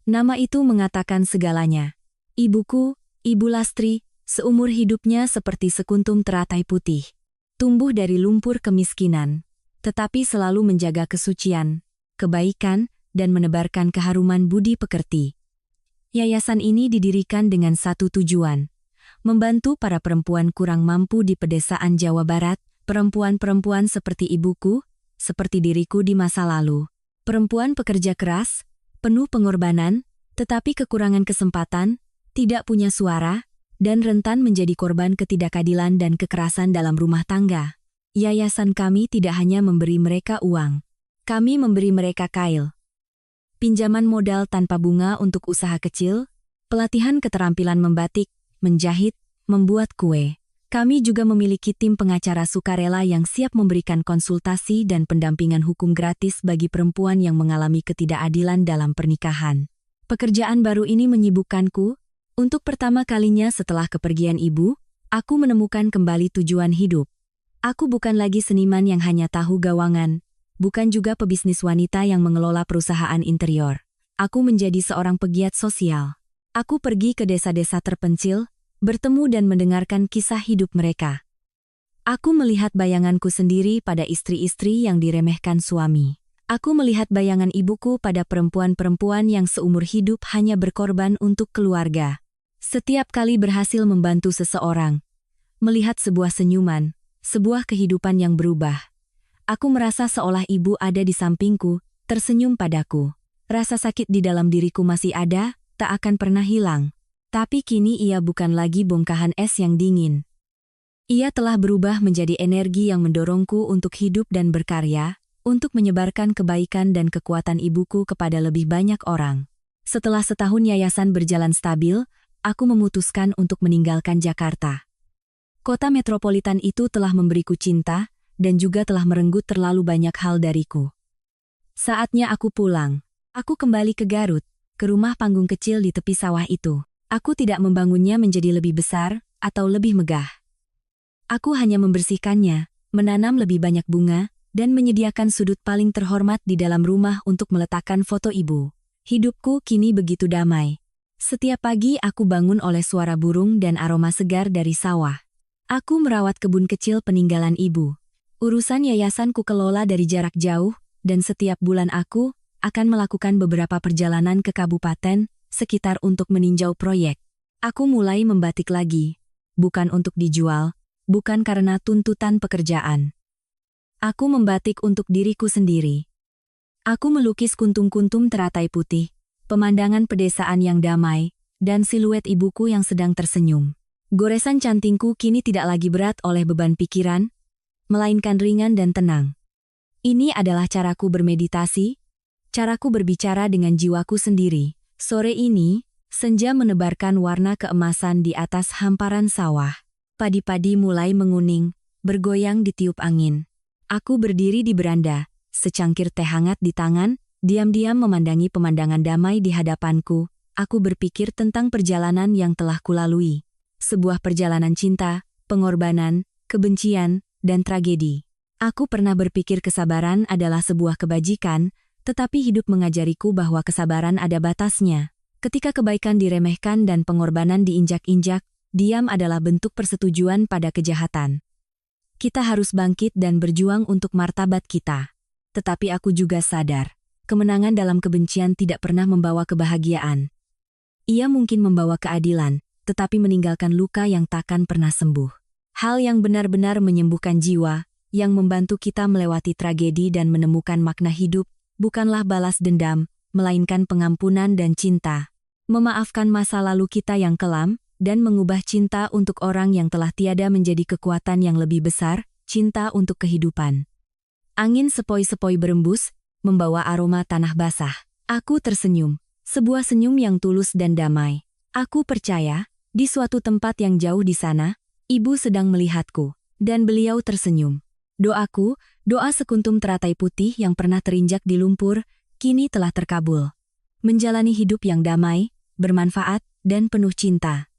Nama itu mengatakan segalanya. Ibuku, Ibu Lastri, seumur hidupnya seperti sekuntum teratai putih. Tumbuh dari lumpur kemiskinan, tetapi selalu menjaga kesucian, kebaikan, dan menebarkan keharuman budi pekerti. Yayasan ini didirikan dengan satu tujuan, membantu para perempuan kurang mampu di pedesaan Jawa Barat, perempuan-perempuan seperti ibuku, seperti diriku di masa lalu. Perempuan pekerja keras, penuh pengorbanan, tetapi kekurangan kesempatan, tidak punya suara, dan rentan menjadi korban ketidakadilan dan kekerasan dalam rumah tangga. Yayasan kami tidak hanya memberi mereka uang. Kami memberi mereka kail, pinjaman modal tanpa bunga untuk usaha kecil, pelatihan keterampilan membatik, menjahit, membuat kue. Kami juga memiliki tim pengacara sukarela yang siap memberikan konsultasi dan pendampingan hukum gratis bagi perempuan yang mengalami ketidakadilan dalam pernikahan. Pekerjaan baru ini menyibukkanku. Untuk pertama kalinya setelah kepergian ibu, aku menemukan kembali tujuan hidup. Aku bukan lagi seniman yang hanya tahu gawangan, bukan juga pebisnis wanita yang mengelola perusahaan interior. Aku menjadi seorang pegiat sosial. Aku pergi ke desa-desa terpencil, bertemu dan mendengarkan kisah hidup mereka. Aku melihat bayanganku sendiri pada istri-istri yang diremehkan suami. Aku melihat bayangan ibuku pada perempuan-perempuan yang seumur hidup hanya berkorban untuk keluarga. Setiap kali berhasil membantu seseorang, melihat sebuah senyuman, sebuah kehidupan yang berubah, aku merasa seolah ibu ada di sampingku, tersenyum padaku. Rasa sakit di dalam diriku masih ada, tak akan pernah hilang. Tapi kini ia bukan lagi bongkahan es yang dingin. Ia telah berubah menjadi energi yang mendorongku untuk hidup dan berkarya, untuk menyebarkan kebaikan dan kekuatan ibuku kepada lebih banyak orang. Setelah setahun yayasan berjalan stabil, aku memutuskan untuk meninggalkan Jakarta. Kota metropolitan itu telah memberiku cinta, dan juga telah merenggut terlalu banyak hal dariku. Saatnya aku pulang. Aku kembali ke Garut, ke rumah panggung kecil di tepi sawah itu. Aku tidak membangunnya menjadi lebih besar, atau lebih megah. Aku hanya membersihkannya, menanam lebih banyak bunga, dan menyediakan sudut paling terhormat di dalam rumah untuk meletakkan foto ibu. Hidupku kini begitu damai. Setiap pagi aku bangun oleh suara burung dan aroma segar dari sawah. Aku merawat kebun kecil peninggalan ibu. Urusan yayasan ku kelola dari jarak jauh, dan setiap bulan aku akan melakukan beberapa perjalanan ke kabupaten sekitar untuk meninjau proyek. Aku mulai membatik lagi. Bukan untuk dijual, bukan karena tuntutan pekerjaan. Aku membatik untuk diriku sendiri. Aku melukis kuntum-kuntum teratai putih, pemandangan pedesaan yang damai, dan siluet ibuku yang sedang tersenyum. Goresan cantingku kini tidak lagi berat oleh beban pikiran, melainkan ringan dan tenang. Ini adalah caraku bermeditasi, caraku berbicara dengan jiwaku sendiri. Sore ini, senja menebarkan warna keemasan di atas hamparan sawah. Padi-padi mulai menguning, bergoyang ditiup angin. Aku berdiri di beranda, secangkir teh hangat di tangan, diam-diam memandangi pemandangan damai di hadapanku. Aku berpikir tentang perjalanan yang telah kulalui. Sebuah perjalanan cinta, pengorbanan, kebencian, dan tragedi. Aku pernah berpikir kesabaran adalah sebuah kebajikan, tetapi hidup mengajariku bahwa kesabaran ada batasnya. Ketika kebaikan diremehkan dan pengorbanan diinjak-injak, diam adalah bentuk persetujuan pada kejahatan. Kita harus bangkit dan berjuang untuk martabat kita. Tetapi aku juga sadar, kemenangan dalam kebencian tidak pernah membawa kebahagiaan. Ia mungkin membawa keadilan, tetapi meninggalkan luka yang takkan pernah sembuh. Hal yang benar-benar menyembuhkan jiwa, yang membantu kita melewati tragedi dan menemukan makna hidup, bukanlah balas dendam, melainkan pengampunan dan cinta. Memaafkan masa lalu kita yang kelam, dan mengubah cinta untuk orang yang telah tiada menjadi kekuatan yang lebih besar, cinta untuk kehidupan. Angin sepoi-sepoi berembus, membawa aroma tanah basah. Aku tersenyum, sebuah senyum yang tulus dan damai. Aku percaya, di suatu tempat yang jauh di sana, ibu sedang melihatku, dan beliau tersenyum. Doaku, doa sekuntum teratai putih yang pernah terinjak di lumpur, kini telah terkabul. Menjalani hidup yang damai, bermanfaat, dan penuh cinta.